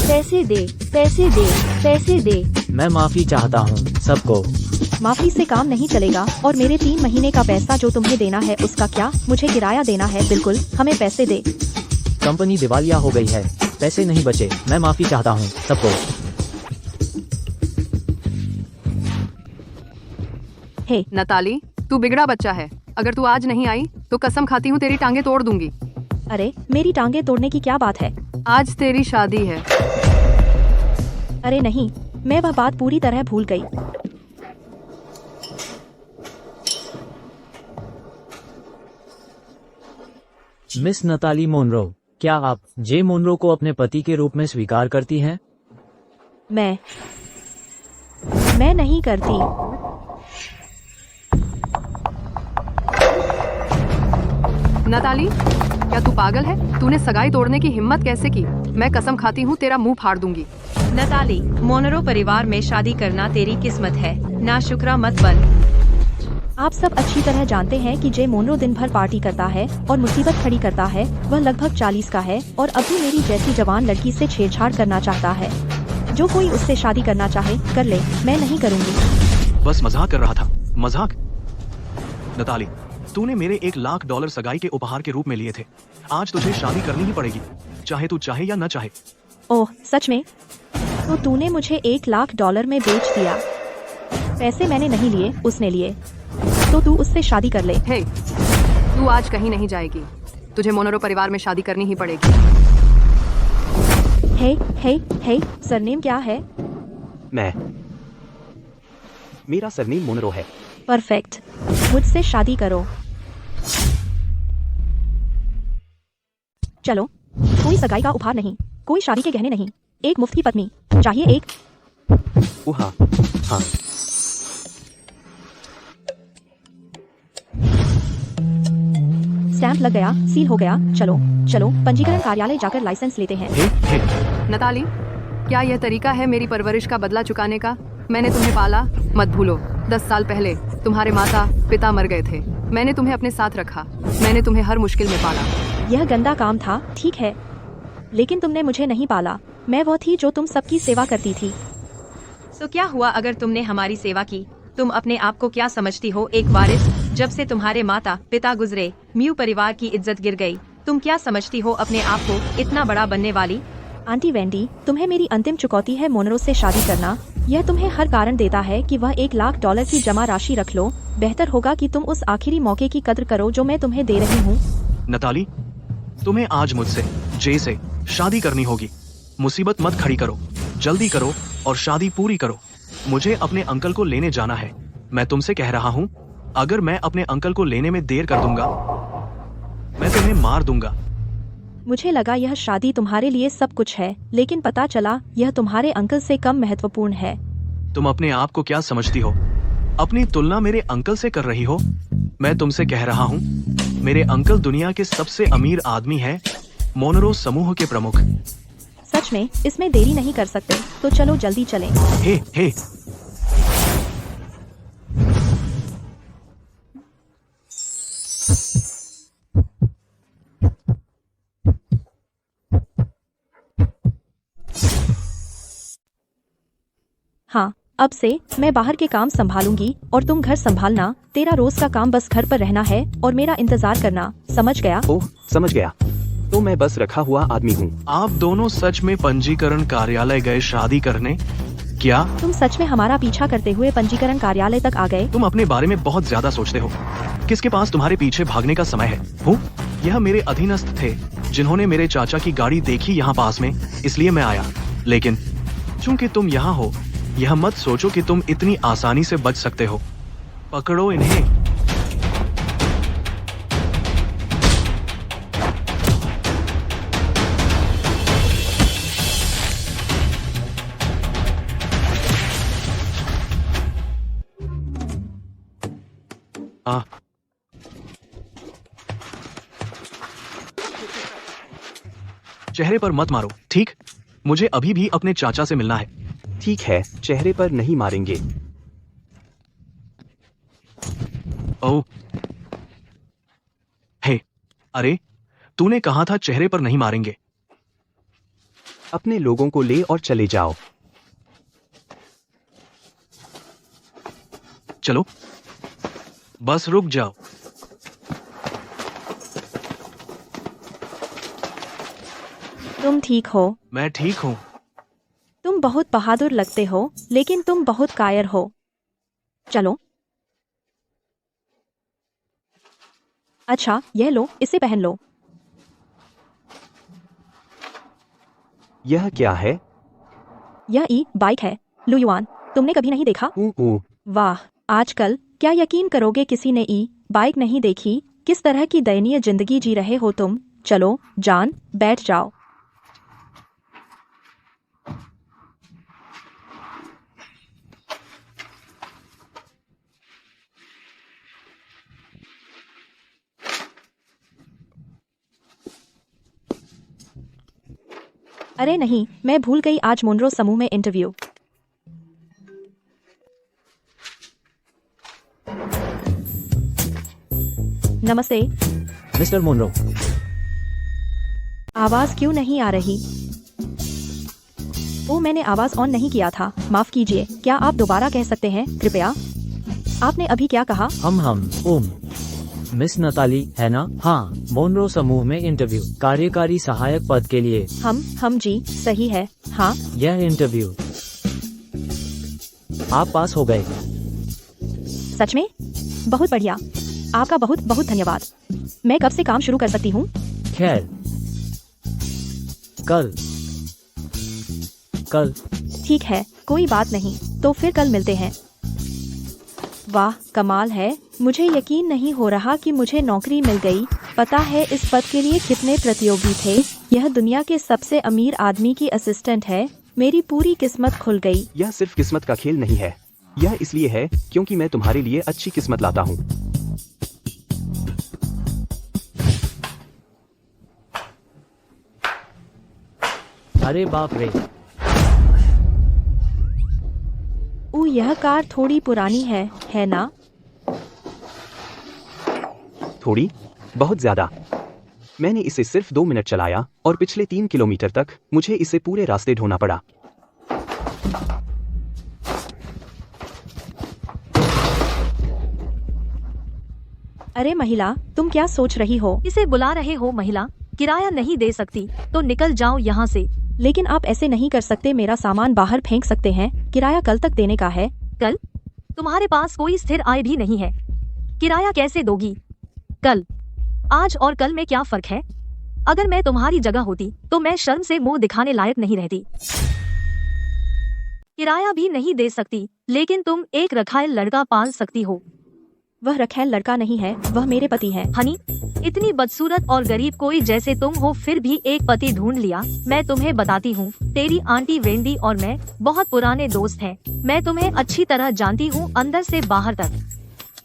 पैसे दे, पैसे दे, पैसे दे। मैं माफी चाहता हूँ सबको। माफी से काम नहीं चलेगा। और मेरे 3 महीने का पैसा जो तुम्हें देना है उसका क्या? मुझे किराया देना है। बिल्कुल, हमें पैसे दे। कंपनी दिवालिया हो गई है, पैसे नहीं बचे। मैं माफी चाहता हूँ सबको। हे नताली, तू बिगड़ा बच्चा है। अगर तू आज नहीं आई तो कसम खाती हूँ तेरी टांगे तोड़ दूंगी। अरे, मेरी टांगे तोड़ने की क्या बात है? आज तेरी शादी है। अरे नहीं, मैं वह बात पूरी तरह भूल गई। मिस नताली मोनरो, क्या आप जे मोनरो को अपने पति के रूप में स्वीकार करती हैं? मैं नहीं करती। नताली, क्या तू पागल है? तूने सगाई तोड़ने की हिम्मत कैसे की? मैं कसम खाती हूँ तेरा मुंह फाड़ दूंगी। नताली, मोनरो परिवार में शादी करना तेरी किस्मत है, ना शुक्रा मत बन। आप सब अच्छी तरह जानते हैं कि जे मोनरो दिन भर पार्टी करता है और मुसीबत खड़ी करता है। वह लगभग 40 का है और अभी मेरी जैसी जवान लड़की से छेड़छाड़ करना चाहता है। जो कोई उससे शादी करना चाहे कर ले, मैं नहीं करूँगी। बस मजाक कर रहा था, मजाक। नताली, तूने मेरे $1,00,000 सगाई के उपहार के रूप में लिए थे। आज तुझे शादी करनी ही पड़ेगी, चाहे तू चाहे या न चाहे। ओह, सच में? तो तूने मुझे $1,00,000 में बेच दिया। पैसे मैंने नहीं लिए, उसने लिए। तो तू उससे शादी कर ले। हे, तू आज कहीं नहीं जाएगी। तुझे मोनरो परिवार में शादी करनी ही पड़ेगी। हे, सरनेम क्या है? मेरा सरनेम मोनरो है। परफेक्ट, मुझसे शादी करो। चलो, कोई सगाई का उपहार नहीं, कोई शादी के गहने नहीं, एक मुफ्त की पत्नी चाहिए। एक ओ हाँ, हाँ। स्टैंप लग गया, सील हो गया। चलो चलो, पंजीकरण कार्यालय जाकर लाइसेंस लेते हैं। नताली, क्या यह तरीका है मेरी परवरिश का बदला चुकाने का? मैंने तुम्हें पाला, मत भूलो। 10 साल पहले तुम्हारे माता पिता मर गए थे। मैंने तुम्हें अपने साथ रखा। मैंने तुम्हें हर मुश्किल में पाला। यह गंदा काम था, ठीक है, लेकिन तुमने मुझे नहीं पाला। मैं वो थी जो तुम सबकी सेवा करती थी। तो क्या हुआ अगर तुमने हमारी सेवा की? तुम अपने आप को क्या समझती हो, एक वारिस? जब से तुम्हारे माता पिता गुजरे, म्यू परिवार की इज्जत गिर गई। तुम क्या समझती हो अपने आप को, इतना बड़ा बनने वाली? आंटी वेंडी, तुम्हें मेरी अंतिम चुकौती है मोनरो से शादी करना। यह तुम्हें हर कारण देता है कि वह $1,00,000 की जमा राशि रख लो। बेहतर होगा कि तुम उस आखिरी मौके की कद्र करो जो मैं तुम्हें दे रही हूँ। नताली, तुम्हें आज मुझसे जे से शादी करनी होगी। मुसीबत मत खड़ी करो, जल्दी करो और शादी पूरी करो। मुझे अपने अंकल को लेने जाना है। मैं तुमसे कह रहा हूँ, अगर मैं अपने अंकल को लेने में देर कर दूंगा, मैं तुम्हें मार दूंगा। मुझे लगा यह शादी तुम्हारे लिए सब कुछ है, लेकिन पता चला यह तुम्हारे अंकल से कम महत्वपूर्ण है। तुम अपने आप को क्या समझती हो? अपनी तुलना मेरे अंकल से कर रही हो? मैं तुमसे कह रहा हूँ, मेरे अंकल दुनिया के सबसे अमीर आदमी हैं, मोनरो समूह के प्रमुख। सच में? इसमें देरी नहीं कर सकते, तो चलो जल्दी चलें। हे, हाँ, अब से मैं बाहर के काम संभालूंगी और तुम घर संभालना। तेरा रोज का काम बस घर पर रहना है और मेरा इंतजार करना, समझ गया? ओह, समझ गया। तो मैं बस रखा हुआ आदमी हूँ। आप दोनों सच में पंजीकरण कार्यालय गए शादी करने? क्या तुम सच में हमारा पीछा करते हुए पंजीकरण कार्यालय तक आ गए? तुम अपने बारे में बहुत ज्यादा सोचते हो। किसके पास तुम्हारे पीछे भागने का समय है? हूँ, यह मेरे अधीनस्थ थे जिन्होंने मेरे चाचा की गाड़ी देखी यहाँ पास में, इसलिए मैं आया। लेकिन चूंकि तुम यहाँ हो, यह मत सोचो कि तुम इतनी आसानी से बच सकते हो। पकड़ो इन्हें। चेहरे पर मत मारो, ठीक? मुझे अभी भी अपने चाचा से मिलना है। ठीक है, चेहरे पर नहीं मारेंगे। ओह, हे, अरे, तूने कहा था चेहरे पर नहीं मारेंगे। अपने लोगों को ले और चले जाओ। चलो, बस रुक जाओ। तुम ठीक हो? मैं ठीक हूँ। तुम बहुत बहादुर लगते हो, लेकिन तुम बहुत कायर हो। चलो। अच्छा, यह लो, इसे पहन लो। यह क्या है? यह बाइक है, लुयुआन। तुमने कभी नहीं देखा? वाह, आजकल क्या यकीन करोगे किसी ने बाइक नहीं देखी? किस तरह की दयनीय जिंदगी जी रहे हो तुम। चलो जान, बैठ जाओ। अरे नहीं, मैं भूल गई, आज मोनरो समूह में इंटरव्यू। नमस्ते। मिस्टर मोनरो, आवाज क्यों नहीं आ रही? ओ, मैंने आवाज ऑन नहीं किया था, माफ कीजिए। क्या आप दोबारा कह सकते हैं कृपया? आपने अभी क्या कहा? हम ओम। मिस नताली है ना? हाँ, मोनरो समूह में इंटरव्यू, कार्यकारी सहायक पद के लिए। हम जी, सही है। हाँ, यह इंटरव्यू आप पास हो गए। सच में? बहुत बढ़िया, आपका बहुत बहुत धन्यवाद। मैं कब से काम शुरू कर सकती हूँ? खैर, कल। ठीक है, कोई बात नहीं, तो फिर कल मिलते हैं। वाह, कमाल है। मुझे यकीन नहीं हो रहा कि मुझे नौकरी मिल गई। पता है इस पद के लिए कितने प्रतियोगी थे? यह दुनिया के सबसे अमीर आदमी की असिस्टेंट है। मेरी पूरी किस्मत खुल गई। यह सिर्फ किस्मत का खेल नहीं है। यह इसलिए है क्योंकि मैं तुम्हारे लिए अच्छी किस्मत लाता हूँ। अरे बाप रे, यह कार थोड़ी पुरानी है ना? थोड़ी? बहुत ज्यादा। मैंने इसे सिर्फ 2 मिनट चलाया और पिछले 3 किलोमीटर तक मुझे इसे पूरे रास्ते ढोना पड़ा। अरे महिला, तुम क्या सोच रही हो? इसे बुला रहे हो महिला? किराया नहीं दे सकती तो निकल जाओ यहाँ से। लेकिन आप ऐसे नहीं कर सकते, मेरा सामान बाहर फेंक सकते हैं। किराया कल तक देने का है। कल? तुम्हारे पास कोई स्थिर आय भी नहीं है, किराया कैसे दोगी? कल? आज और कल में क्या फर्क है? अगर मैं तुम्हारी जगह होती तो मैं शर्म से मुंह दिखाने लायक नहीं रहती। किराया भी नहीं दे सकती, लेकिन तुम एक रखायल लड़का पाल सकती हो। वह रखैल लड़का नहीं है, वह मेरे पति हैं। हनी, इतनी बदसूरत और गरीब कोई जैसे तुम हो फिर भी एक पति ढूंढ लिया। मैं तुम्हें बताती हूँ, तेरी आंटी वेंडी और मैं बहुत पुराने दोस्त हैं। मैं तुम्हें अच्छी तरह जानती हूँ, अंदर से बाहर तक।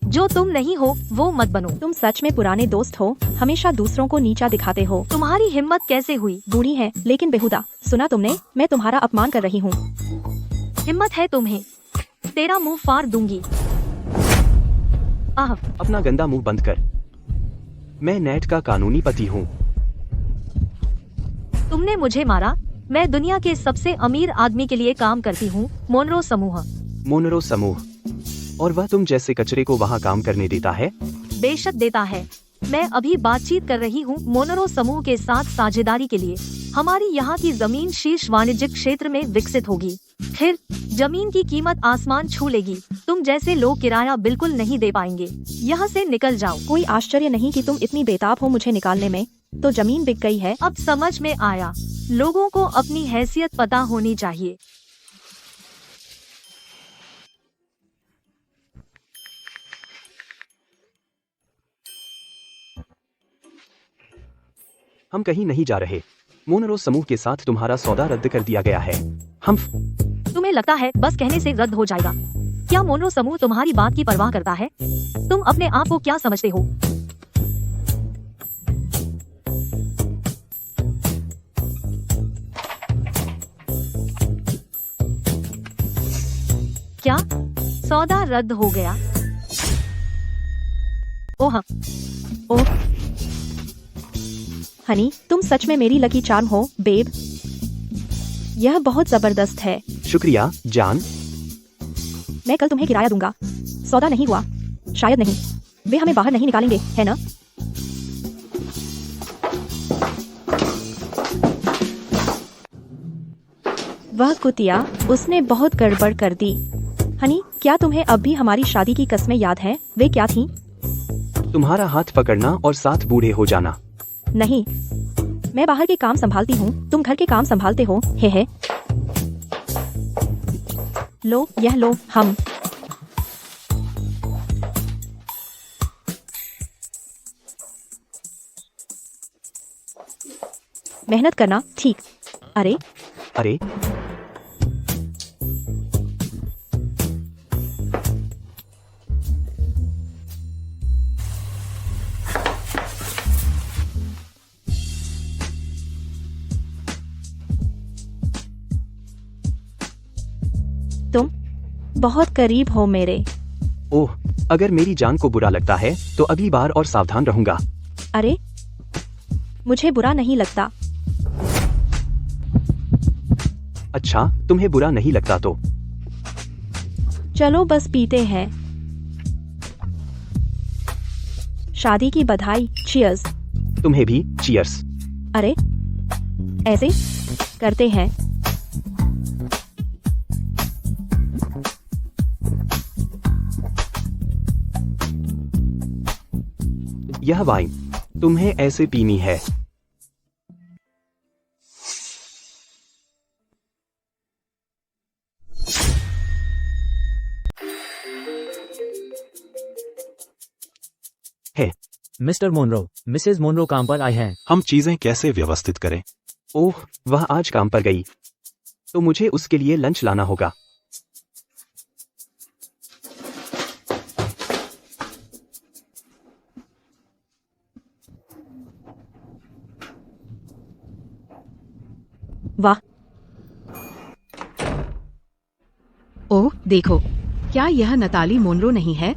जो तुम नहीं हो वो मत बनो। तुम सच में पुराने दोस्त हो, हमेशा दूसरों को नीचा दिखाते हो। तुम्हारी हिम्मत कैसे हुई? बूढ़ी है लेकिन बेहुदा। सुना तुमने? मैं तुम्हारा अपमान कर रही हूँ। हिम्मत है तुम्हें? तेरा मुंह फाड़ दूंगी। आह, अपना गंदा मुंह बंद कर। मैं नेट का कानूनी पति हूँ। तुमने मुझे मारा। मैं दुनिया के सबसे अमीर आदमी के लिए काम करती हूँ, मोनरो समूह। मोनरो समूह? और वह तुम जैसे कचरे को वहाँ काम करने देता है? बेशक देता है। मैं अभी बातचीत कर रही हूँ मोनरो समूह के साथ साझेदारी के लिए। हमारी यहाँ की जमीन शीर्ष वाणिज्यिक क्षेत्र में विकसित होगी। फिर जमीन की कीमत आसमान छू लेगी। तुम जैसे लोग किराया बिल्कुल नहीं दे पाएंगे। यहाँ से निकल जाओ। कोई आश्चर्य नहीं कि तुम इतनी बेताब हो मुझे निकालने में। तो जमीन बिक गई है। अब समझ में आया। लोगों को अपनी हैसियत पता होनी चाहिए। हम कहीं नहीं जा रहे। मोनरो समूह के साथ तुम्हारा सौदा रद्द कर दिया गया है। हम तुम्हें लगता है बस कहने से रद्द हो जाएगा? क्या मोनरो समूह तुम्हारी बात की परवाह करता है? तुम अपने आप को क्या समझते हो? क्या सौदा रद्द हो गया? ओह, हनी, तुम सच में मेरी लकी चार्म हो, बेब। यह बहुत जबरदस्त है। शुक्रिया जान। मैं कल तुम्हें किराया दूंगा। सौदा नहीं हुआ? शायद नहीं। वे हमें बाहर नहीं निकालेंगे, है ना? वह कुतिया, उसने बहुत गड़बड़ कर दी। हनी, क्या तुम्हें अब भी हमारी शादी की कस्में याद हैं? वे क्या थीं? तुम्हारा हाथ पकड़ना और साथ बूढ़े हो जाना। नहीं, मैं बाहर के काम संभालती हूँ, तुम घर के काम संभालते हो। हे। लो, यह लो, हम। मेहनत करना, ठीक? अरे अरे तुम बहुत करीब हो मेरे। ओह, अगर मेरी जान को बुरा लगता है तो अगली बार और सावधान रहूंगा। अरे, मुझे बुरा नहीं लगता। अच्छा, तुम्हें बुरा नहीं लगता तो चलो बस पीते हैं। शादी की बधाई। चीयर्स। तुम्हें भी चीयर्स। अरे, ऐसे करते हैं। यह वाइन तुम्हें ऐसे पीनी है। मिस्टर मोनरो, मिसेज मोनरो काम पर आए हैं। हम चीजें कैसे व्यवस्थित करें? ओह, वह आज काम पर गई तो मुझे उसके लिए लंच लाना होगा। वाह, ओह देखो, क्या यह नताली मोनरो नहीं है?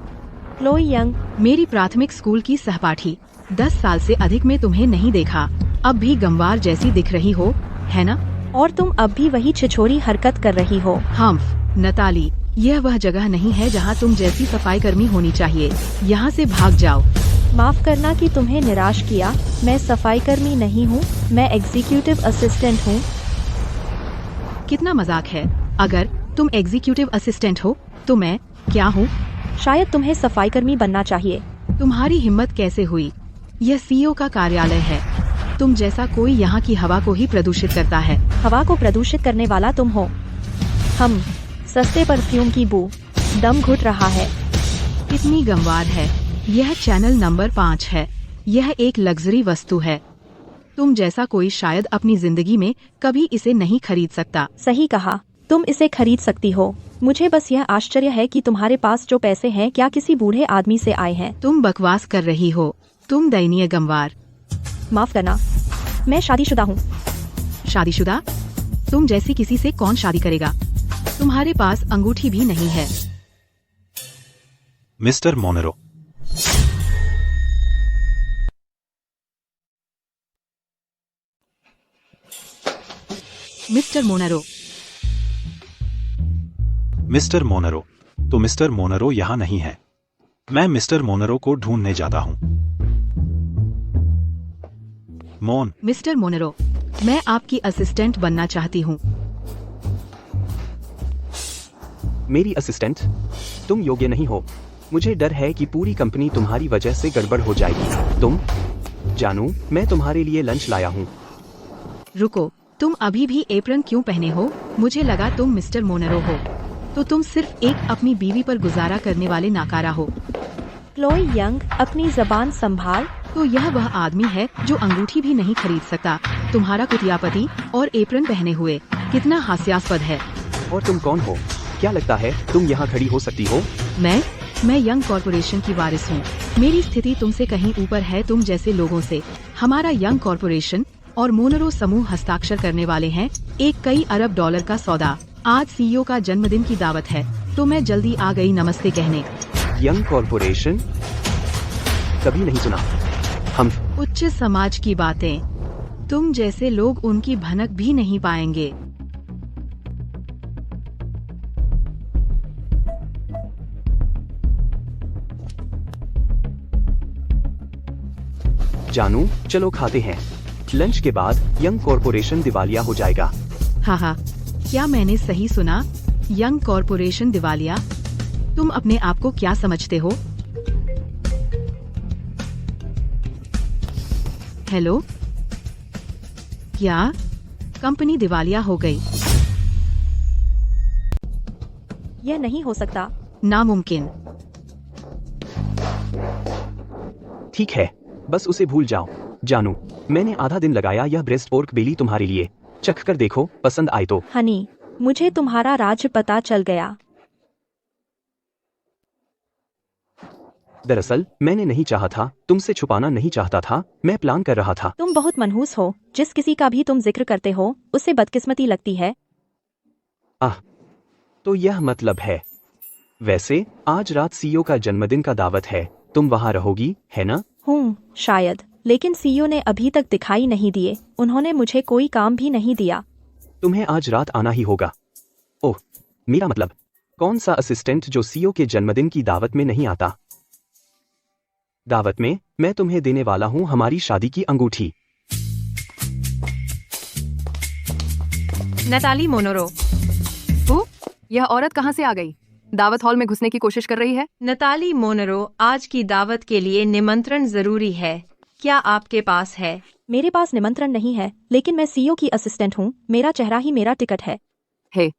Chloe young. मेरी प्राथमिक स्कूल की सहपाठी। 10 साल से अधिक में तुम्हें नहीं देखा। अब भी गंवार जैसी दिख रही हो, है ना? और तुम अब भी वही छिछोरी हरकत कर रही हो। हम्फ, नताली, यह वह जगह नहीं है जहाँ तुम जैसी सफाई कर्मी होनी चाहिए। यहाँ से भाग जाओ। माफ करना कि तुम्हें निराश किया। मैं सफाई कर्मी नहीं हूँ, मैं एग्जीक्यूटिव असिस्टेंट हूँ। कितना मजाक है। अगर तुम एग्जीक्यूटिव असिस्टेंट हो तो मैं क्या हूँ? शायद तुम्हें सफाई कर्मी बनना चाहिए। तुम्हारी हिम्मत कैसे हुई? यह सीईओ का कार्यालय है। तुम जैसा कोई यहाँ की हवा को ही प्रदूषित करता है। हवा को प्रदूषित करने वाला तुम हो। हम सस्ते परफ्यूम की बू। दम घुट रहा है। कितनी गंवार है। यह चैनल नंबर 5 है। यह एक लग्जरी वस्तु है। तुम जैसा कोई शायद अपनी जिंदगी में कभी इसे नहीं खरीद सकता। सही कहा, तुम इसे खरीद सकती हो। मुझे बस यह आश्चर्य है कि तुम्हारे पास जो पैसे हैं क्या किसी बूढ़े आदमी से आए हैं। तुम बकवास कर रही हो। तुम दयनीय गंवार। माफ करना, मैं शादीशुदा हूँ। शादीशुदा? तुम जैसी किसी से कौन शादी करेगा? तुम्हारे पास अंगूठी भी नहीं है। Mister Monero, mister Monero. Mister Monero, तो मिस्टर मोनेरो यहाँ नहीं है। मैं मिस्टर मोनेरो को ढूंढने जाता हूँ। मोन। मिस्टर मोनेरो, मैं आपकी असिस्टेंट बनना चाहती हूँ। मेरी असिस्टेंट? तुम योग्य नहीं हो। मुझे डर है कि पूरी कंपनी तुम्हारी वजह से गड़बड़ हो जाएगी। तुम जानू, मैं तुम्हारे लिए लंच लाया हूँ। रुको, तुम अभी भी एप्रन क्यों पहने हो? मुझे लगा तुम मिस्टर मोनेरो हो। तो तुम सिर्फ एक अपनी बीवी पर गुजारा करने वाले नाकारा हो। क्लोई यंग, अपनी जबान संभाल। तो यह वह आदमी है जो अंगूठी भी नहीं खरीद सकता। तुम्हारा कुतियापति और एप्रन पहने हुए। कितना हास्यास्पद है। और तुम कौन हो? क्या लगता है तुम यहाँ खड़ी हो सकती हो? मैं यंग कॉरपोरेशन की वारिस हूँ। मेरी स्थिति तुमसे कहीं ऊपर है तुम जैसे लोगों से। हमारा यंग कॉरपोरेशन और मोनेरो समूह हस्ताक्षर करने वाले हैं एक कई अरब डॉलर का सौदा। आज सीईओ का जन्मदिन की दावत है तो मैं जल्दी आ गई नमस्ते कहने। Young corporation? कभी नहीं सुना। हम उच्च समाज की बातें। तुम जैसे लोग उनकी भनक भी नहीं पाएंगे। जानू, चलो खाते हैं। लंच के बाद यंग कॉरपोरेशन दिवालिया हो जाएगा। हाँ हाँ, क्या मैंने सही सुना? यंग कॉरपोरेशन दिवालिया? तुम अपने आप को क्या समझते हो? हेलो, क्या कंपनी दिवालिया हो गई? यह नहीं हो सकता। नामुमकिन। ठीक है, बस उसे भूल जाओ। जानू, मैंने आधा दिन लगाया यह ब्रेस्ट पोर्क बेली तुम्हारे लिए। चख कर देखो, पसंद आए तो। हनी, मुझे तुम्हारा राज पता चल गया। दरअसल मैंने नहीं चाहा था, तुमसे छुपाना नहीं चाहता था, मैं प्लान कर रहा था। तुम बहुत मनहूस हो। जिस किसी का भी तुम जिक्र करते हो उसे बदकिस्मती लगती है। आह, तो यह मतलब है। वैसे आज रात सीईओ का जन्मदिन का दावत है, तुम वहाँ रहोगी, है ना? हूँ, शायद, लेकिन सीईओ ने अभी तक दिखाई नहीं दिए। उन्होंने मुझे कोई काम भी नहीं दिया। तुम्हें आज रात आना ही होगा। ओह, मेरा मतलब, कौन सा असिस्टेंट जो सीईओ के जन्मदिन की दावत में नहीं आता? दावत में मैं तुम्हें देने वाला हूँ हमारी शादी की अंगूठी। नताली मोनोरो। यह औरत कहाँ से आ गई? दावत हॉल में घुसने की कोशिश कर रही है। नताली मोनोरो, आज की दावत के लिए निमंत्रण जरूरी है। क्या आपके पास है? मेरे पास निमंत्रण नहीं है, लेकिन मैं सीईओ की असिस्टेंट हूँ। मेरा चेहरा ही मेरा टिकट है। हे,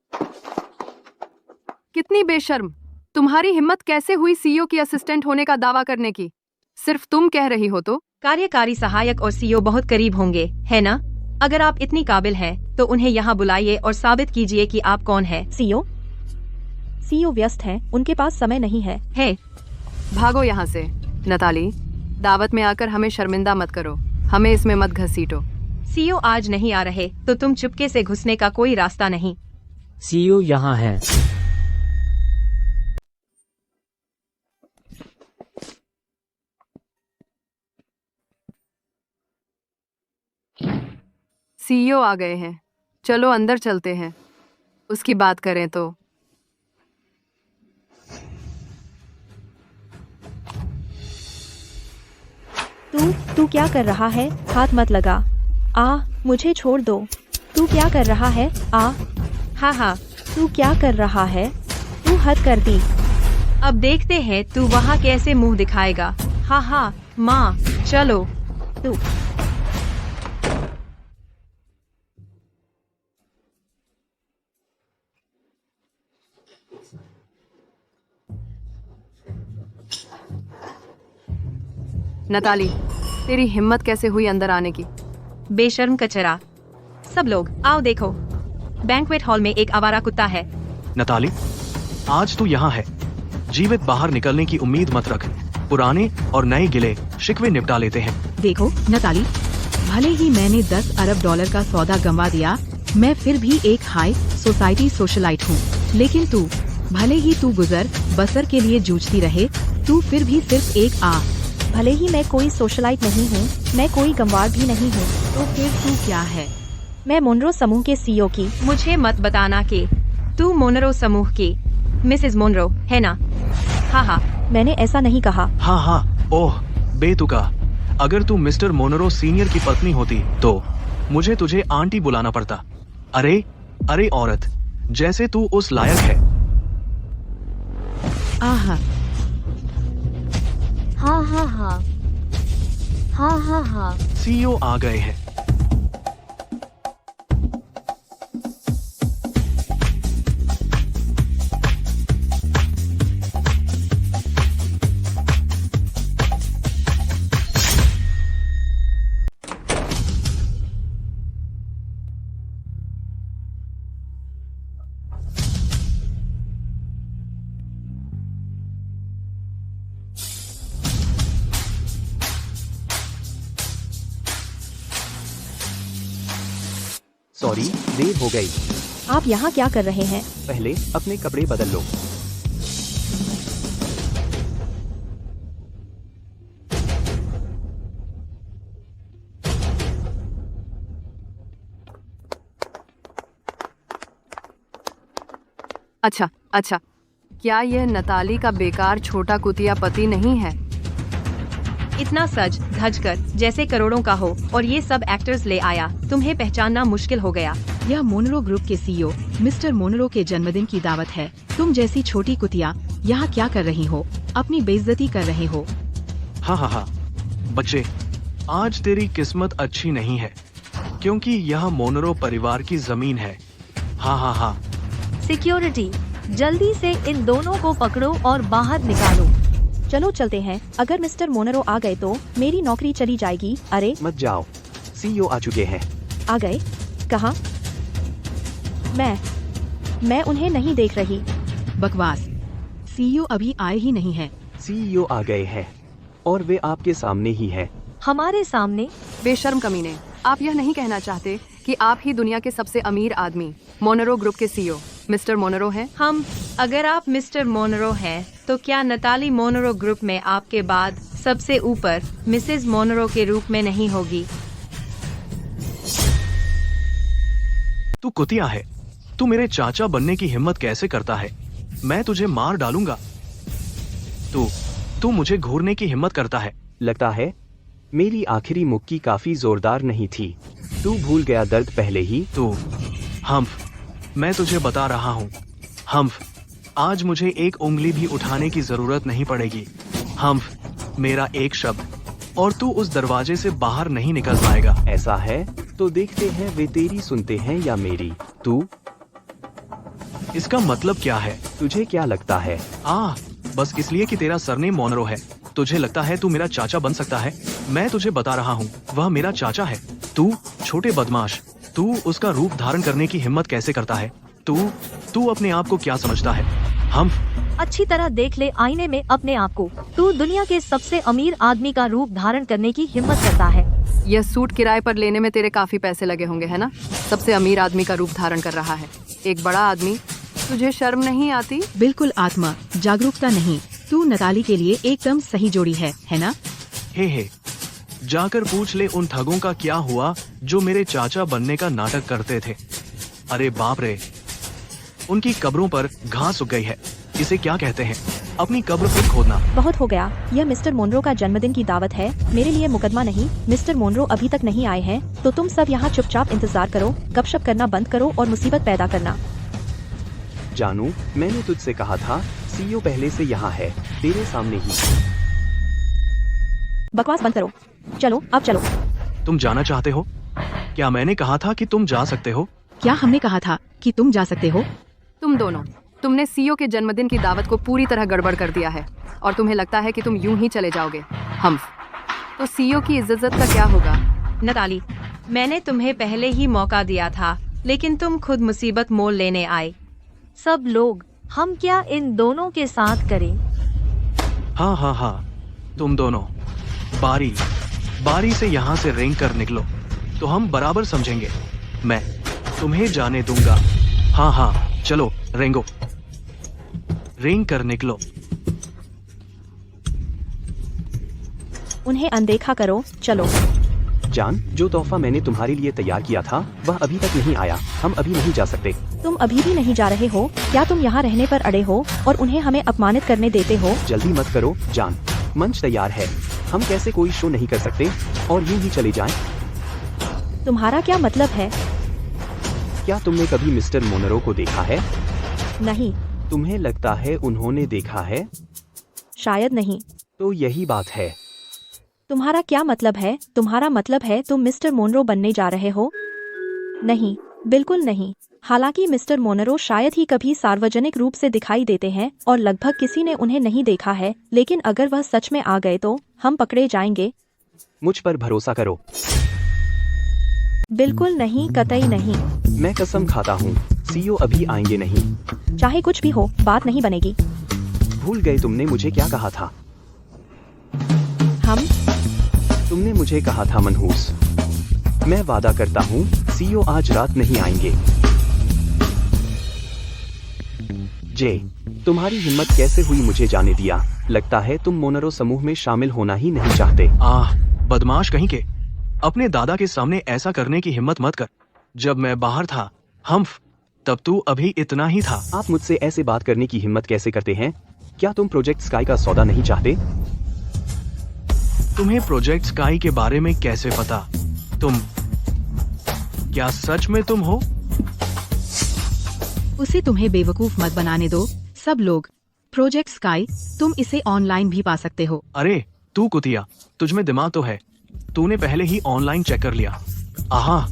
कितनी बेशर्म! तुम्हारी हिम्मत कैसे हुई सीईओ की असिस्टेंट होने का दावा करने की? सिर्फ तुम कह रही हो तो? कार्यकारी सहायक और सीईओ बहुत करीब होंगे, है ना? अगर आप इतनी काबिल हैं, तो उन्हें यहाँ बुलाइए और साबित कीजिए कि आप कौन है। सीईओ व्यस्त हैं, उनके पास समय नहीं है। हे, भागो यहाँ से। नताली, दावत में आकर हमें शर्मिंदा मत करो, हमें इसमें मत घसीटो। सीईओ आज नहीं आ रहे, तो तुम चुपके से घुसने का कोई रास्ता नहीं। सीईओ यहाँ है। सीईओ आ गए हैं, चलो अंदर चलते हैं, उसकी बात करें तो। तू क्या कर रहा है? हाथ मत लगा। मुझे छोड़ दो। तू क्या कर रहा है? हाँ, तू क्या कर रहा है? तू हद कर दी। अब देखते हैं तू वहाँ कैसे मुंह दिखाएगा। हाँ, माँ, चलो। तू नताली, तेरी हिम्मत कैसे हुई अंदर आने की? बेशर्म कचरा। सब लोग आओ देखो, बैंक्वेट हॉल में एक आवारा कुत्ता है। नताली, आज तू यहाँ है। जीवित बाहर निकलने की उम्मीद मत रख। पुराने और नए गिले शिकवे निपटा लेते हैं। देखो नताली, भले ही मैंने 10 अरब डॉलर का सौदा गंवा दिया, मैं फिर भी एक हाई सोसाइटी सोशलाइट हूँ। लेकिन तू, भले ही तू गुजर बसर के लिए जूझती रहे, तू फिर भी सिर्फ एक भले ही मैं कोई सोशलाइट नहीं हूँ, मैं कोई गंवार भी नहीं हूँ। तो फिर तू क्या है? मैं मोनरो समूह के सीईओ की। मुझे मत बताना कि तू मोनरो समूह की मिसेस मोनरो है ना? हाँ, मैंने ऐसा नहीं कहा। हाँ, ओह बेतुका। अगर तू मिस्टर मोनरो सीनियर की पत्नी होती तो मुझे तुझे आंटी बुलाना पड़ता। अरे औरत, जैसे तू उस लायक है। आहा, हाँ। सीईओ आ गए हैं। सॉरी, देर हो गई। आप यहाँ क्या कर रहे हैं? पहले अपने कपड़े बदल लो। अच्छा, क्या यह नताली का बेकार छोटा कुतिया पति नहीं है? इतना सज धज कर जैसे करोड़ों का हो और ये सब एक्टर्स ले आया, तुम्हें पहचानना मुश्किल हो गया। यह मोनरो ग्रुप के सीईओ मिस्टर मोनरो के जन्मदिन की दावत है। तुम जैसी छोटी कुतिया यहाँ क्या कर रही हो? अपनी बेइज्जती कर रहे हो। हाँ, बच्चे, आज तेरी किस्मत अच्छी नहीं है, क्योंकि यह मोनरो परिवार की जमीन है। हाँ। सिक्योरिटी, जल्दी से इन दोनों को पकड़ो और बाहर निकालो। चलो चलते हैं। अगर मिस्टर मोनरो आ गए तो मेरी नौकरी चली जाएगी। अरे मत जाओ, सीईओ आ चुके हैं। आ गए? कहाँ? मैं उन्हें नहीं देख रही। बकवास, सीईओ अभी आए ही नहीं है। सीईओ आ गए हैं और वे आपके सामने ही है। हमारे सामने? बेशर्म कमीने, आप यह नहीं कहना चाहते कि आप ही दुनिया के सबसे अमीर आदमी मोनरो ग्रुप के सीईओ मिस्टर मोनरो हैं? अगर आप मिस्टर मोनरो हैं, तो क्या नताली मोनरो ग्रुप में आपके बाद सबसे ऊपर मिसेस मोनरो के रूप में नहीं होगी? तू कुतिया है। तू मेरे चाचा बनने की हिम्मत कैसे करता है? मैं तुझे मार डालूंगा। तू मुझे घूरने की हिम्मत करता है। लगता है मेरी आखिरी मुक्की काफी जोरदार नहीं थी। तू भूल गया दर्द पहले ही। मैं तुझे बता रहा हूँ, आज मुझे एक उंगली भी उठाने की जरूरत नहीं पड़ेगी। मेरा एक शब्द और तू उस दरवाजे से बाहर नहीं निकल पाएगा। ऐसा है तो देखते हैं वे तेरी सुनते हैं या मेरी। तू, इसका मतलब क्या है? तुझे क्या लगता है? बस इसलिए कि तेरा सरनेम मोनरो है, तुझे लगता है तू मेरा चाचा बन सकता है? मैं तुझे बता रहा हूँ, वह मेरा चाचा है। तू छोटे बदमाश, तू उसका रूप धारण करने की हिम्मत कैसे करता है? तू अपने आप को क्या समझता है? अच्छी तरह देख ले आईने में अपने आप को। तू दुनिया के सबसे अमीर आदमी का रूप धारण करने की हिम्मत करता है। यह सूट किराए पर लेने में तेरे काफी पैसे लगे होंगे, है ना? सबसे अमीर आदमी का रूप धारण कर रहा है, एक बड़ा आदमी। तुझे शर्म नहीं आती? बिल्कुल आत्मा, जागरूकता नहीं। तू नताली के लिए एकदम सही जोड़ी है ना? हे, जाकर पूछ ले उन ठगों का क्या हुआ जो मेरे चाचा बनने का नाटक करते थे। अरे बाप रे, उनकी कब्रों पर घास उग गई है। इसे क्या कहते हैं? अपनी कब्र खुद खोदना। बहुत हो गया। यह मिस्टर मोनरो का जन्मदिन की दावत है, मेरे लिए मुकदमा नहीं। मिस्टर मोनरो अभी तक नहीं आए हैं, तो तुम सब यहाँ चुपचाप इंतजार करो, गपशप करना बंद करो और मुसीबत पैदा करना। जानू, मैंने तुझसे कहा था, सीईओ पहले से यहाँ है, तेरे सामने ही। बकवास बंद करो। चलो, अब चलो। तुम जाना चाहते हो? क्या मैंने कहा था कि तुम जा सकते हो? क्या हमने कहा था कि तुम जा सकते हो? तुम दोनों, तुमने सीईओ के जन्मदिन की दावत को पूरी तरह गड़बड़ कर दिया है और तुम्हें लगता है कि तुम यूं ही चले जाओगे। तो सीईओ की इज्जत का क्या होगा? नताली, मैंने तुम्हें पहले ही मौका दिया था, लेकिन तुम खुद मुसीबत मोल लेने आए। सब लोग, हम क्या इन दोनों के साथ करें? हाँ, तुम दोनों बारी से यहाँ से रेंग कर निकलो, तो हम बराबर समझेंगे। मैं तुम्हें जाने दूंगा। हाँ, चलो रेंग कर निकलो। उन्हें अनदेखा करो, चलो। जान, जो तोहफा मैंने तुम्हारे लिए तैयार किया था वह अभी तक नहीं आया। हम अभी नहीं जा सकते। तुम अभी भी नहीं जा रहे हो? क्या तुम यहाँ रहने पर अड़े हो और उन्हें हमें अपमानित करने देते हो? जल्दी मत करो जान, मंच तैयार है। हम कैसे कोई शो नहीं कर सकते और यूं ही चले जाएं? तुम्हारा क्या मतलब है? क्या तुमने कभी मिस्टर मोनरो को देखा है? नहीं। तुम्हें लगता है उन्होंने देखा है? शायद नहीं। तो यही बात है। तुम्हारा क्या मतलब है? तुम्हारा मतलब है तुम मिस्टर मोनरो बनने जा रहे हो? नहीं, बिल्कुल नहीं। हालांकि मिस्टर मोनरो शायद ही कभी सार्वजनिक रूप से दिखाई देते हैं और लगभग किसी ने उन्हें नहीं देखा है, लेकिन अगर वह सच में आ गए तो हम पकड़े जाएंगे। मुझ पर भरोसा करो। बिल्कुल नहीं, कतई नहीं। मैं कसम खाता हूँ, सीईओ अभी आएंगे नहीं। चाहे कुछ भी हो, बात नहीं बनेगी। भूल गए तुमने मुझे क्या कहा था? तुमने मुझे कहा था मनहूस। मैं वादा करता हूँ सीईओ आज रात नहीं आएंगे। जे, तुम्हारी हिम्मत कैसे हुई मुझे जाने दिया? लगता है तुम मोनरो समूह में शामिल होना ही नहीं चाहते। बदमाश कहीं के, अपने दादा के सामने ऐसा करने की हिम्मत मत कर। जब मैं बाहर था तब तू अभी इतना ही था। आप मुझसे ऐसे बात करने की हिम्मत कैसे करते हैं? क्या तुम प्रोजेक्ट स्काई का सौदा नहीं चाहते? तुम्हें प्रोजेक्ट स्काई के बारे में कैसे पता? तुम क्या सच में तुम हो? उसे तुम्हें बेवकूफ मत बनाने दो सब लोग। प्रोजेक्ट स्काई, तुम इसे ऑनलाइन भी पा सकते हो। अरे तू कुतिया, तुझ में दिमाग तो है। तूने पहले ही ऑनलाइन चेक कर लिया। आहा,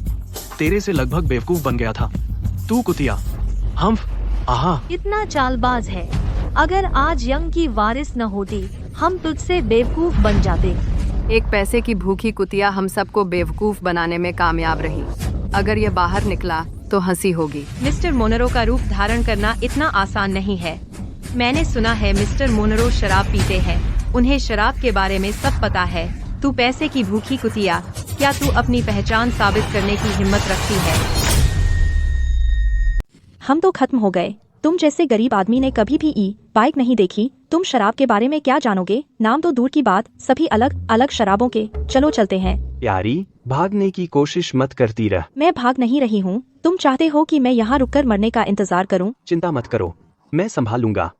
तेरे से लगभग बेवकूफ बन गया था। तू कुतिया, हम आहा। इतना चालबाज है। अगर आज यंग की वारिस न होती, हम तुझसे बेवकूफ बन जाते। एक पैसे की भूखी कुतिया हम सबको बेवकूफ बनाने में कामयाब रही। अगर ये बाहर निकला तो हंसी होगी। मिस्टर मोनरो का रूप धारण करना इतना आसान नहीं है। मैंने सुना है मिस्टर मोनरो शराब पीते हैं। उन्हें शराब के बारे में सब पता है। तू पैसे की भूखी कुतिया, क्या तू अपनी पहचान साबित करने की हिम्मत रखती है? हम तो खत्म हो गए। तुम जैसे गरीब आदमी ने कभी भी बाइक नहीं देखी। तुम शराब के बारे में क्या जानोगे? नाम तो दूर की बात, सभी अलग अलग शराबों के। चलो चलते हैं। प्यारी, भागने की कोशिश मत करती रह। मैं भाग नहीं रही हूँ। तुम चाहते हो कि मैं यहाँ रुककर मरने का इंतजार करूँ? चिंता मत करो, मैं संभालूंगा।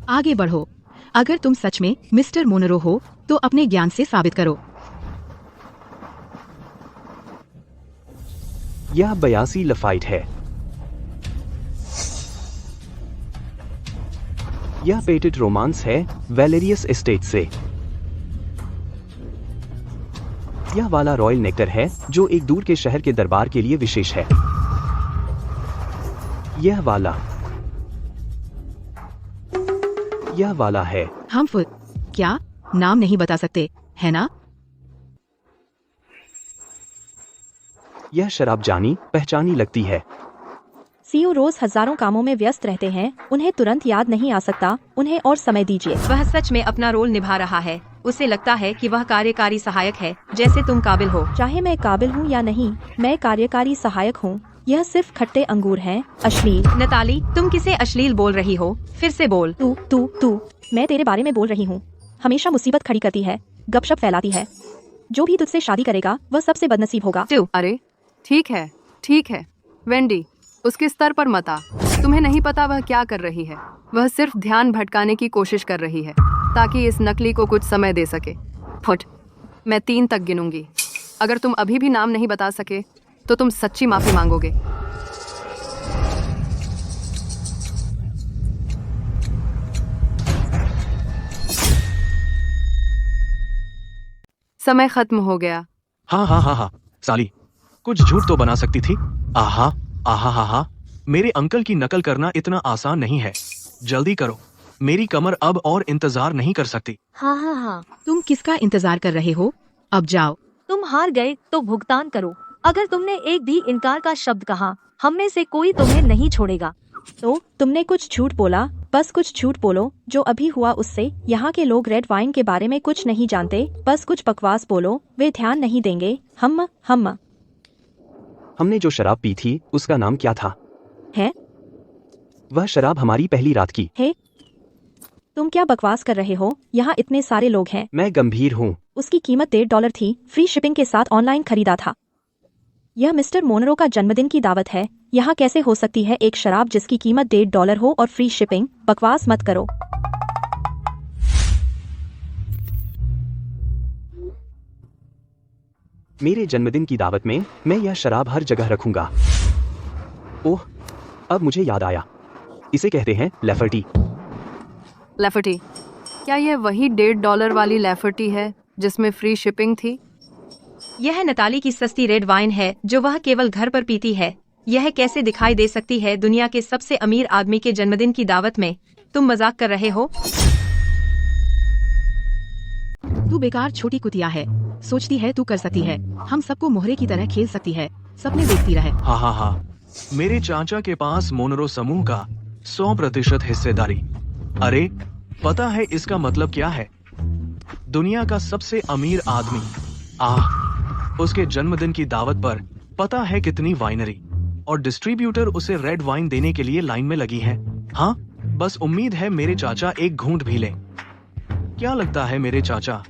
आगे बढ़ो। अगर तुम सच में मिस्टर मोनरो हो तो अपने ज्ञान से साबित करो। यह 82 लफाइट है। यह पेटेड रोमांस है वेलेरियस एस्टेट से। यह वाला रॉयल नेक्टर है जो एक दूर के शहर के दरबार के लिए विशेष है। यह वाला है। हम क्या नाम नहीं बता सकते, है ना? यह शराब जानी पहचानी लगती है। सीओ रोज हजारों कामों में व्यस्त रहते हैं। उन्हें तुरंत याद नहीं आ सकता। उन्हें और समय दीजिए। वह सच में अपना रोल निभा रहा है। उसे लगता है कि वह कार्यकारी सहायक है, जैसे तुम काबिल हो। चाहे मैं काबिल हूँ या नहीं, मैं कार्यकारी सहायक हूँ। यह सिर्फ खट्टे अंगूर हैं। अश्लील। नताली, तुम किसे अश्लील बोल रही हो? फिर से बोल। तू मैं तेरे बारे में बोल रही हूँ। हमेशा मुसीबत खड़ी करती है, गपशप फैलाती है। जो भी तुझसे शादी करेगा वह सबसे बदनसीब होगा। अरे ठीक है वेंडी, उसके स्तर पर मत आ। तुम्हें नहीं पता वह क्या कर रही है। वह सिर्फ ध्यान भटकाने की कोशिश कर रही है ताकि इस नकली को कुछ समय दे सके। फुट, मैं 3 तक गिनूंगी। अगर तुम अभी भी नाम नहीं बता सके तो तुम सच्ची माफी मांगोगे। समय खत्म हो गया। हाँ, साली, कुछ झूठ तो बना सकती थी। आहा, मेरे अंकल की नकल करना इतना आसान नहीं है। जल्दी करो, मेरी कमर अब और इंतजार नहीं कर सकती। हाँ। तुम किसका इंतजार कर रहे हो? अब जाओ। तुम हार गए तो भुगतान करो। अगर तुमने एक भी इनकार का शब्द कहा, हम में से कोई तुम्हें नहीं छोड़ेगा। तो तुमने कुछ झूठ बोला। बस कुछ झूठ बोलो। जो अभी हुआ उससे। यहाँ के लोग रेड वाइन के बारे में कुछ नहीं जानते। बस कुछ बकवास बोलो, वे ध्यान नहीं देंगे। हमने जो शराब पी थी उसका नाम क्या था? है? वह शराब हमारी पहली रात की है। तुम क्या बकवास कर रहे हो? यहाँ इतने सारे लोग हैं। मैं गंभीर हूँ। उसकी कीमत $1.5 थी। फ्री शिपिंग के साथ ऑनलाइन खरीदा था। यह मिस्टर मोनरो का जन्मदिन की दावत है। यहाँ कैसे हो सकती है एक शराब जिसकी कीमत $1.5 हो और फ्री शिपिंग? बकवास मत करो। मेरे जन्मदिन की दावत में मैं यह शराब हर जगह रखूंगा। ओह, अब मुझे याद आया। इसे कहते हैं लेफर्टी। लेफर्टी, क्या यह वही $1.5 वाली लेफर्टी है जिसमें फ्री शिपिंग थी? यह नताली की सस्ती रेड वाइन है जो वह केवल घर पर पीती है। यह कैसे दिखाई दे सकती है दुनिया के सबसे अमीर आदमी के जन्मदिन की दावत में? तुम मजाक कर रहे हो? तू बेकार छोटी कुतिया है। सोचती है तू कर सकती है। हम सबको मोहरे की तरह खेल सकती है। सपने देखती रहे। हाँ, मेरे चाचा के पास मोनरो समूह का 100% हिस्सेदारी। अरे, पता है इसका मतलब क्या है? दुनिया का सबसे अमीर आदमी। उसके जन्मदिन की दावत पर पता है कितनी वाइनरी और डिस्ट्रीब्यूटर उसे रेड वाइन देने के लिए लाइन में लगी है। हाँ, बस उम्मीद है मेरे चाचा एक घूंट भी लें। क्या लगता है मेरे चाचा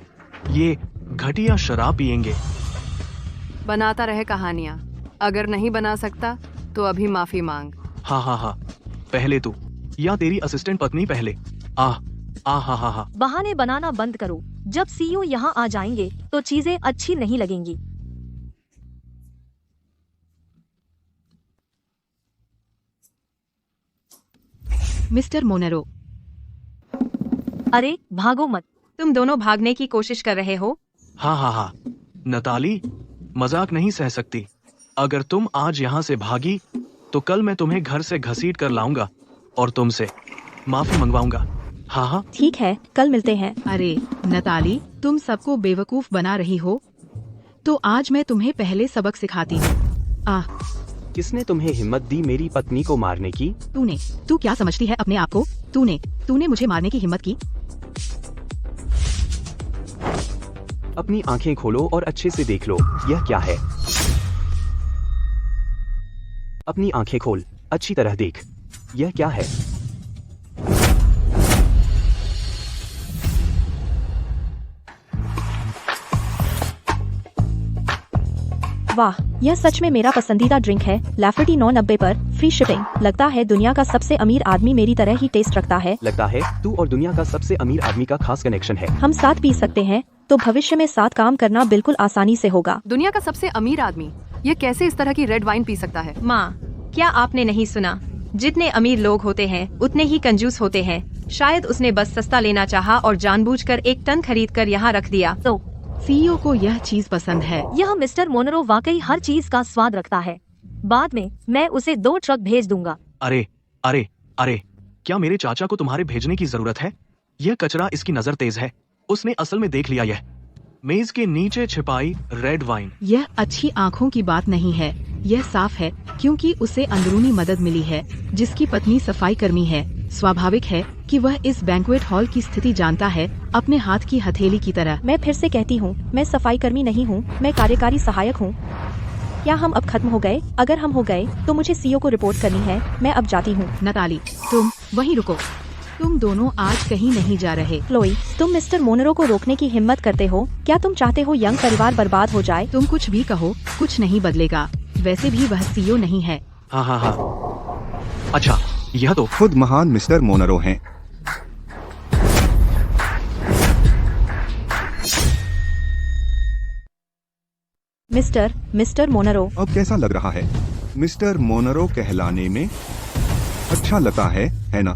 ये घटिया शराब पिएंगे? बनाता रहे कहानियाँ। अगर नहीं बना सकता तो अभी माफी मांग। हाँ, पहले तू या तेरी असिस्टेंट पत्नी पहले। हा हा हा। बहाने बनाना बंद करो। जब सीईओ यहाँ आ जाएंगे तो चीजें अच्छी नहीं लगेंगी। मिस्टर मोनेरो, अरे भागो मत। तुम दोनों भागने की कोशिश कर रहे हो। हाँ हाँ हाँ, नताली मजाक नहीं सह सकती। अगर तुम आज यहाँ से भागी तो कल मैं तुम्हें घर से घसीट कर लाऊंगा और तुमसे माफी मंगवाऊंगा। हाँ हाँ। ठीक है, कल मिलते हैं। अरे नताली, तुम सबको बेवकूफ बना रही हो। तो आज मैं तुम्हें पहले सबक सिखाती हूँ। किसने तुम्हें हिम्मत दी मेरी पत्नी को मारने की? तू क्या समझती है अपने आप को? तूने मुझे मारने की हिम्मत की? अपनी आंखें खोलो और अच्छे से देख लो, यह क्या है? अपनी आंखें खोल, अच्छी तरह देख, यह क्या है? वाह, यह सच में मेरा पसंदीदा ड्रिंक है। लैफर्टी 990 पर फ्री शिपिंग। लगता है दुनिया का सबसे अमीर आदमी मेरी तरह ही टेस्ट रखता है। लगता है तू और दुनिया का सबसे अमीर आदमी का खास कनेक्शन है। हम साथ पी सकते हैं, तो भविष्य में साथ काम करना बिल्कुल आसानी से होगा। दुनिया का सबसे अमीर आदमी ये कैसे इस तरह की रेड वाइन पी सकता है? माँ, क्या आपने नहीं सुना? जितने अमीर लोग होते हैं उतने ही कंजूस होते हैं। शायद उसने बस सस्ता लेना चाहा और जानबूझकर 1 टन खरीद कर यहाँ रख दिया। तो सीईओ को यह चीज पसंद है। यह मिस्टर मोनेरो वाकई हर चीज का स्वाद रखता है। बाद में मैं उसे 2 ट्रक भेज दूंगा। अरे अरे अरे, क्या मेरे चाचा को तुम्हारे भेजने की जरूरत है? यह कचरा इसकी नजर तेज है, उसने असल में देख लिया। यह मेज के नीचे छिपाई रेड वाइन। यह अच्छी आँखों की बात नहीं है, यह साफ है क्योंकि उसे अंदरूनी मदद मिली है, जिसकी पत्नी सफाई कर्मी है। स्वाभाविक है कि वह इस बैंक्वेट हॉल की स्थिति जानता है अपने हाथ की हथेली की तरह। मैं फिर से कहती हूँ, मैं सफाई कर्मी नहीं हूँ, मैं कार्यकारी सहायक हूँ। क्या हम अब खत्म हो गए? अगर हम हो गए तो मुझे सीईओ को रिपोर्ट करनी है। मैं अब जाती हूँ। नताली, तुम वहीं रुको। तुम दोनों आज कहीं नहीं जा रहे। क्लोई, तुम मिस्टर मोनेरो को रोकने की हिम्मत करते हो? क्या तुम चाहते हो यंग परिवार बर्बाद हो जाए? तुम कुछ भी कहो, कुछ नहीं बदलेगा। वैसे भी वह सीईओ नहीं है। हाँ हाँ हाँ। अच्छा, यह तो खुद महान मिस्टर मोनेरो हैं। मिस्टर मोनेरो, अब कैसा लग रहा है? मिस्टर मोनेरो कहलाने में अच्छा लगता है ना?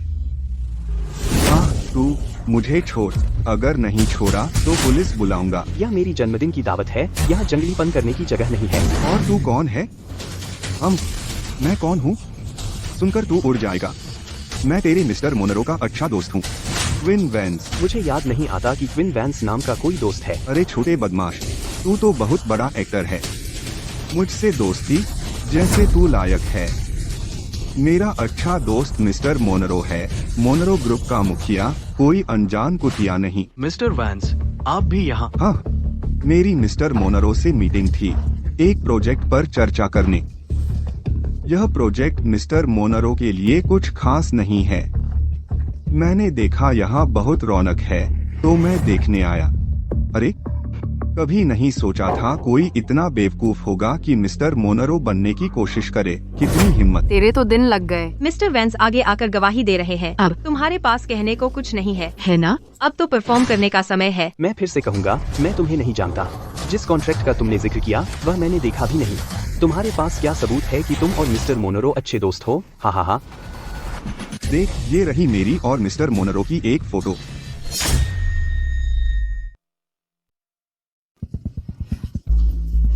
हाँ, तू मुझे छोड़। अगर नहीं छोड़ा तो पुलिस बुलाऊंगा। यह मेरी जन्मदिन की दावत है, यहाँ जंगलीपन करने की जगह नहीं है। और तू कौन है? मैं कौन हूँ? सुनकर तू उड़ जाएगा। मैं तेरे मिस्टर मोनेरो का अच्छा दोस्त हूँ, क्विन वैंस। मुझे याद नहीं आता कि क्विन वैंस नाम का कोई दोस्त है। अरे छोटे बदमाश, तू तो बहुत बड़ा एक्टर है। मुझसे दोस्ती जैसे तू लायक है। मेरा अच्छा दोस्त मिस्टर मोनेरो है, मोनेरो ग्रुप का मुखिया, कोई अनजान कुतिया नहीं। मिस्टर वैंस, आप भी यहाँ? हाँ, मेरी मिस्टर मोनेरो से मीटिंग थी, एक प्रोजेक्ट पर चर्चा करने। यह प्रोजेक्ट मिस्टर मोनेरो के लिए कुछ खास नहीं है। मैंने देखा यहाँ बहुत रौनक है, तो मैं देखने आया। अरे, कभी नहीं सोचा था कोई इतना बेवकूफ होगा कि मिस्टर मोनेरो बनने की कोशिश करे। कितनी हिम्मत! तेरे तो दिन लग गए। मिस्टर वैंस आगे आकर गवाही दे रहे हैं। अब तुम्हारे पास कहने को कुछ नहीं है ना? अब तो परफॉर्म करने का समय है। मैं फिर से कहूँगा, मैं तुम्हें नहीं जानता। जिस कॉन्ट्रैक्ट का तुमने जिक्र किया वह मैंने देखा भी नहीं। तुम्हारे पास क्या सबूत है कि तुम और मिस्टर मोनेरो अच्छे दोस्त हो? हा हा हा। देख, ये रही मेरी और मिस्टर मोनेरो की एक फोटो।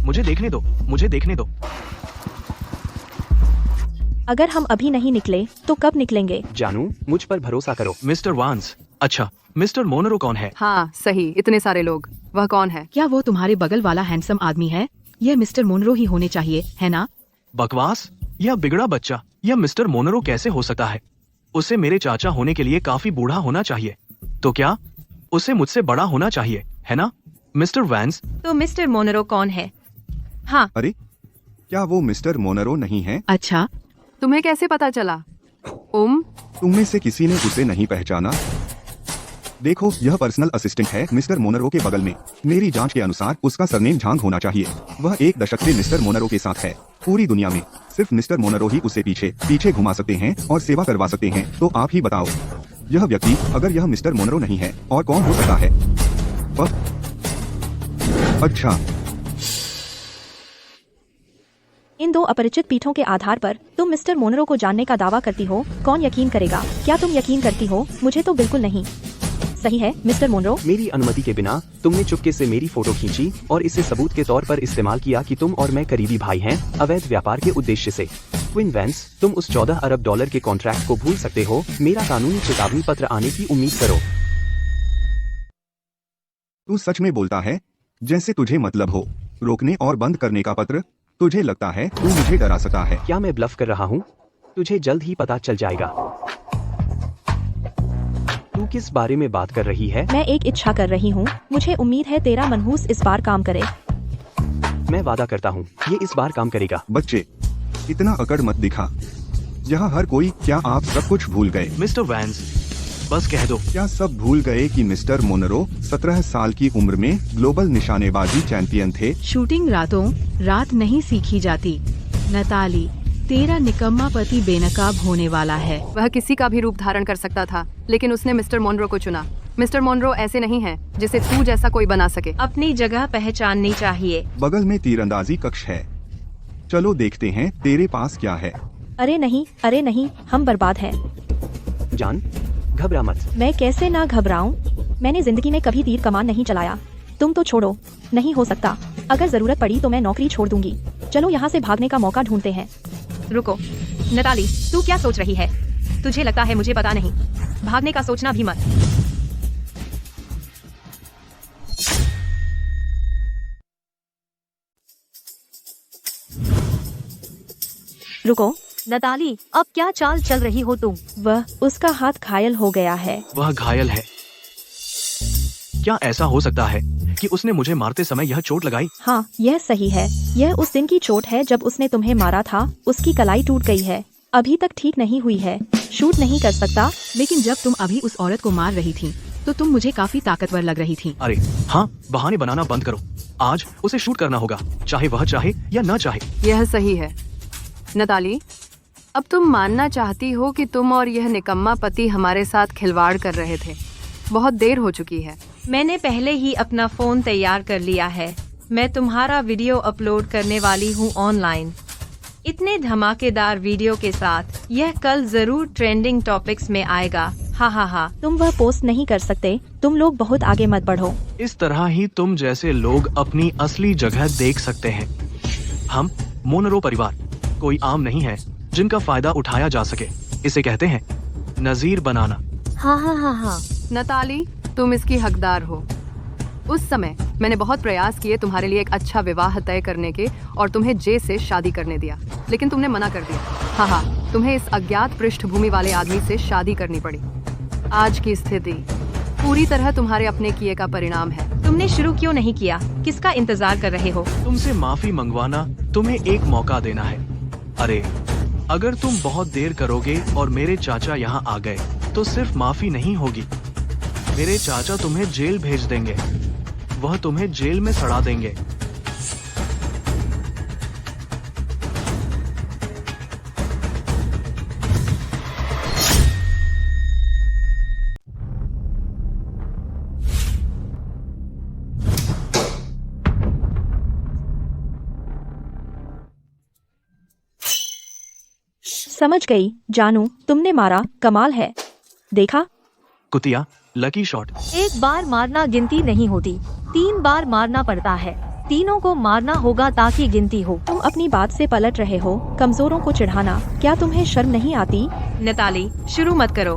मुझे देखने दो, मुझे देखने दो। अगर हम अभी नहीं निकले तो कब निकलेंगे? जानू, मुझ पर भरोसा करो। मिस्टर वैंस, अच्छा, मिस्टर मोनेरो कौन है? हाँ सही, इतने सारे लोग। वह कौन है? क्या वो तुम्हारे बगल वाला हैंडसम आदमी है? यह मिस्टर मोनेरो ही होने चाहिए, है ना? बकवास, यह बिगड़ा बच्चा, यह मिस्टर मोनेरो कैसे हो सकता है? उसे मेरे चाचा होने के लिए काफी बूढ़ा होना चाहिए। तो क्या उसे मुझसे बड़ा होना चाहिए, है ना? मिस्टर वैंस, तो मिस्टर मोनेरो कौन है? हाँ, अरे, क्या वो मिस्टर मोनेरो नहीं है? अच्छा, तुम्हें कैसे पता चला? तुम में से किसी ने उसे नहीं पहचाना? देखो, यह पर्सनल असिस्टेंट है मिस्टर मोनेरो के बगल में। मेरी जांच के अनुसार उसका सरनेम झांग होना चाहिए। वह 1 दशक से मिस्टर मोनेरो के साथ है। पूरी दुनिया में सिर्फ मिस्टर मोनेरो ही उसे पीछे घुमा सकते हैं और सेवा करवा सकते हैं। तो आप ही बताओ। यह व्यक्ति, अगर यह मिस्टर मोनरो नहीं है और कौन हो सकता है? अच्छा, इन दो अपरिचित पीठों के आधार पर तुम मिस्टर मोनरो को जानने का दावा करती हो। कौन यकीन करेगा? क्या तुम यकीन करती हो? मुझे तो बिल्कुल नहीं। सही है मिस्टर मोनरो। मेरी अनुमति के बिना तुमने चुपके से मेरी फोटो खींची और इसे सबूत के तौर पर इस्तेमाल किया कि तुम और मैं करीबी भाई हैं, अवैध व्यापार के उद्देश्य से। क्विन वैंस, तुम उस 14 अरब डॉलर के कॉन्ट्रैक्ट को भूल सकते हो। मेरा कानूनी चेतावनी पत्र आने की उम्मीद करो। तू सच में बोलता है? जैसे तुझे मतलब हो। रोकने और बंद करने का पत्र? तुझे लगता है तू मुझे डरा सकता है? क्या मैं ब्लफ कर रहा हूँ? तुझे जल्द ही पता चल जाएगा। तू किस बारे में बात कर रही है? मैं एक इच्छा कर रही हूँ। मुझे उम्मीद है तेरा मनहूस इस बार काम करे। मैं वादा करता हूँ ये इस बार काम करेगा। बच्चे, इतना अकड़ मत दिखा। यहाँ हर कोई, क्या आप सब कुछ भूल गए? मिस्टर वैंस, बस कह दो। क्या सब भूल गए कि मिस्टर मोनरो 17 साल की उम्र में ग्लोबल निशानेबाजी चैंपियन थे? शूटिंग रातों रात नहीं सीखी जाती। नताली, तेरा निकम्मा पति बेनकाब होने वाला है। वह किसी का भी रूप धारण कर सकता था, लेकिन उसने मिस्टर मोनरो को चुना। मिस्टर मोनरो ऐसे नहीं है जिसे तू जैसा कोई बना सके। अपनी जगह पहचाननी चाहिए। बगल में तीरंदाजी कक्ष है। चलो देखते हैं तेरे पास क्या है। अरे नहीं, हम बर्बाद हैं। जान, घबरा मत। मैं कैसे ना घबराऊं? मैंने जिंदगी में कभी तीर कमान नहीं चलाया। तुम तो छोड़ो, नहीं हो सकता। अगर जरूरत पड़ी तो मैं नौकरी छोड़ दूंगी। चलो यहाँ से भागने का मौका ढूंढते हैं। रुको नताली, तू क्या सोच रही है? तुझे लगता है मुझे पता नहीं? भागने का सोचना भी मत। रुको, नताली, अब क्या चाल चल रही हो तुम? वह, उसका हाथ घायल हो गया है। वह घायल है। क्या ऐसा हो सकता है कि उसने मुझे मारते समय यह चोट लगाई? हाँ, यह सही है। यह उस दिन की चोट है जब उसने तुम्हें मारा था। उसकी कलाई टूट गई है, अभी तक ठीक नहीं हुई है। शूट नहीं कर सकता। लेकिन जब तुम अभी उस औरत को मार रही थी तो तुम मुझे काफी ताकतवर लग रही थी। अरे हाँ, बहाने बनाना बंद करो। आज उसे शूट करना होगा, चाहे वह चाहे या न चाहे। यह सही है। नताली, अब तुम मानना चाहती हो कि तुम और यह निकम्मा पति हमारे साथ खिलवाड़ कर रहे थे। बहुत देर हो चुकी है। मैंने पहले ही अपना फोन तैयार कर लिया है। मैं तुम्हारा वीडियो अपलोड करने वाली हूँ ऑनलाइन। इतने धमाकेदार वीडियो के साथ यह कल जरूर ट्रेंडिंग टॉपिक्स में आएगा। हा। तुम वह पोस्ट नहीं कर सकते। तुम लोग बहुत आगे मत बढ़ो। इस तरह ही तुम जैसे लोग अपनी असली जगह देख सकते हैं। हम मोनरो परिवार कोई आम नहीं है जिनका फायदा उठाया जा सके। इसे कहते हैं नजीर बनाना। हाँ। नताली, तुम इसकी हकदार हो। उस समय मैंने बहुत प्रयास किए तुम्हारे लिए एक अच्छा विवाह तय करने के और तुम्हें जे से शादी करने दिया, लेकिन तुमने मना कर दिया। हाँ, तुम्हें इस अज्ञात पृष्ठभूमि वाले आदमी से शादी करनी पड़ी। आज की स्थिति पूरी तरह तुम्हारे अपने किए का परिणाम है। तुमने शुरू क्यों नहीं किया? किसका इंतजार कर रहे हो? तुमसे माफी मंगवाना, तुम्हें एक मौका देना है। अरे अगर तुम बहुत देर करोगे और मेरे चाचा यहाँ आ गए तो सिर्फ माफी नहीं होगी, मेरे चाचा तुम्हें जेल भेज देंगे। वह तुम्हें जेल में सड़ा देंगे। समझ गई जानू, तुमने मारा। कमाल है। देखा? कुतिया, लकी शॉट। एक बार मारना गिनती नहीं होती, 3 बार मारना पड़ता है। तीनों को मारना होगा ताकि गिनती हो। तुम अपनी बात से पलट रहे हो। कमजोरों को चिढ़ाना, क्या तुम्हें शर्म नहीं आती? नताली, शुरू मत करो।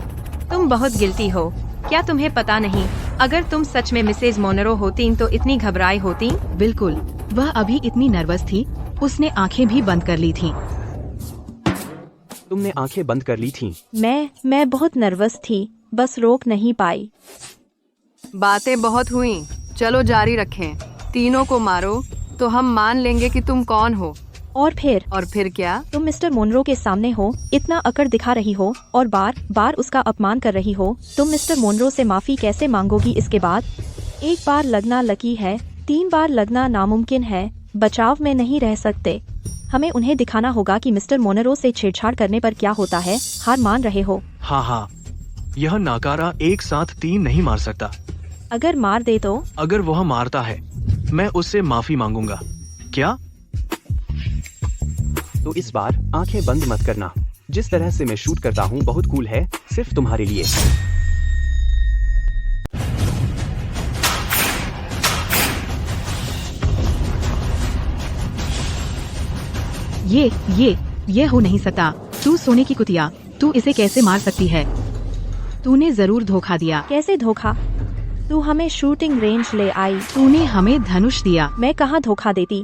तुम बहुत गिल्टी हो। क्या तुम्हें पता नहीं, अगर तुम सच में मिसेज मोनरो होती तो इतनी घबराई होती? बिल्कुल, वह अभी इतनी नर्वस थी, उसने आंखें भी बंद कर ली थी। तुमने आंखें बंद कर ली थीं। मैं बहुत नर्वस थी, बस रोक नहीं पाई। बातें बहुत हुई, चलो जारी रखें। तीनों को मारो तो हम मान लेंगे कि तुम कौन हो। और फिर क्या? तुम मिस्टर मोनरो के सामने हो, इतना अकड़ दिखा रही हो और बार बार उसका अपमान कर रही हो। तुम मिस्टर मोनरो से माफी कैसे मांगोगी इसके बाद? एक बार लगना लकी है, 3 बार लगना नामुमकिन है। बचाव में नहीं रह सकते। हमें उन्हें दिखाना होगा कि मिस्टर मोनरो से छेड़छाड़ करने पर क्या होता है। हार मान रहे हो? हाँ, यह नाकारा एक साथ 3 नहीं मार सकता। अगर मार दे तो? अगर वह मारता है मैं उससे माफी मांगूंगा। क्या? तो इस बार आंखें बंद मत करना। जिस तरह से मैं शूट करता हूँ बहुत कूल है, सिर्फ तुम्हारे लिए। ये हो नहीं सकता। तू सोने की कुतिया, तू इसे कैसे मार सकती है? तूने जरूर धोखा दिया। कैसे धोखा? तू हमें शूटिंग रेंज ले आई। तूने हमें धनुष दिया। मैं कहाँ धोखा देती?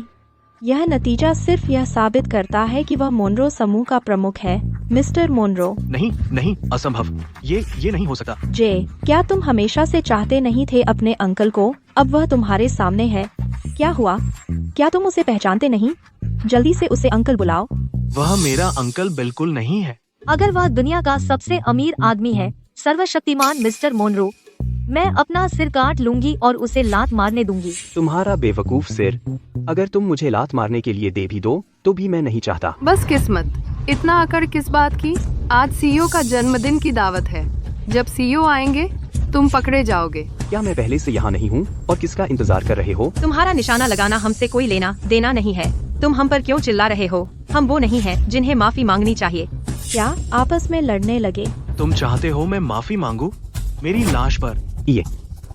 यह नतीजा सिर्फ यह साबित करता है कि वह मोनरो समूह का प्रमुख है, मिस्टर मोनरो। नहीं नहीं, असंभव। ये नहीं हो सकता। जे, क्या तुम हमेशा से चाहते नहीं थे अपने अंकल को? अब वह तुम्हारे सामने है। क्या हुआ? क्या तुम उसे पहचानते नहीं? जल्दी से उसे अंकल बुलाओ। वह मेरा अंकल बिल्कुल नहीं है। अगर वह दुनिया का सबसे अमीर आदमी है, सर्वशक्तिमान मिस्टर मोनरो, मैं अपना सिर काट लूंगी और उसे लात मारने दूंगी। तुम्हारा बेवकूफ सिर, अगर तुम मुझे लात मारने के लिए दे भी दो तो भी मैं नहीं चाहता। बस किस्मत, इतना अकड़ किस बात की? आज सीईओ का जन्मदिन की दावत है। जब सीईओ आएंगे तुम पकड़े जाओगे। क्या मैं पहले से यहाँ नहीं हूँ और किसका इंतजार कर रहे हो? तुम्हारा निशाना लगाना हमसे कोई लेना देना नहीं है। तुम हम पर क्यों चिल्ला रहे हो? हम वो नहीं हैं जिन्हें माफी मांगनी चाहिए। क्या आपस में लड़ने लगे? तुम चाहते हो मैं माफी मांगू? मेरी लाश पर? ये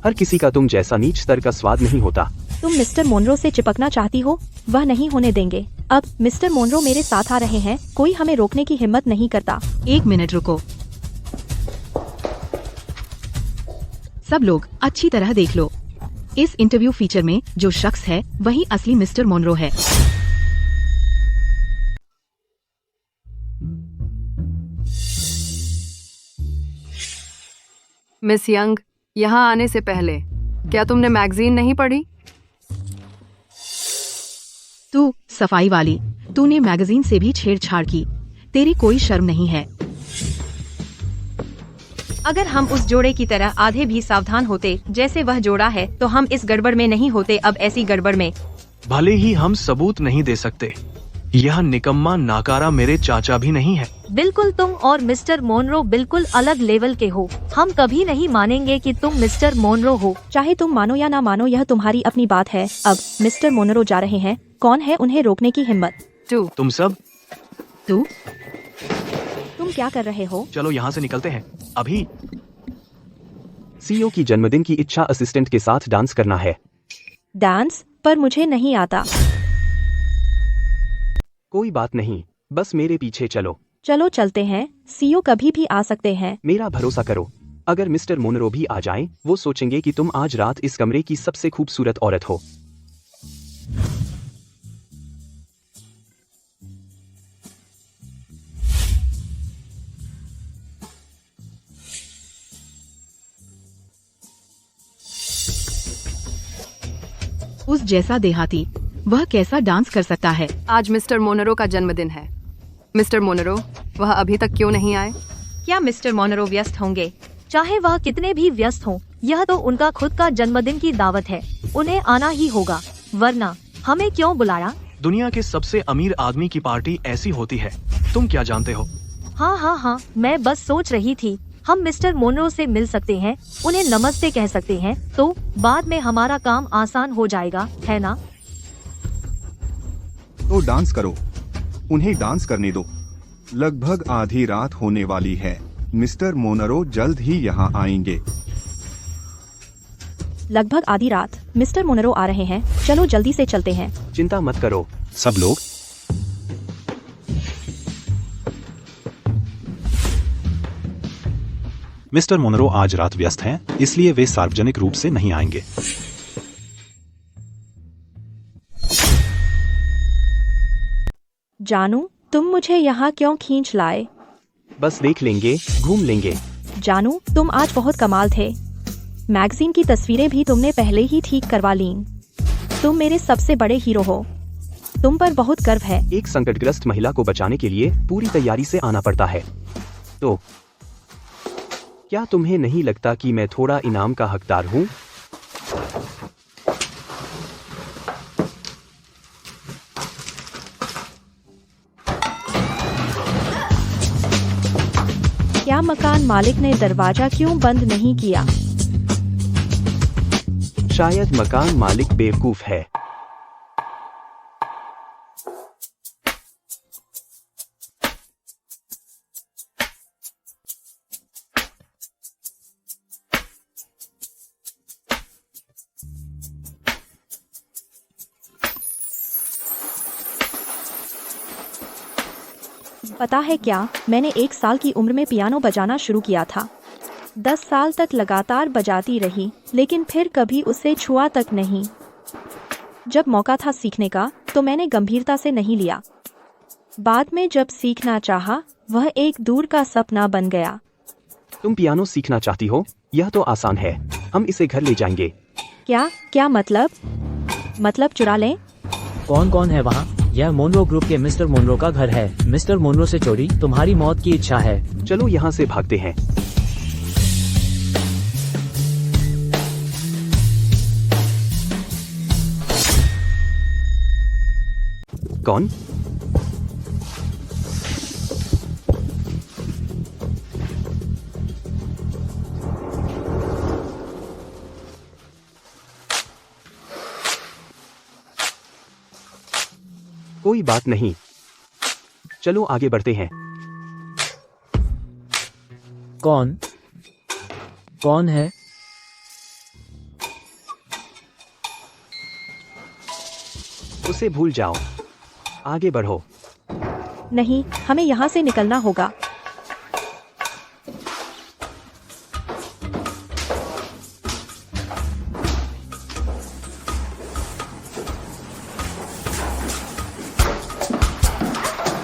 हर किसी का तुम जैसा नीच स्तर का स्वाद नहीं होता। तुम मिस्टर मोनरो से चिपकना चाहती हो? वह नहीं होने देंगे। अब मिस्टर मोनरो मेरे साथ आ रहे हैं, कोई हमें रोकने की हिम्मत नहीं करता। 1 मिनट रुको। सब लोग अच्छी तरह देख लो। इस इंटरव्यू फीचर में जो शख्स है वही असली मिस्टर मोनरो है। मिस यंग, यहाँ आने से पहले क्या तुमने मैगजीन नहीं पढ़ी? तू सफाई वाली, तूने मैगजीन से भी छेड़छाड़ की। तेरी कोई शर्म नहीं है। अगर हम उस जोड़े की तरह आधे भी सावधान होते जैसे वह जोड़ा है तो हम इस गड़बड़ में नहीं होते। अब ऐसी गड़बड़ में भले ही हम सबूत नहीं दे सकते, यह निकम्मा नाकारा मेरे चाचा भी नहीं है। बिल्कुल, तुम और मिस्टर मोनरो बिल्कुल अलग लेवल के हो। हम कभी नहीं मानेंगे कि तुम मिस्टर मोनरो हो। चाहे तुम मानो या ना मानो, यह तुम्हारी अपनी बात है। अब मिस्टर मोनरो जा रहे हैं, कौन है उन्हें रोकने की हिम्मत? तुम सब। तुम क्या कर रहे हो? चलो यहाँ से निकलते हैं अभी। सीईओ की जन्मदिन की इच्छा असिस्टेंट के साथ डांस करना है। डांस? पर मुझे नहीं आता। कोई बात नहीं, बस मेरे पीछे चलो। चलो चलते हैं, सीईओ कभी भी आ सकते हैं। मेरा भरोसा करो, अगर मिस्टर मोनरो भी आ जाएं, वो सोचेंगे कि तुम आज रात इस कमरे की सबसे खूबसूरत औरत हो। उस जैसा देहाती, वह कैसा डांस कर सकता है? आज मिस्टर मोनरो का जन्मदिन है। मिस्टर मोनरो, वह अभी तक क्यों नहीं आए? क्या मिस्टर मोनरो व्यस्त होंगे? चाहे वह कितने भी व्यस्त हों, यह तो उनका खुद का जन्मदिन की दावत है, उन्हें आना ही होगा। वरना हमें क्यों बुलाया? दुनिया के सबसे अमीर आदमी की पार्टी ऐसी होती है, तुम क्या जानते हो? हाँ, मैं बस सोच रही थी, हम मिस्टर मोनरो से मिल सकते हैं, उन्हें नमस्ते कह सकते हैं, तो बाद में हमारा काम आसान हो जाएगा, है ना? तो डांस करो, उन्हें डांस करने दो। लगभग आधी रात होने वाली है। मिस्टर मोनरो जल्द ही यहाँ आएंगे। लगभग आधी रात, मिस्टर मोनरो आ रहे हैं, चलो जल्दी से चलते हैं। चिंता मत करो। सब लोग मिस्टर मोनरो आज रात व्यस्त हैं, इसलिए वे सार्वजनिक रूप से नहीं आएंगे। जानू, तुम मुझे यहाँ क्यों खींच लाए? बस देख लेंगे, घूम लेंगे। जानू, तुम आज बहुत कमाल थे। मैगजीन की तस्वीरें भी तुमने पहले ही ठीक करवा लीं। तुम मेरे सबसे बड़े हीरो हो। तुम पर बहुत गर्व है। एक संकटग्रस्त महिला को बचाने के लिए पूरी तैयारी से आना पड़ता है। तो क्या तुम्हें नहीं लगता कि मैं थोड़ा इनाम का हकदार हूँ? क्या मकान मालिक ने दरवाजा क्यों बंद नहीं किया? शायद मकान मालिक बेवकूफ है। पता है क्या, मैंने 1 साल की उम्र में पियानो बजाना शुरू किया था। 10 साल तक लगातार बजाती रही, लेकिन फिर कभी उसे छुआ तक नहीं। जब मौका था सीखने का, तो मैंने गंभीरता से नहीं लिया। बाद में जब सीखना चाहा, वह एक दूर का सपना बन गया। तुम पियानो सीखना चाहती हो? यह तो आसान है, हम इसे घर ले जाएंगे। क्या मतलब चुरा लें? कौन कौन है वहाँ? यह मोनरो ग्रुप के मिस्टर मोनरो का घर है। मिस्टर मोनरो से चोरी तुम्हारी मौत की इच्छा है। चलो यहाँ से भागते हैं। कौन? कोई बात नहीं, चलो आगे बढ़ते हैं। कौन है? उसे भूल जाओ, आगे बढ़ो। नहीं, हमें यहाँ से निकलना होगा।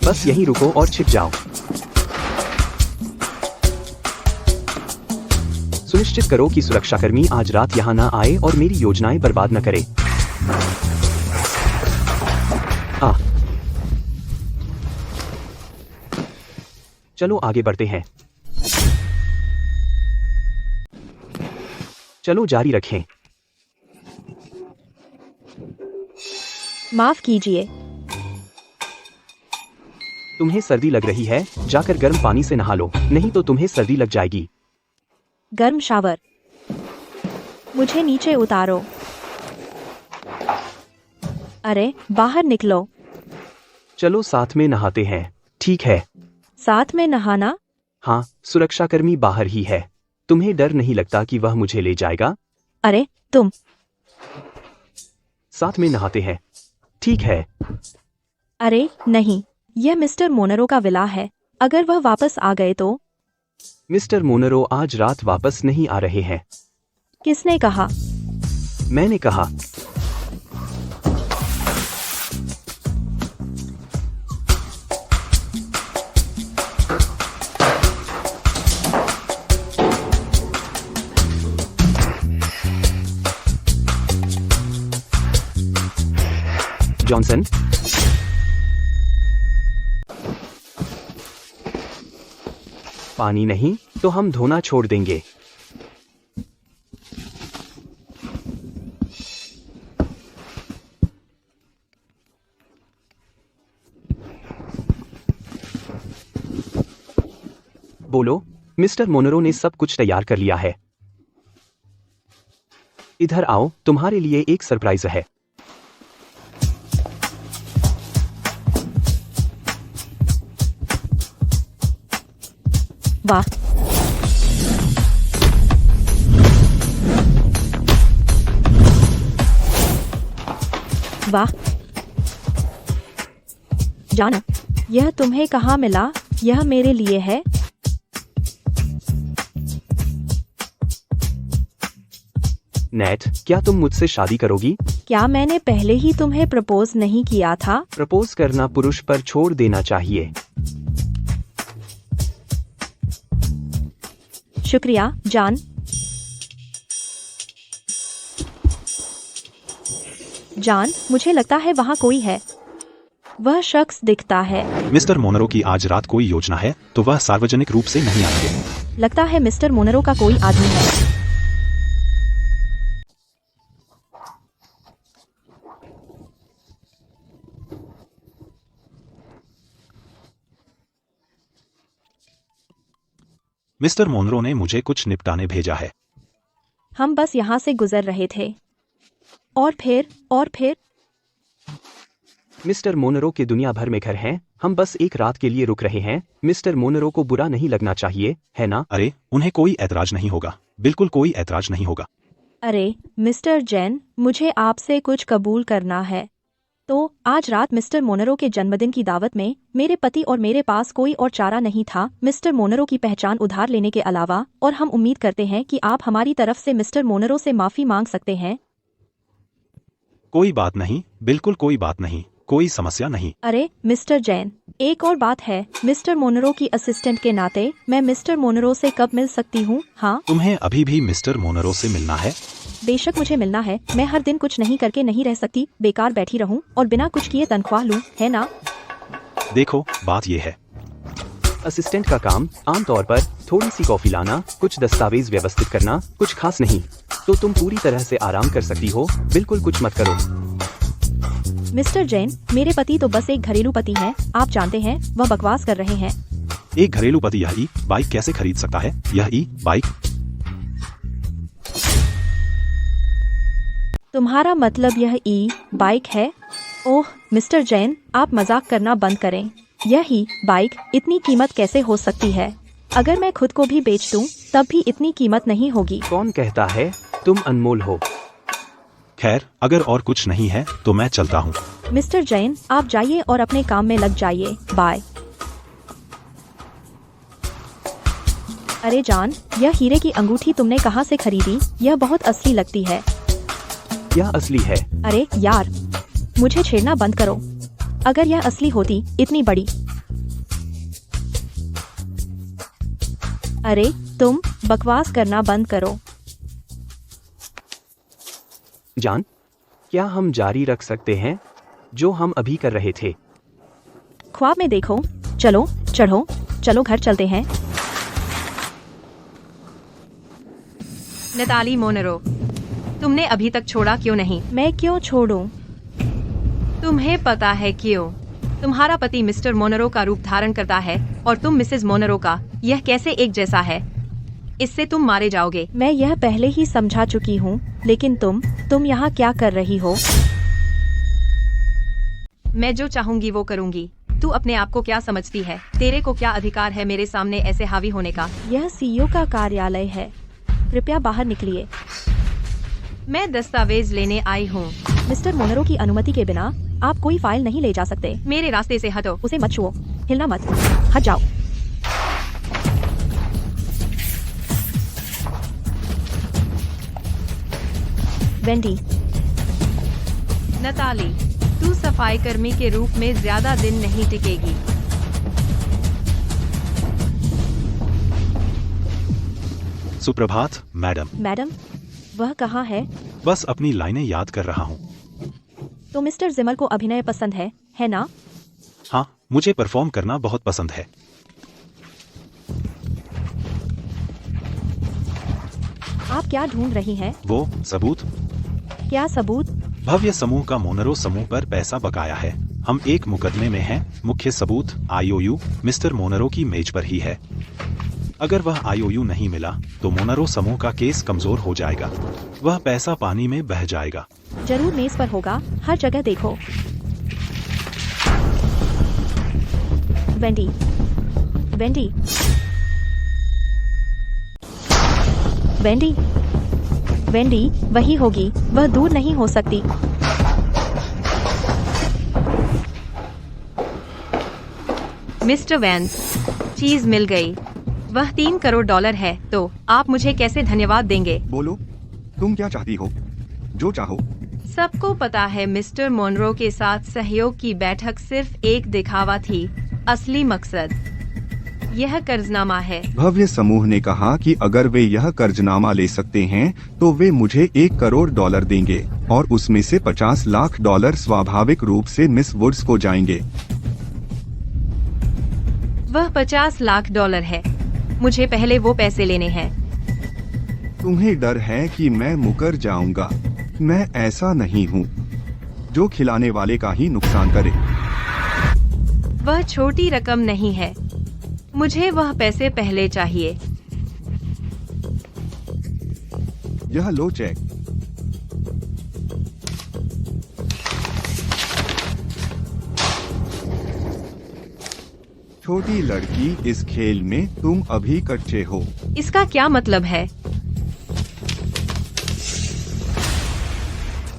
बस यहीं रुको और छिप जाओ। सुनिश्चित करो कि सुरक्षाकर्मी आज रात यहाँ न आए और मेरी योजनाएं बर्बाद न करे। चलो आगे बढ़ते हैं। चलो जारी रखें। माफ कीजिए। तुम्हें सर्दी लग रही है, जाकर गर्म पानी से नहा लो, नहीं तो तुम्हें सर्दी लग जाएगी। गर्म शावर। मुझे नीचे उतारो। अरे, बाहर निकलो। चलो साथ में नहाते हैं। ठीक है। साथ में नहाना? हाँ, सुरक्षाकर्मी बाहर ही है। तुम्हें डर नहीं लगता कि वह मुझे ले जाएगा? अरे, तुम। साथ में नहाते हैं। ठीक है। अरे, नहीं, यह मिस्टर मोनरो का विला है। अगर वह वापस आ गए तो? मिस्टर मोनरो आज रात वापस नहीं आ रहे हैं। किसने कहा? मैंने कहा। जॉनसन, पानी नहीं तो हम धोना छोड़ देंगे। बोलो, मिस्टर मोनरो ने सब कुछ तैयार कर लिया है। इधर आओ, तुम्हारे लिए एक सरप्राइज है। वाह, वाह। जाना, यह तुम्हें कहाँ मिला? यह मेरे लिए है। नेट, क्या तुम मुझसे शादी करोगी? क्या मैंने पहले ही तुम्हें प्रपोज नहीं किया था? प्रपोज करना पुरुष पर छोड़ देना चाहिए। शुक्रिया, जान। जान, मुझे लगता है वहाँ कोई है। वह शख्स दिखता है। मिस्टर मोनरो की आज रात कोई योजना है, तो वह सार्वजनिक रूप से नहीं आएंगे। लगता है मिस्टर मोनरो का कोई आदमी है। मिस्टर मोनरो ने मुझे कुछ निपटाने भेजा है। हम बस यहाँ से गुजर रहे थे। और फिर मिस्टर मोनरो के दुनिया भर में घर हैं, हम बस एक रात के लिए रुक रहे हैं। मिस्टर मोनरो को बुरा नहीं लगना चाहिए, है ना? अरे उन्हें कोई ऐतराज नहीं होगा, बिल्कुल कोई ऐतराज नहीं होगा। अरे मिस्टर जैन, मुझे आपसे कुछ कबूल करना है। तो आज रात मिस्टर मोनरो के जन्मदिन की दावत में मेरे पति और मेरे पास कोई और चारा नहीं था मिस्टर मोनरो की पहचान उधार लेने के अलावा, और हम उम्मीद करते हैं कि आप हमारी तरफ से मिस्टर मोनरो से माफी मांग सकते हैं। कोई बात नहीं, बिल्कुल कोई बात नहीं, कोई समस्या नहीं। अरे मिस्टर जैन, एक और बात है, मिस्टर मोनरो की असिस्टेंट के नाते मैं मिस्टर मोनरो से कब मिल सकती हूँ? हाँ, तुम्हें अभी भी मिस्टर मोनरो से मिलना है? बेशक मुझे मिलना है। मैं हर दिन कुछ नहीं करके नहीं रह सकती, बेकार बैठी रहूं और बिना कुछ किए तनख्वाह लूं, है ना? देखो बात ये है, असिस्टेंट का काम आमतौर पर थोड़ी सी कॉफी लाना, कुछ दस्तावेज व्यवस्थित करना, कुछ खास नहीं। तो तुम पूरी तरह से आराम कर सकती हो, बिल्कुल कुछ मत करो। मिस्टर जैन, मेरे पति तो बस एक घरेलू पति हैं, आप जानते हैं, वह बकवास कर रहे हैं। एक घरेलू पति यह ई बाइक कैसे खरीद सकता है? यह ई बाइक? तुम्हारा मतलब यह ई बाइक है? ओह मिस्टर जैन, आप मजाक करना बंद करें। यह ही बाइक इतनी कीमत कैसे हो सकती है? अगर मैं खुद को भी बेच दूं, तब भी इतनी कीमत नहीं होगी। कौन कहता है तुम अनमोल हो? खैर, अगर और कुछ नहीं है तो मैं चलता हूँ। मिस्टर जैन, आप जाइए और अपने काम में लग जाइए। बाय। अरे जान, यह हीरे की अंगूठी तुमने कहाँ से खरीदी? यह बहुत असली लगती है। यह असली है। अरे यार, मुझे छेड़ना बंद करो। अगर यह असली होती, इतनी बड़ी। अरे तुम बकवास करना बंद करो। जान, क्या हम जारी रख सकते हैं जो हम अभी कर रहे थे? ख्वाब में देखो। चलो चढ़ो, चलो घर चलते हैं। नताली मोनरो, तुमने अभी तक छोड़ा क्यों नहीं? मैं क्यों छोड़ूं? तुम्हें पता है क्यों? तुम्हारा पति मिस्टर मोनरो का रूप धारण करता है और तुम मिसेज मोनरो का। यह कैसे एक जैसा है? इससे तुम मारे जाओगे। मैं यह पहले ही समझा चुकी हूँ, लेकिन तुम यहाँ क्या कर रही हो? मैं जो चाहूंगी वो करूंगी। तू अपने आप को क्या समझती है? तेरे को क्या अधिकार है मेरे सामने ऐसे हावी होने का? यह सीईओ का कार्यालय है, कृपया बाहर निकलिए। मैं दस्तावेज लेने आई हूँ। मिस्टर मोनरो की अनुमति के बिना आप कोई फाइल नहीं ले जा सकते। मेरे रास्ते से हटो। उसे मत छुओ, हिलना मत, हट जाओ। वेंडी। नताली, तू सफाई कर्मी के रूप में ज्यादा दिन नहीं टिकेगी। सुप्रभात मैडम। मैडम, वह कहाँ है? बस अपनी लाइनें याद कर रहा हूँ। तो मिस्टर जिमल को अभिनय पसंद है ना? हाँ, मुझे परफॉर्म करना बहुत पसंद है। आप क्या ढूंढ रही हैं? वो सबूत। क्या सबूत? भव्य समूह का मोनरो समूह पर पैसा बकाया है। हम एक मुकदमे में हैं। मुख्य सबूत आईओयू मिस्टर मोनरो की मेज पर ही है। अगर वह आईओयू नहीं मिला तो मोनरो समूह का केस कमजोर हो जाएगा। वह पैसा पानी में बह जाएगा। जरूर मेज पर होगा, हर जगह देखो। वेंडी, वेंडी, वेंडी, वेंडी, वही होगी, वह दूर नहीं हो सकती। मिस्टर वैंस, चीज मिल गई। वह $3 करोड़ है। तो आप मुझे कैसे धन्यवाद देंगे? बोलो, तुम क्या चाहती हो? जो चाहो। सबको पता है मिस्टर मोनरो के साथ सहयोग की बैठक सिर्फ एक दिखावा थी। असली मकसद यह कर्जनामा है। भव्य समूह ने कहा कि अगर वे यह कर्जनामा ले सकते हैं तो वे मुझे $1 करोड़ देंगे और उसमें से $50 लाख स्वाभाविक रूप से मिस वुड्स को जाएंगे। वह $50 लाख है। मुझे पहले वो पैसे लेने हैं। तुम्हें डर है कि मैं मुकर जाऊंगा? मैं ऐसा नहीं हूँ जो खिलाने वाले का ही नुकसान करे। वह छोटी रकम नहीं है। मुझे वह पैसे पहले चाहिए। यह लो चेक। छोटी लड़की, इस खेल में तुम अभी कच्चे हो। इसका क्या मतलब है?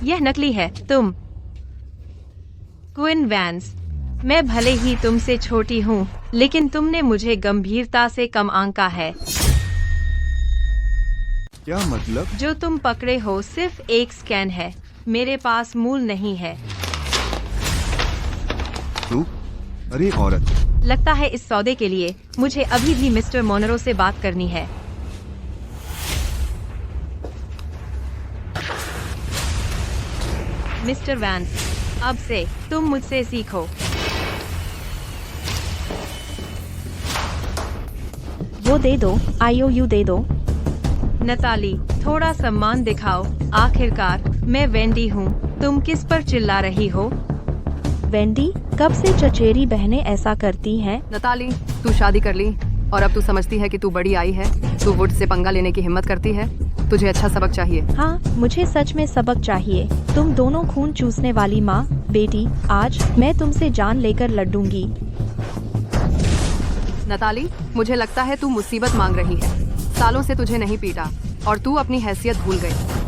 यह नकली है। तुम क्विन वैंस, मैं भले ही तुमसे छोटी हूँ, लेकिन तुमने मुझे गंभीरता से कम आंका है। क्या मतलब? जो तुम पकड़े हो सिर्फ एक स्कैन है, मेरे पास मूल नहीं है। तू? अरे औरत, लगता है इस सौदे के लिए मुझे अभी भी मिस्टर मोनरो से बात करनी है। मिस्टर वैंस, अब से तुम मुझसे सीखो। वो दे दो, IOU दे दो। नताली, थोड़ा सम्मान दिखाओ। आखिरकार मैं वेंडी हूँ। तुम किस पर चिल्ला रही हो? वेंडी, कब से चचेरी बहनें ऐसा करती हैं? नताली, तू शादी कर ली और अब तू समझती है कि तू बड़ी आई है। तू वुड से पंगा लेने की हिम्मत करती है। तुझे अच्छा सबक चाहिए। हाँ, मुझे सच में सबक चाहिए। तुम दोनों खून चूसने वाली माँ बेटी, आज मैं तुमसे जान लेकर लड़ूंगी। नताली, मुझे लगता है तू मुसीबत मांग रही है। सालों से तुझे नहीं पीटा और तू अपनी हैसियत भूल गई।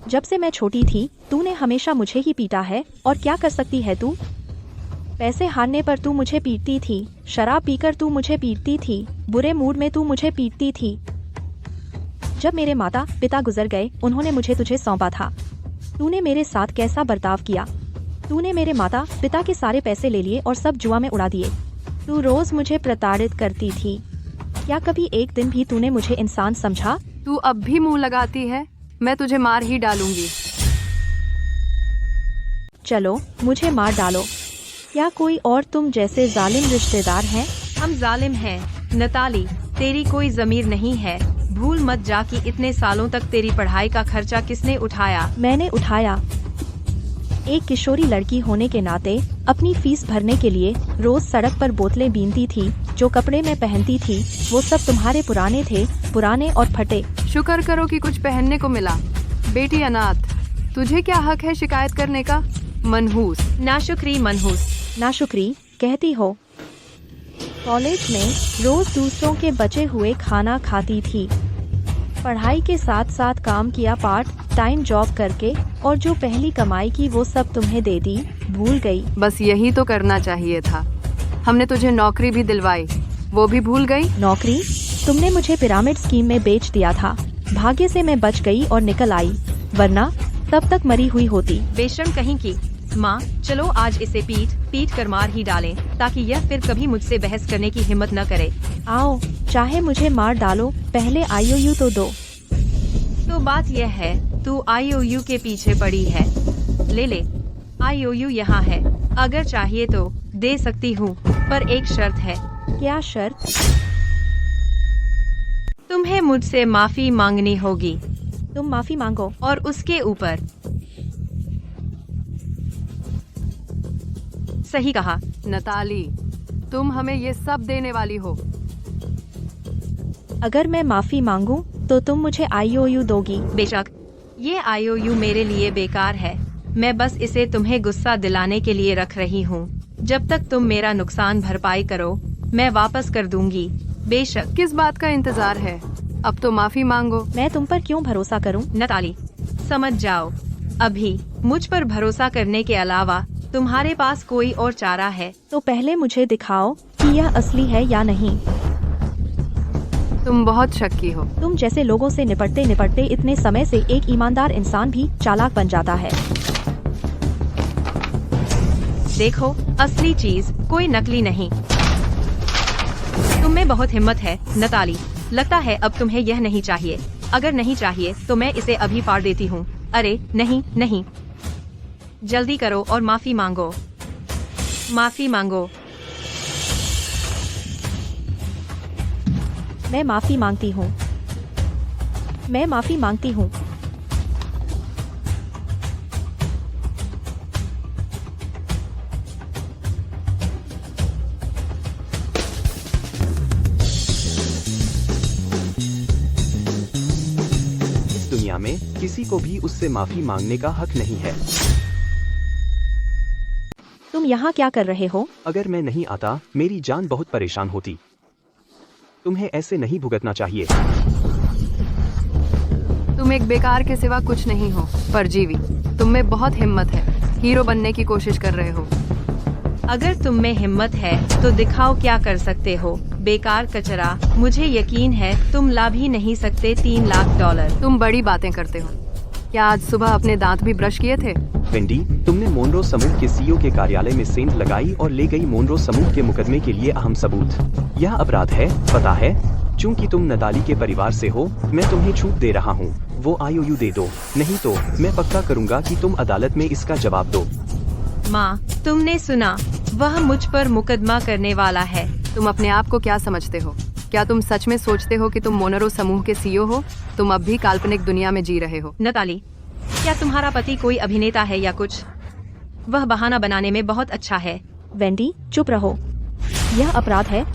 जब से मैं छोटी थी, तूने हमेशा मुझे ही पीटा है। और क्या कर सकती है तू? पैसे हारने पर तू मुझे पीटती थी, शराब पीकर तू मुझे पीटती थी, बुरे मूड में तू मुझे पीटती थी। जब मेरे माता पिता गुजर गए, उन्होंने मुझे तुझे सौंपा था। तूने मेरे साथ कैसा बर्ताव किया? तूने मेरे माता पिता के सारे पैसे ले लिए और सब जुआ में उड़ा दिए। तू रोज मुझे प्रताड़ित करती थी। क्या कभी एक दिन भी तूने मुझे इंसान समझा? तू अब भी मुंह लगाती है। मैं तुझे मार ही डालूंगी। चलो, मुझे मार डालो। क्या कोई और तुम जैसे जालिम रिश्तेदार हैं? हम जालिम हैं। नताली, तेरी कोई जमीर नहीं है। भूल मत जा कि इतने सालों तक तेरी पढ़ाई का खर्चा किसने उठाया? मैंने उठाया। एक किशोरी लड़की होने के नाते अपनी फीस भरने के लिए रोज सड़क पर बोतलें बीनती थी। जो कपड़े मैं पहनती थी वो सब तुम्हारे पुराने थे, पुराने और फटे। शुक्र करो कि कुछ पहनने को मिला। बेटी अनाथ, तुझे क्या हक है शिकायत करने का? मनहूस। नाशुक्री मनहूस। नाशुक्री कहती हो? कॉलेज में रोज दूसरों के बचे हुए खाना खाती थी। पढ़ाई के साथ साथ काम किया पार्ट टाइम जॉब करके, और जो पहली कमाई की वो सब तुम्हें दे दी। भूल गई? बस यही तो करना चाहिए था। हमने तुझे नौकरी भी दिलवाई, वो भी भूल गई? नौकरी? तुमने मुझे पिरामिड स्कीम में बेच दिया था। भाग्य से मैं बच गई और निकल आई, वरना तब तक मरी हुई होती। बेशर्म कहीं की। माँ, चलो आज इसे पीट कर मार ही डालें, ताकि यह फिर कभी मुझसे बहस करने की हिम्मत न करे। आओ, चाहे मुझे मार डालो, पहले IOU तो दो। तो बात यह है, तू IOU के पीछे पड़ी है। ले IOU यहाँ है। अगर चाहिए तो दे सकती हूँ, पर एक शर्त है। क्या शर्त? तुम्हें मुझसे माफी मांगनी होगी। तुम माफी मांगो। और उसके ऊपर। सही कहा। नताली, तुम हमें ये सब देने वाली हो। अगर मैं माफी मांगूं, तो तुम मुझे IOU दोगी? बेशक। ये IOU मेरे लिए बेकार है। मैं बस इसे तुम्हें गुस्सा दिलाने के लिए रख रही हूँ। जब तक तुम मेरा नुकसान भरपाई करो, मैं वापस कर दूंगी। बेशक। किस बात का इंतजार है? अब तो माफी मांगो। मैं तुम पर क्यों भरोसा करूं? नताली, समझ जाओ, अभी मुझ पर भरोसा करने के अलावा तुम्हारे पास कोई और चारा है। तो पहले मुझे दिखाओ कि यह असली है या नहीं। तुम बहुत शक्की हो। तुम जैसे लोगों से निपटते निपटते इतने समय से एक ईमानदार इंसान भी चालाक बन जाता है। देखो, असली चीज, कोई नकली नहीं। तुम में बहुत हिम्मत है नताली। लगता है अब तुम्हें यह नहीं चाहिए। अगर नहीं चाहिए तो मैं इसे अभी फाड़ देती हूँ। अरे नहीं, जल्दी करो और माफी मांगो। माफी मांगो। मैं माफी मांगती हूँ। मैं माफी मांगती हूँ। दुनिया में किसी को भी उससे माफी मांगने का हक नहीं है। तुम यहाँ क्या कर रहे हो? अगर मैं नहीं आता मेरी जान बहुत परेशान होती। तुम्हें ऐसे नहीं भुगतना चाहिए। तुम एक बेकार के सिवा कुछ नहीं हो, परजीवी। तुम में बहुत हिम्मत है, हीरो बनने की कोशिश कर रहे हो। अगर तुम में हिम्मत है तो दिखाओ क्या कर सकते हो। बेकार कचरा, मुझे यकीन है तुम ला भी नहीं सकते $3 लाख। तुम बड़ी बातें करते हो। क्या आज सुबह अपने दांत भी ब्रश किए थे? वेंडी, तुमने मोनरो समूह के सीईओ के कार्यालय में सेंध लगाई और ले गई मोनरो समूह के मुकदमे के लिए अहम सबूत। यह अपराध है, पता है? चूंकि तुम नताली के परिवार से हो, मैं तुम्हें छूट दे रहा हूँ। वो IOU दे दो, नहीं तो मैं पक्का करूँगा कि तुम अदालत में इसका जवाब दो। माँ, तुमने सुना, वह मुझ पर मुकदमा करने वाला है। तुम अपने आप को क्या समझते हो? क्या तुम सच में सोचते हो कि तुम मोनरो समूह के सीईओ हो? तुम अब भी काल्पनिक दुनिया में जी रहे हो। नताली, क्या तुम्हारा पति कोई अभिनेता है या कुछ? वह बहाना बनाने में बहुत अच्छा है। वेंडी, चुप रहो। यह अपराध है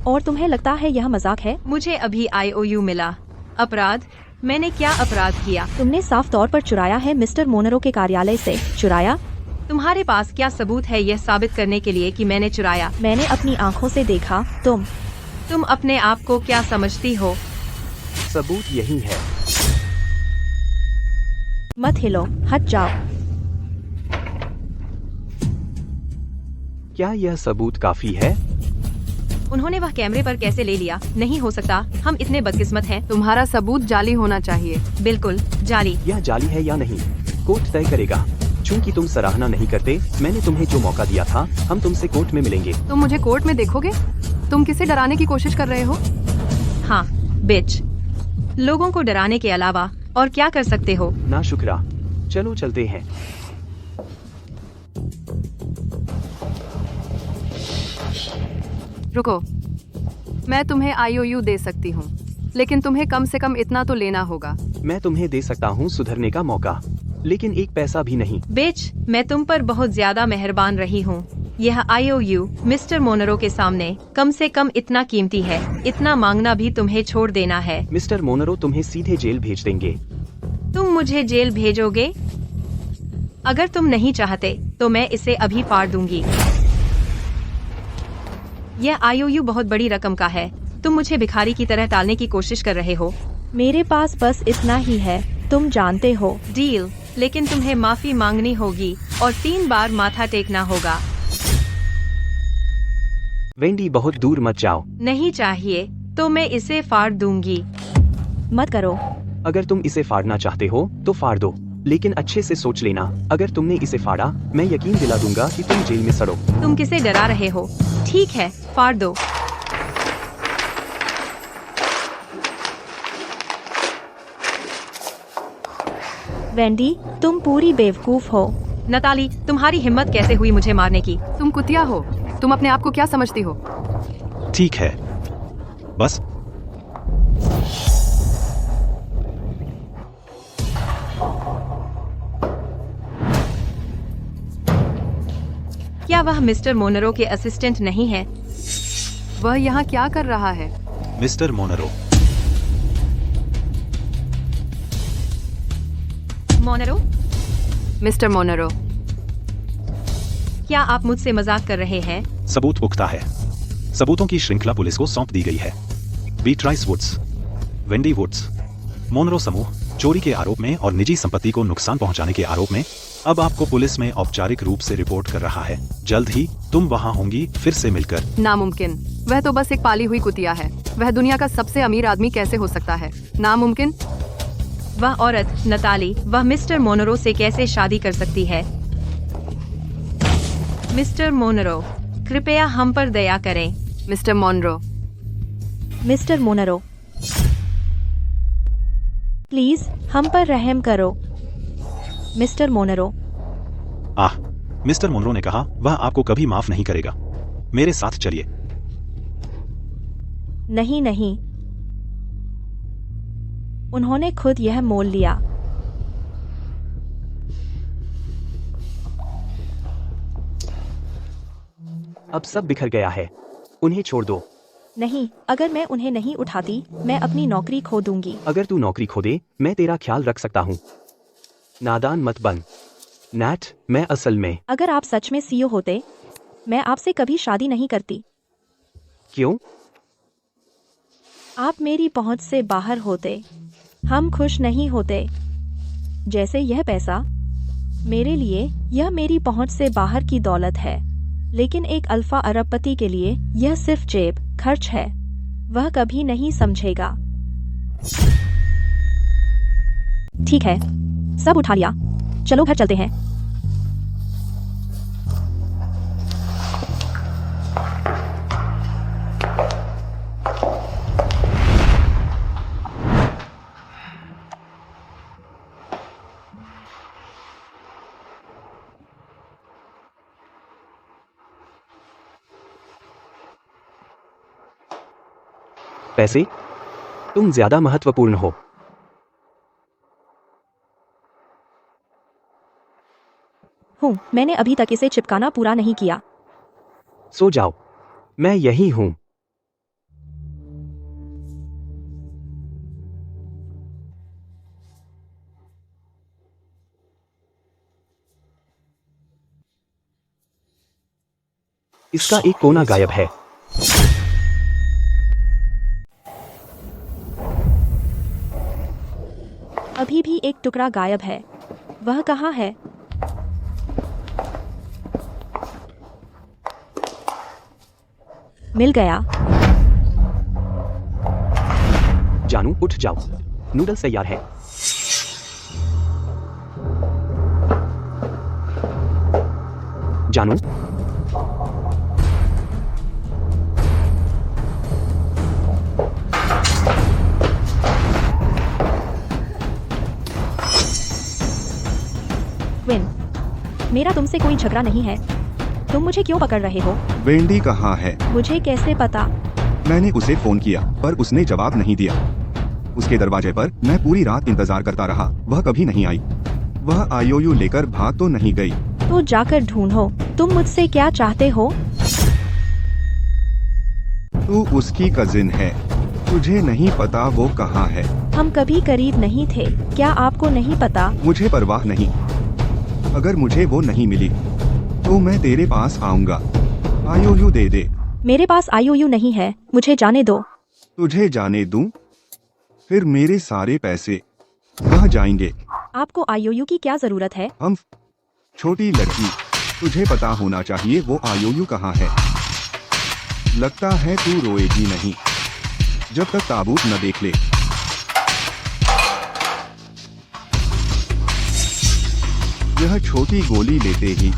और तुम्हें लगता है यह मजाक है? मुझे अभी IOU मिला। अपराध? मैंने क्या अपराध किया? तुमने साफ तौर पर चुराया है मिस्टर मोनरो के कार्यालय से। चुराया? तुम्हारे पास क्या सबूत है यह साबित करने के लिए कि मैंने चुराया? मैंने अपनी आंखों से देखा। तुम अपने आप को क्या समझती हो? सबूत यही है। मत हिलो, हट जाओ। क्या यह सबूत काफी है? उन्होंने वह कैमरे पर कैसे ले लिया? नहीं हो सकता, हम इतने बदकिस्मत हैं। तुम्हारा सबूत जाली होना चाहिए। बिल्कुल जाली। यह जाली है या नहीं, कोर्ट तय करेगा। चूंकि तुम सराहना नहीं करते, मैंने तुम्हें जो मौका दिया था, हम तुमसे कोर्ट में मिलेंगे। तुम मुझे कोर्ट में देखोगे? तुम किसे डराने की कोशिश कर रहे हो? हाँ, बिच। लोगों को डराने के अलावा और क्या कर सकते हो? ना शुक्रा, चलो चलते हैं। रुको, मैं तुम्हें IOU दे सकती हूँ, लेकिन तुम्हें कम से कम इतना तो लेना होगा। मैं तुम्हें दे सकता हूँ सुधरने का मौका, लेकिन एक पैसा भी नहीं। बिच, मैं तुम पर बहुत ज्यादा मेहरबान रही हूँ। यह IOU मिस्टर मोनरो के सामने कम से कम इतना कीमती है। इतना मांगना भी तुम्हें छोड़ देना है। मिस्टर मोनरो तुम्हें सीधे जेल भेज देंगे। तुम मुझे जेल भेजोगे? अगर तुम नहीं चाहते तो मैं इसे अभी फाड़ दूंगी। यह IOU बहुत बड़ी रकम का है। तुम मुझे भिखारी की तरह टालने की कोशिश कर रहे हो। मेरे पास बस इतना ही है, तुम जानते हो। डील, लेकिन तुम्हें माफी मांगनी होगी और 3 बार माथा टेकना होगा। वेंडी, बहुत दूर मत जाओ। नहीं चाहिए तो मैं इसे फाड़ दूंगी। मत करो। अगर तुम इसे फाड़ना चाहते हो तो फाड़ दो, लेकिन अच्छे से सोच लेना। अगर तुमने इसे फाड़ा, मैं यकीन दिला दूंगा कि तुम जेल में सड़ो। तुम किसे डरा रहे हो? ठीक है, फाड़ दो। वेंडी, तुम पूरी बेवकूफ हो। नताली, तुम्हारी हिम्मत कैसे हुई मुझे मारने की? तुम कुतिया हो। तुम अपने आप को क्या समझती हो? ठीक है, बस। क्या वह मिस्टर मोनरो के असिस्टेंट नहीं है? वह यहाँ क्या कर रहा है? Mister Monroe, Monroe? Mister Monroe, क्या आप मुझसे मजाक कर रहे हैं? सबूत पुख्ता है। सबूतों की श्रृंखला पुलिस को सौंप दी गई है। बीट्राइस वुड्स, वेंडी वुड्स, मोनरो समूह चोरी के आरोप में और निजी संपत्ति को नुकसान पहुंचाने के आरोप में अब आपको पुलिस में औपचारिक रूप से रिपोर्ट कर रहा है। जल्द ही तुम वहां होंगी फिर से मिलकर। नामुमकिन। वह तो बस एक पाली हुई कुतिया है। वह दुनिया का सबसे अमीर आदमी कैसे हो सकता है? नामुमकिन। वह औरत नताली, वह मिस्टर मोनरो से कैसे शादी कर सकती है? मिस्टर मोनरो, कृपया हम पर दया करें। Mister Monroe, mister Monroe, please हम पर रहम करो। Mister Monroe. Ah, mister Monroe ने कहा वह आपको कभी माफ नहीं करेगा। मेरे साथ चलिए। नहीं नहीं, उन्होंने खुद यह मोल लिया। अब सब बिखर गया है, उन्हें छोड़ दो। नहीं, अगर मैं उन्हें नहीं उठाती मैं अपनी नौकरी खो दूंगी। अगर तू नौकरी खो दे मैं तेरा ख्याल रख सकता हूँ। नादान मत बन नैट, मैं असल में। अगर आप सच में सीईओ होते मैं आपसे कभी शादी नहीं करती। क्यों? आप मेरी पहुंच से बाहर होते, हम खुश नहीं होते। जैसे यह पैसा, मेरे लिए यह मेरी पहुंच से बाहर की दौलत है, लेकिन एक अल्फा अरबपति के लिए यह सिर्फ जेब खर्च है। वह कभी नहीं समझेगा। ठीक है, सब उठा लिया, चलो घर चलते हैं। पैसे? तुम ज्यादा महत्वपूर्ण हो। हूँ, मैंने अभी तक इसे चिपकाना पूरा नहीं किया। सो जाओ, मैं यही हूँ। इसका एक कोना गायब है। अभी भी एक टुकड़ा गायब है। वह कहाँ है? मिल गया। जानू उठ जाओ, नूडल्स तैयार है। जानू, क्विन, मेरा तुमसे कोई झगड़ा नहीं है। तुम मुझे क्यों पकड़ रहे हो? वेंडी कहाँ है? मुझे कैसे पता? मैंने उसे फोन किया पर उसने जवाब नहीं दिया। उसके दरवाजे पर मैं पूरी रात इंतजार करता रहा, वह कभी नहीं आई। वह आईओयू लेकर भाग तो नहीं गई। तो जाकर ढूंढो। तुम मुझसे क्या चाहते हो? तू उसकी कजिन है, तुझे नहीं पता वो कहाँ है? हम कभी करीब नहीं थे, क्या आपको नहीं पता? मुझे परवाह नहीं। अगर मुझे वो नहीं मिली तो मैं तेरे पास आऊंगा। आईओयू दे दे। मेरे पास आईओयू नहीं है, मुझे जाने दो। तुझे जाने दूं? फिर मेरे सारे पैसे कहाँ जाएंगे? आपको आईओयू की क्या जरूरत है? हम छोटी लड़की, तुझे पता होना चाहिए वो आईओयू कहाँ है। लगता है तू रोएगी नहीं जब तक ताबूत न देख ले। यह छोटी गोली लेते ही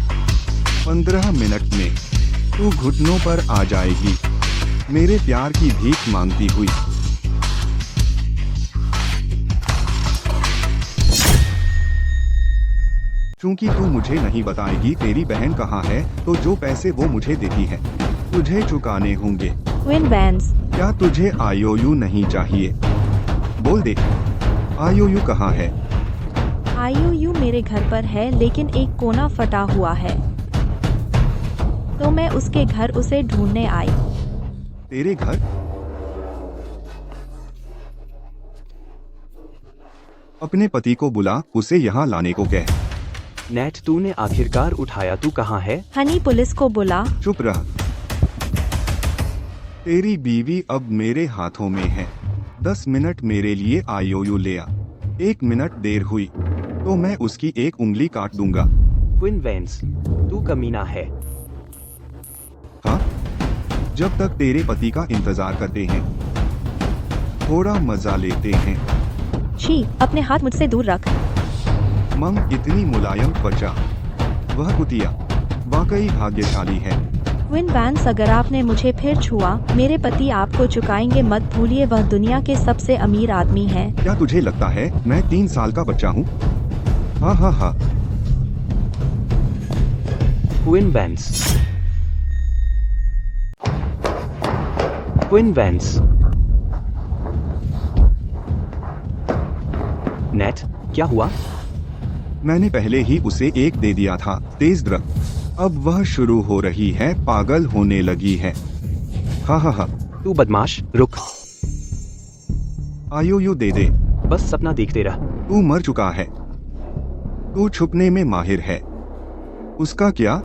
15 मिनट में तू घुटनों पर आ जाएगी, मेरे प्यार की भीख मांगती हुई। चूंकि तू मुझे नहीं बताएगी तेरी बहन कहाँ है, तो जो पैसे वो मुझे देती है तुझे चुकाने होंगे। क्विन वैंस, क्या तुझे आईओयू नहीं चाहिए? बोल दे, आईओयू कहाँ है? आईओयू मेरे घर पर है, लेकिन एक कोना फटा हुआ है, तो मैं उसके घर उसे ढूंढने आई। तेरे घर? अपने पति को बुला, उसे यहाँ लाने को कह। नेट, तूने आखिरकार उठाया। तू कहाँ है? हनी, पुलिस को बुला। चुप रह। तेरी बीवी अब मेरे हाथों में है। 10 मिनट मेरे लिए आईओयू ले आ। 1 मिनट देर हुई तो मैं उसकी एक उंगली काट दूंगा। क्विन वैंस, तू कमीना है। हाँ, जब तक तेरे पति का इंतजार करते हैं, थोड़ा मजा लेते हैं। छी, अपने हाथ मुझसे दूर रख। मंग इतनी मुलायम त्वचा, वह कुतिया वाकई भाग्यशाली है। क्विन वैंस, अगर आपने मुझे फिर छुआ, मेरे पति आपको चुकाएंगे। मत भूलिए वह दुनिया के सबसे अमीर आदमी हैं। क्या तुझे लगता है मैं 3 साल का बच्चा हूँ? हाँ हाँ हाँ। Quinn Vance, Quinn Vance. Nate, क्या हुआ? मैंने पहले ही उसे एक दे दिया था, तेज ड्रग। अब वह शुरू हो रही है, पागल होने लगी है। हाँ हाँ हाँ, तू बदमाश, रुक। आईओयू दे दे। बस सपना देखते रह। तू मर चुका है। तू छुपने में माहिर है। उसका क्या?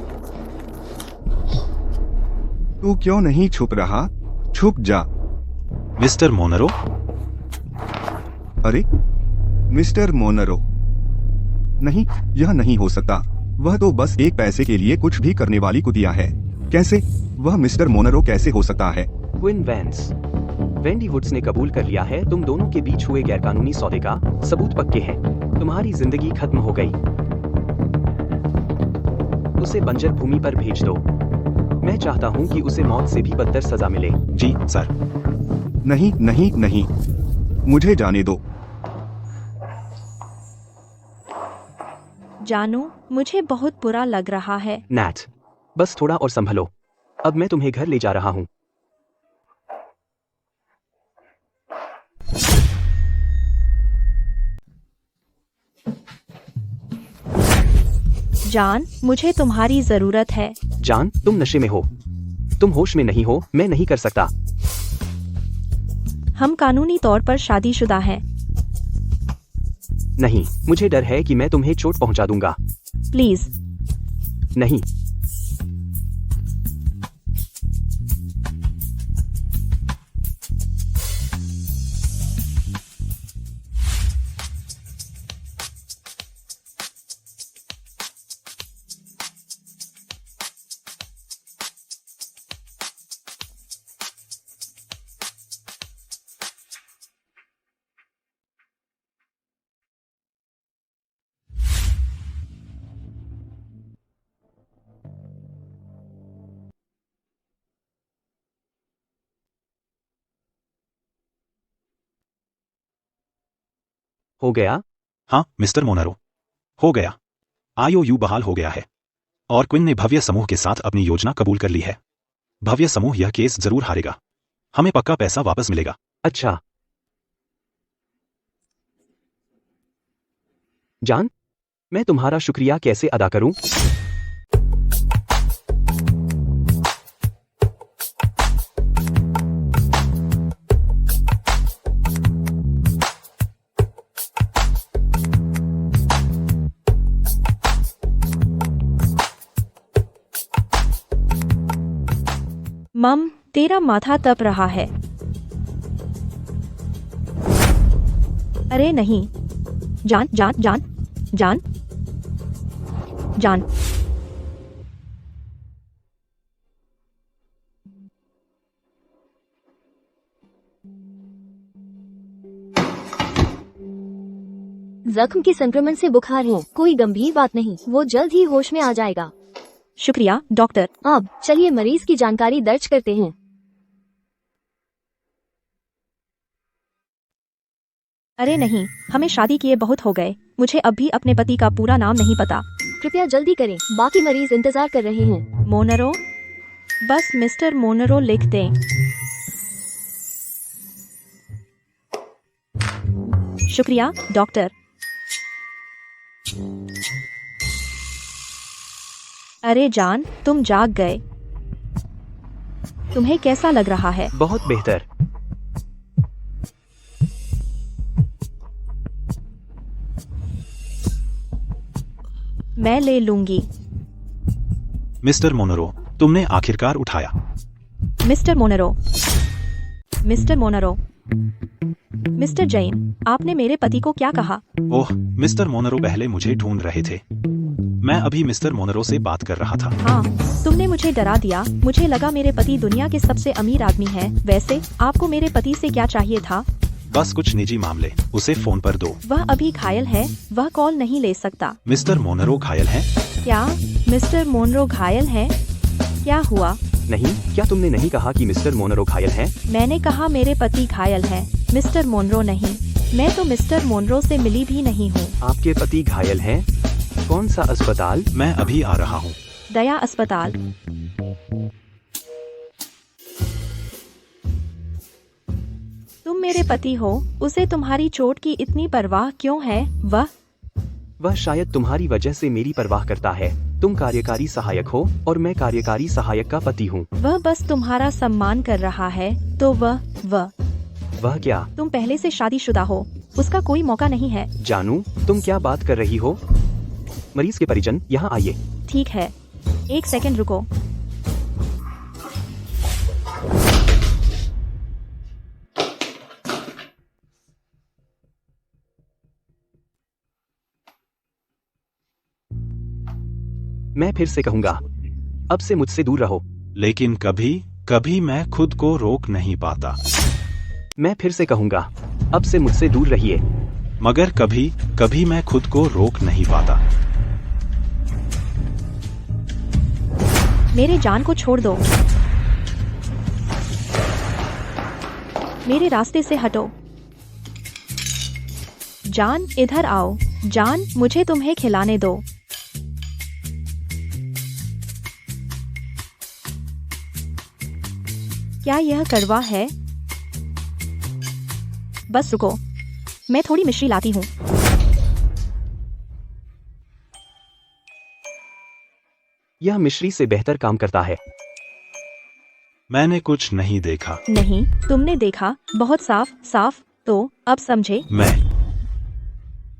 तू क्यों नहीं छुप रहा? छुप जा। मिस्टर मोनरो, अरे मिस्टर मोनरो, नहीं, यह नहीं हो सकता। वह तो बस एक पैसे के लिए कुछ भी करने वाली कुतिया है। कैसे? वह मिस्टर मोनरो कैसे हो सकता है? क्विन वैंस, वेंडी वुड्स ने कबूल कर लिया है। तुम दोनों के बीच हुए गैरकानूनी सौदे का सबूत पक्के हैं। तुम्हारी जिंदगी खत्म हो गई। उसे बंजर भूमि पर भेज दो। मैं चाहता हूँ कि उसे मौत से भी बदतर सजा मिले। जी सर। नहीं नहीं नहीं, मुझे जाने दो। जानू, मुझे बहुत बुरा लग रहा है। नैट, बस थोड़ा और संभलो। अब मैं तुम्हें घर ले जा रहा हूँ। जान, मुझे तुम्हारी जरूरत है। जान, तुम नशे में हो। तुम होश में नहीं हो। मैं नहीं कर सकता। हम कानूनी तौर पर शादीशुदा हैं। नहीं, मुझे डर है कि मैं तुम्हें चोट पहुंचा दूंगा। प्लीज। नहीं। हो गया? हाँ मिस्टर मोनरो, हो गया। आईओयू बहाल हो गया है और क्विन ने भव्य समूह के साथ अपनी योजना कबूल कर ली है। भव्य समूह यह केस जरूर हारेगा। हमें पक्का पैसा वापस मिलेगा। अच्छा। जान, मैं तुम्हारा शुक्रिया कैसे अदा करूं? मम, तेरा माथा तप रहा है। अरे नहीं। जान जान जान जान जान। जख्म के संक्रमण से बुखार है। कोई गंभीर बात नहीं, वो जल्द ही होश में आ जाएगा। शुक्रिया डॉक्टर। अब चलिए मरीज की जानकारी दर्ज करते हैं। अरे नहीं, हमें शादी किए बहुत हो गए। मुझे अब भी अपने पति का पूरा नाम नहीं पता। कृपया जल्दी करें, बाकी मरीज इंतजार कर रहे हैं। मोनरो, बस मिस्टर मोनरो लिख दें। शुक्रिया डॉक्टर। अरे जान, तुम जाग गए। तुम्हें कैसा लग रहा है? बहुत बेहतर। मैं ले लूंगी। मिस्टर मोनरो, तुमने आखिरकार उठाया। Mister Monroe, mister Monroe, mister Jain, आपने मेरे पति को क्या कहा? ओह, मिस्टर मोनरो पहले मुझे ढूंढ रहे थे। मैं अभी मिस्टर मोनरो से बात कर रहा था। हाँ, तुमने मुझे डरा दिया। मुझे लगा मेरे पति दुनिया के सबसे अमीर आदमी हैं। वैसे आपको मेरे पति से क्या चाहिए था? बस कुछ निजी मामले। उसे फोन पर दो। वह अभी घायल है, वह कॉल नहीं ले सकता। मिस्टर मोनरो घायल है? क्या मिस्टर मोनरो घायल है? क्या हुआ? नहीं, क्या तुमने नहीं कहा कि मिस्टर मोनरो घायल है? मैंने कहा मेरे पति घायल है, मिस्टर मोनरो नहीं। मैं तो मिस्टर मोनरो से मिली भी नहीं हूँ। आपके पति घायल हैं? कौन सा अस्पताल? मैं अभी आ रहा हूँ। दया अस्पताल। तुम मेरे पति हो, उसे तुम्हारी चोट की इतनी परवाह क्यों है? वह शायद तुम्हारी वजह से मेरी परवाह करता है। तुम कार्यकारी सहायक हो और मैं कार्यकारी सहायक का पति हूँ। वह बस तुम्हारा सम्मान कर रहा है, तो वह क्या? तुम पहले से शादीशुदा हो, उसका कोई मौका नहीं है। जानू, तुम क्या बात कर रही हो? मरीज के परिजन यहाँ आइए। ठीक है, एक सेकंड रुको। मैं फिर से कहूँगा, अब से मुझसे दूर रहो। लेकिन कभी कभी मैं खुद को रोक नहीं पाता। मैं फिर से कहूँगा, अब से मुझसे दूर रहिए। मगर कभी कभी मैं खुद को रोक नहीं पाता। मेरे जान को छोड़ दो, मेरे रास्ते से हटो। जान, इधर आओ। जान, मुझे तुम्हें खिलाने दो। क्या यह कड़वा है? बस रुको, मैं थोड़ी मिश्री लाती हूँ। यह मिश्री से बेहतर काम करता है। मैंने कुछ नहीं देखा। नहीं, तुमने देखा, बहुत साफ। तो अब समझे?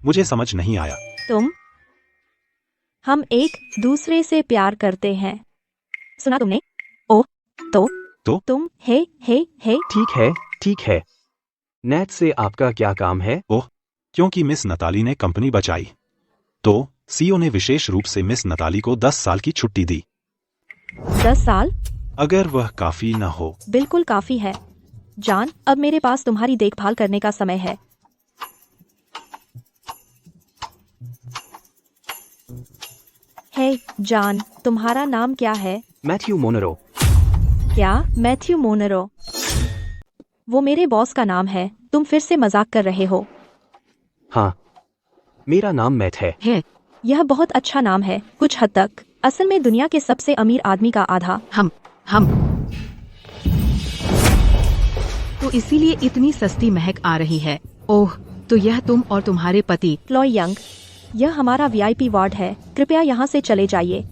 मुझे समझ नहीं आया। हम एक दूसरे से प्यार करते हैं। सुना तुमने? ओह, तो तुम हे। ठीक है। नेट से आपका क्या काम है? ओह, क्योंकि मिस नताली ने कंपनी बचाई, तो सीईओ ने विशेष रूप से मिस नताली को 10 साल की छुट्टी दी। 10 साल? अगर वह काफी न हो। बिल्कुल काफी है। जान, अब मेरे पास तुम्हारी देखभाल करने का समय है। हे जान, तुम्हारा नाम क्या है? Matthew Monroe. क्या? Matthew Monroe? वो मेरे बॉस का नाम है। तुम फिर से मजाक कर रहे हो। हाँ, मेरा नाम मैथ है। यह बहुत अच्छा नाम है, कुछ हद तक। असल में दुनिया के सबसे अमीर आदमी का आधा। हम तो इसीलिए इतनी सस्ती महक आ रही है। ओह, तो यह तुम और तुम्हारे पति। क्लॉय यंग, यह हमारा वीआईपी वार्ड है। कृपया यहाँ से चले जाइए।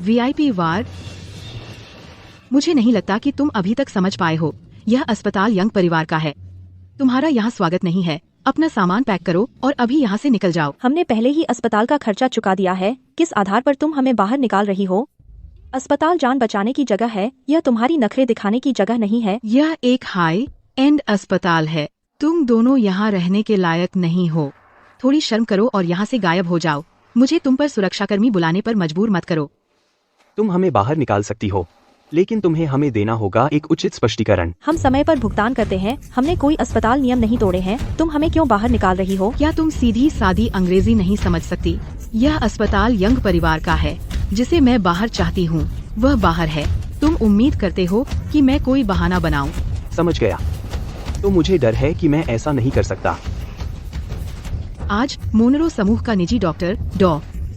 VIP ward? मुझे नहीं लगता कि तुम अभी तक समझ पाए हो। यह अस्पताल यंग परिवार का है। तुम्हारा यहाँ स्वागत नहीं है। अपना सामान पैक करो और अभी यहाँ से निकल जाओ। हमने पहले ही अस्पताल का खर्चा चुका दिया है। किस आधार पर तुम हमें बाहर निकाल रही हो? अस्पताल जान बचाने की जगह है, यह तुम्हारी नखरे दिखाने की जगह नहीं है। यह एक हाई एंड अस्पताल है। तुम दोनों यहाँ रहने के लायक नहीं हो। थोड़ी शर्म करो और यहाँ से गायब हो जाओ। मुझे तुम पर सुरक्षाकर्मी बुलाने पर मजबूर मत करो। तुम हमें बाहर निकाल सकती हो, लेकिन तुम्हें हमें देना होगा एक उचित स्पष्टीकरण। हम समय पर भुगतान करते हैं। हमने कोई अस्पताल नियम नहीं तोड़े हैं। तुम हमें क्यों बाहर निकाल रही हो? क्या तुम सीधी सादी अंग्रेजी नहीं समझ सकती? यह अस्पताल यंग परिवार का है। जिसे मैं बाहर चाहती हूँ, वह बाहर है। तुम उम्मीद करते हो कि मैं कोई बहाना बनाऊं? समझ गया। तो मुझे डर है कि मैं ऐसा नहीं कर सकता। आज मोनरो समूह का निजी डॉक्टर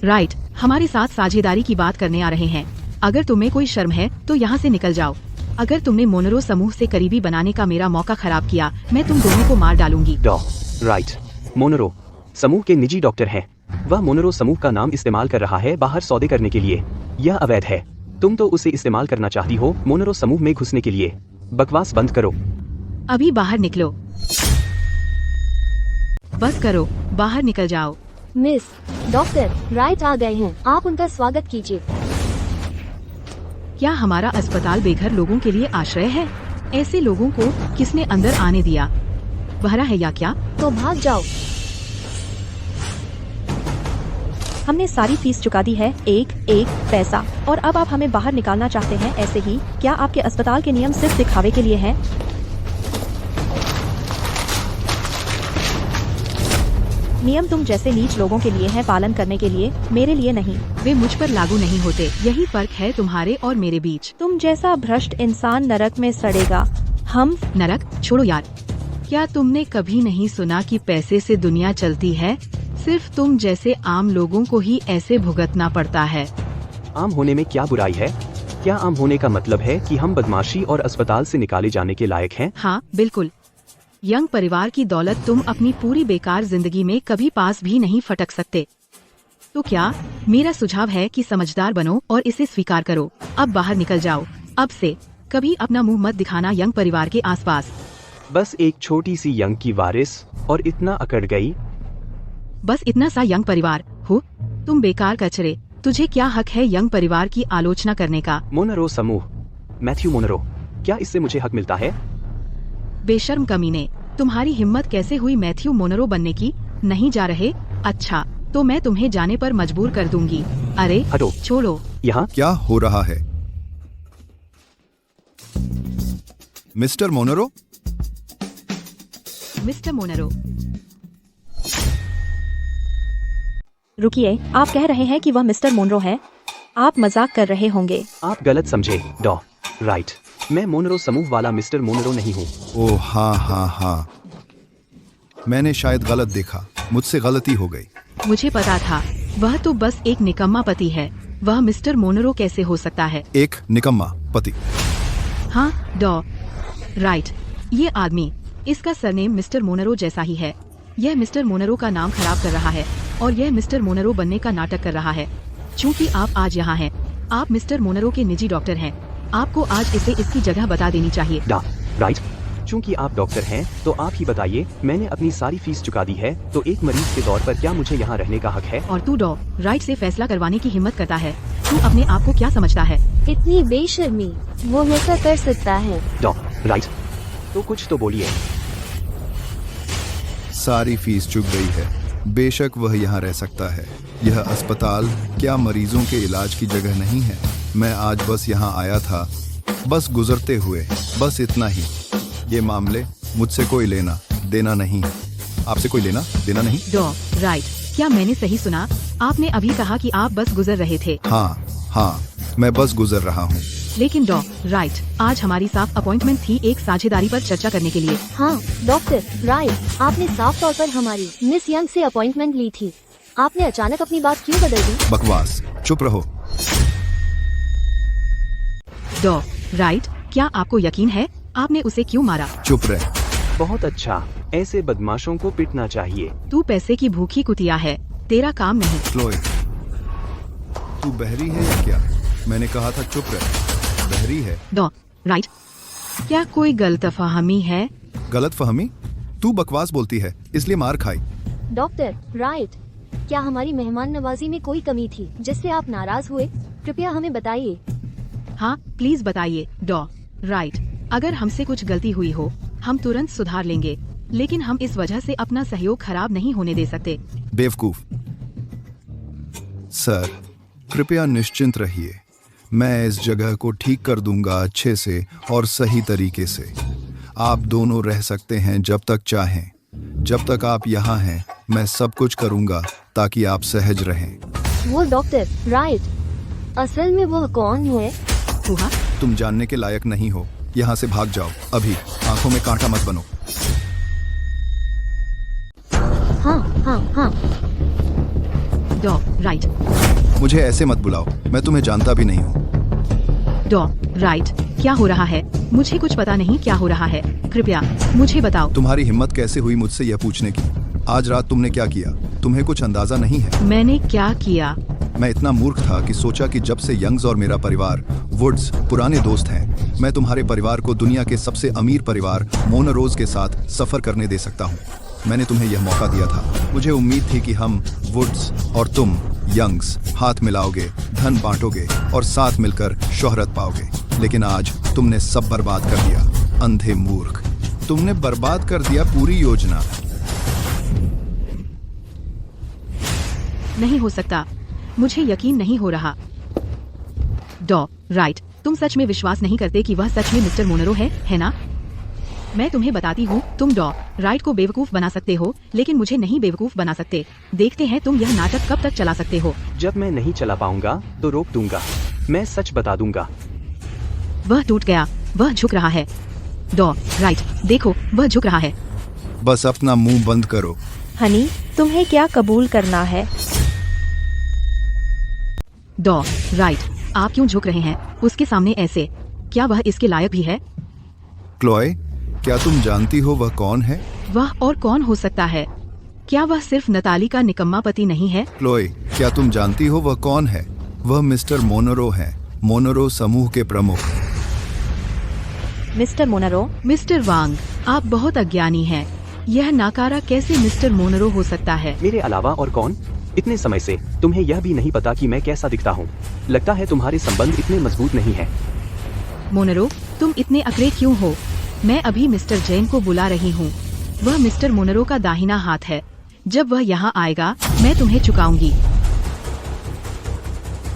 राइट हमारे साथ साझेदारी की बात करने आ रहे हैं। अगर तुम्हें कोई शर्म है तो यहाँ से निकल जाओ। अगर तुमने मोनरो समूह से करीबी बनाने का मेरा मौका खराब किया, मैं तुम दोनों को मार डालूंगी। राइट, मोनरो समूह के निजी डॉक्टर हैं। वह मोनरो समूह का नाम इस्तेमाल कर रहा है बाहर सौदे करने के लिए। यह अवैध है। तुम तो उसे इस्तेमाल करना चाहती हो मोनरो समूह में घुसने के लिए। बकवास बंद करो। अभी बाहर निकलो। बस करो, बाहर निकल जाओ। मिस डॉक्टर राइट आ गए हैं, आप उनका स्वागत कीजिए। क्या हमारा अस्पताल बेघर लोगों के लिए आश्रय है? ऐसे लोगों को किसने अंदर आने दिया? बहरा है या क्या? तो भाग जाओ। हमने सारी फीस चुका दी है, एक पैसा, और अब आप हमें बाहर निकालना चाहते हैं ऐसे ही? क्या आपके अस्पताल के नियम सिर्फ दिखावे के लिए हैं? नियम तुम जैसे नीच लोगों के लिए हैं पालन करने के लिए, मेरे लिए नहीं। वे मुझ पर लागू नहीं होते। यही फर्क है तुम्हारे और मेरे बीच। तुम जैसा भ्रष्ट इंसान नरक में सड़ेगा। हम नरक? छोड़ो यार। क्या तुमने कभी नहीं सुना कि पैसे से दुनिया चलती है? सिर्फ तुम जैसे आम लोगों को ही ऐसे भुगतना पड़ता है। आम होने में क्या बुराई है? क्या आम होने का मतलब है कि हम बदमाशी और अस्पताल से निकाले जाने के लायक हैं? हाँ बिल्कुल। यंग परिवार की दौलत तुम अपनी पूरी बेकार जिंदगी में कभी पास भी नहीं फटक सकते। तो क्या मेरा सुझाव है कि समझदार बनो और इसे स्वीकार करो। अब बाहर निकल जाओ। अब से कभी अपना मुंह मत दिखाना यंग परिवार के आसपास। बस एक छोटी सी यंग की वारिस और इतना अकड़ गई। बस इतना सा यंग परिवार हो? तुम बेकार कचरे। तुझे क्या हक है यंग परिवार की आलोचना करने का? मोनरो समूह, मैथ्यू मोनरो, क्या इससे मुझे हक मिलता है? बेशर्म कमीने, तुम्हारी हिम्मत कैसे हुई मैथ्यू मोनरो बनने की? नहीं जा रहे? अच्छा, तो मैं तुम्हें जाने पर मजबूर कर दूंगी। अरे हटो। छोड़ो। यहाँ क्या हो रहा है? Mister Monroe? मिस्टर मोनरो, रुकिए, आप कह रहे हैं कि वह मिस्टर मोनरो है? आप मजाक कर रहे होंगे। आप गलत समझे डॉ। राइट, मैं मोनरो समूह वाला मिस्टर मोनरो नहीं हूँ। ओह हाँ, मैंने शायद गलत देखा, मुझसे गलती हो गई। मुझे पता था, वह तो बस एक निकम्मा पति है। वह मिस्टर मोनरो कैसे हो सकता है? एक निकम्मा पति? हाँ डॉ। राइट, ये आदमी, इसका सरनेम मिस्टर मोनरो जैसा ही है। यह मिस्टर मोनरो का नाम खराब कर रहा है और यह मिस्टर मोनरो बनने का नाटक कर रहा है। चूँकि आप आज यहाँ हैं, आप मिस्टर मोनरो के निजी डॉक्टर हैं, आपको आज इसे इसकी जगह बता देनी चाहिए। राइट, चूँकि आप डॉक्टर हैं तो आप ही बताइए, मैंने अपनी सारी फीस चुका दी है, तो एक मरीज के तौर पर क्या मुझे यहाँ रहने का हक है? और तू डॉ राइट से फैसला करवाने की हिम्मत करता है? तू अपने आप को क्या समझता है? इतनी बेशर्मी वो ऐसा कर सकता है? डॉ राइट, तो कुछ तो बोलिए। सारी फीस चुक गई है, बेशक वह यहाँ रह सकता है। यह अस्पताल क्या मरीजों के इलाज की जगह नहीं है? मैं आज बस यहाँ आया था, बस गुजरते हुए, बस इतना ही। ये मामले मुझसे कोई लेना देना नहीं। आपसे कोई लेना देना नहीं। डॉ राइट, क्या मैंने सही सुना? आपने अभी कहा कि आप बस गुजर रहे थे। हाँ, मैं बस गुजर रहा हूँ। लेकिन डॉ राइट, आज हमारी साफ अपॉइंटमेंट थी एक साझेदारी पर चर्चा करने के लिए। हाँ डॉक्टर राइट, आपने साफ तौर पर हमारी मिस यंग से अपॉइंटमेंट ली थी। आपने अचानक अपनी बात क्यों बदल दी? बकवास, चुप रहो। डॉ राइट, क्या आपको यकीन है आपने उसे क्यों मारा? चुप रह। बहुत अच्छा, ऐसे बदमाशों को पिटना चाहिए। तू पैसे की भूखी कुतिया है, तेरा काम नहीं। क्लोए, तू बहरी है या क्या? मैंने कहा था चुप रह। बहरी है? डॉ राइट, क्या कोई गलतफहमी है? गलतफहमी? तू बकवास बोलती है इसलिए मार खाई। डॉक्टर राइट, क्या हमारी मेहमान नवाजी में कोई कमी थी जिससे आप नाराज हुए? कृपया हमें बताइए। हाँ प्लीज बताइए डॉ राइट, अगर हमसे कुछ गलती हुई हो हम तुरंत सुधार लेंगे, लेकिन हम इस वजह से अपना सहयोग खराब नहीं होने दे सकते। बेवकूफ। सर, कृपया निश्चिंत रहिए, मैं इस जगह को ठीक कर दूंगा अच्छे से और सही तरीके से। आप दोनों रह सकते हैं जब तक चाहें। जब तक आप यहाँ हैं, मैं सब कुछ करूंगा ताकि आप सहज रहें। वो डॉक्टर राइट, असल में वो कौन है? हुआ? तुम जानने के लायक नहीं हो, यहाँ से भाग जाओ अभी। आंखों में कांटा मत बनो। हाँ। डॉ राइट, मुझे ऐसे मत बुलाओ, मैं तुम्हें जानता भी नहीं हूँ। डॉ राइट, क्या हो रहा है? मुझे कुछ पता नहीं क्या हो रहा है, कृपया मुझे बताओ। तुम्हारी हिम्मत कैसे हुई मुझसे यह पूछने की? आज रात तुमने क्या किया? तुम्हें कुछ अंदाजा नहीं है? मैंने क्या किया? मैं इतना मूर्ख था कि सोचा कि जब से यंग्स और मेरा परिवार वुड्स पुराने दोस्त हैं, मैं तुम्हारे परिवार को दुनिया के सबसे अमीर परिवार मोनरोज के साथ सफर करने दे सकता हूँ। मैंने तुम्हें यह मौका दिया था। मुझे उम्मीद थी कि हम वुड्स और तुम यंग्स हाथ मिलाओगे, धन बांटोगे और साथ मिलकर शोहरत पाओगे, लेकिन आज तुमने सब बर्बाद कर दिया। अंधे मूर्ख, तुमने बर्बाद कर दिया पूरी योजना। नहीं हो सकता, मुझे यकीन नहीं हो रहा। डॉ राइट, तुम सच में विश्वास नहीं करते कि वह सच में मिस्टर मोनरो है ना? मैं तुम्हें बताती हूँ, तुम डॉ राइट को बेवकूफ बना सकते हो, लेकिन मुझे नहीं बेवकूफ बना सकते। देखते हैं तुम यह नाटक कब तक चला सकते हो। जब मैं नहीं चला पाऊंगा तो रोक दूंगा। मैं सच बता दूंगा। वह टूट गया, वह झुक रहा है। डॉ राइट, देखो वह झुक रहा है। बस अपना मुंह बंद करो। हनी, तुम्हें क्या कबूल करना है? डॉ राइट, आप क्यों झुक रहे हैं उसके सामने ऐसे? क्या वह इसके लायक भी है? क्लोए, क्या तुम जानती हो वह कौन है? वह और कौन हो सकता है? क्या वह सिर्फ नताली का निकम्मा पति नहीं है? क्लोई, क्या तुम जानती हो वह कौन है? वह मिस्टर मोनरो हैं, मोनरो समूह के प्रमुख। मिस्टर मोनरो, मिस्टर वांग, आप बहुत अज्ञानी हैं। यह नाकारा कैसे मिस्टर मोनरो हो सकता है? मेरे अलावा और कौन? इतने समय से तुम्हें यह भी नहीं पता कि मैं कैसा दिखता हूँ। लगता है तुम्हारे संबंध इतने मजबूत नहीं है। मोनरो, तुम इतने अकड़े क्यों हो? मैं अभी मिस्टर जैन को बुला रही हूँ। वह मिस्टर मोनरो का दाहिना हाथ है। जब वह यहाँ आएगा मैं तुम्हें चुकाऊंगी।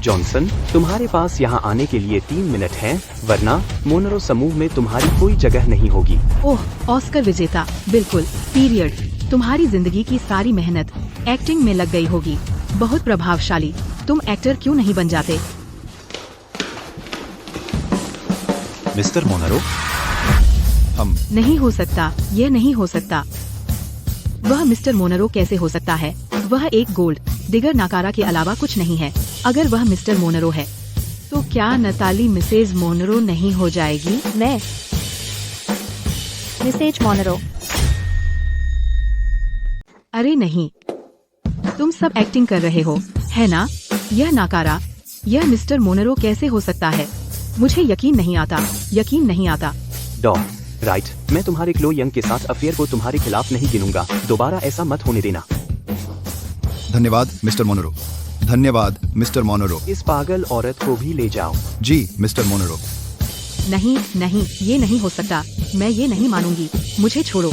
जॉनसन, तुम्हारे पास यहाँ आने के लिए 3 मिनट हैं, वरना मोनरो समूह में तुम्हारी कोई जगह नहीं होगी। ओह, ऑस्कर विजेता, बिल्कुल, पीरियड। तुम्हारी जिंदगी की सारी मेहनत एक्टिंग में लग गई होगी। बहुत प्रभावशाली। तुम एक्टर क्यों नहीं बन जाते? मिस्टर मोनरो, हम नहीं हो सकता, यह नहीं हो सकता। वह मिस्टर मोनरो कैसे हो सकता है? वह एक गोल्ड डिगर नाकारा के अलावा कुछ नहीं है। अगर वह मिस्टर मोनरो है तो क्या नताली मिसेज मोनरो नहीं हो जाएगी? मैं मिसेज मोनरो। अरे नहीं, तुम सब एक्टिंग कर रहे हो, है ना? यह नाकारा, यह मिस्टर मोनरो कैसे हो सकता है? मुझे यकीन नहीं आता, यकीन नहीं आता। डॉ राइट, मैं तुम्हारे क्लो यंग के साथ अफेयर को तुम्हारे खिलाफ नहीं गिनूंगा। दोबारा ऐसा मत होने देना। धन्यवाद मिस्टर मोनरो। धन्यवाद मिस्टर मोनरो। इस पागल औरत को भी ले जाओ। जी मिस्टर मोनरो। नहीं नहीं, ये नहीं हो सकता। मैं ये नहीं मानूंगी। मुझे छोड़ो।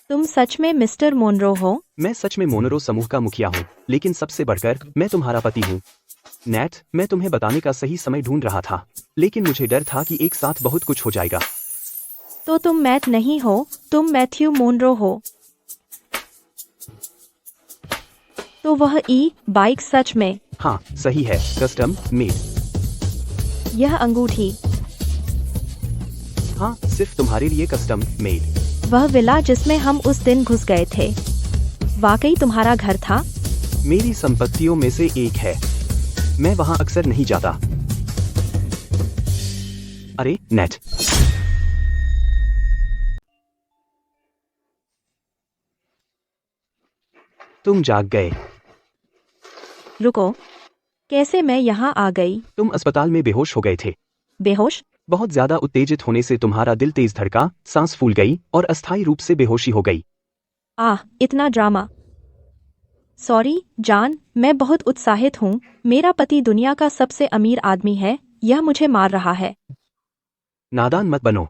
तुम सच में मिस्टर मोनरो हो? मैं सच में मोनरो समूह का मुखिया हूँ, लेकिन सबसे बढ़कर मैं तुम्हारा पति हूँ। नैट, मैं तुम्हें बताने का सही समय ढूंढ रहा था, लेकिन मुझे डर था कि एक साथ बहुत कुछ हो जाएगा। तो तुम मैथ नहीं हो, तुम मैथ्यू मोनरो हो। तो वह बाइक सच में? हाँ सही है, कस्टम मेड। यह अंगूठी? हाँ, सिर्फ तुम्हारे लिए कस्टम मेड। वह विला जिसमें हम उस दिन घुस गए थे, वाकई तुम्हारा घर था? मेरी संपत्तियों में से एक है। मैं वहाँ अक्सर नहीं जाता। अरे नेट, तुम जाग गए। रुको, कैसे मैं यहाँ आ गई? तुम अस्पताल में बेहोश हो गए थे। बेहोश? बहुत ज्यादा उत्तेजित होने से तुम्हारा दिल तेज धड़का, सांस फूल गई और अस्थायी रूप से बेहोशी हो गई। आह, इतना ड्रामा। सॉरी जान, मैं बहुत उत्साहित हूँ। मेरा पति दुनिया का सबसे अमीर आदमी है, यह मुझे मार रहा है। नादान मत बनो।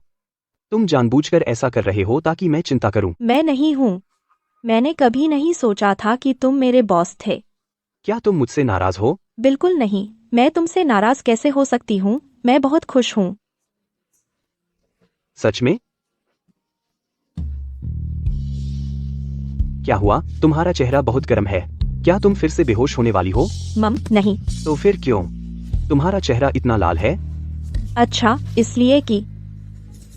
तुम जानबूझकर ऐसा कर रहे हो ताकि मैं चिंता करूं। मैं नहीं हूँ। मैंने कभी नहीं सोचा था कि तुम मेरे बॉस थे। क्या तुम मुझसे नाराज हो? बिल्कुल नहीं, मैं तुमसे नाराज कैसे हो सकती हूँ? मैं बहुत खुश हूँ। सच में? क्या हुआ? तुम्हारा चेहरा बहुत गर्म है। क्या तुम फिर से बेहोश होने वाली हो? नहीं। तो फिर क्यों तुम्हारा चेहरा इतना लाल है? अच्छा, इसलिए कि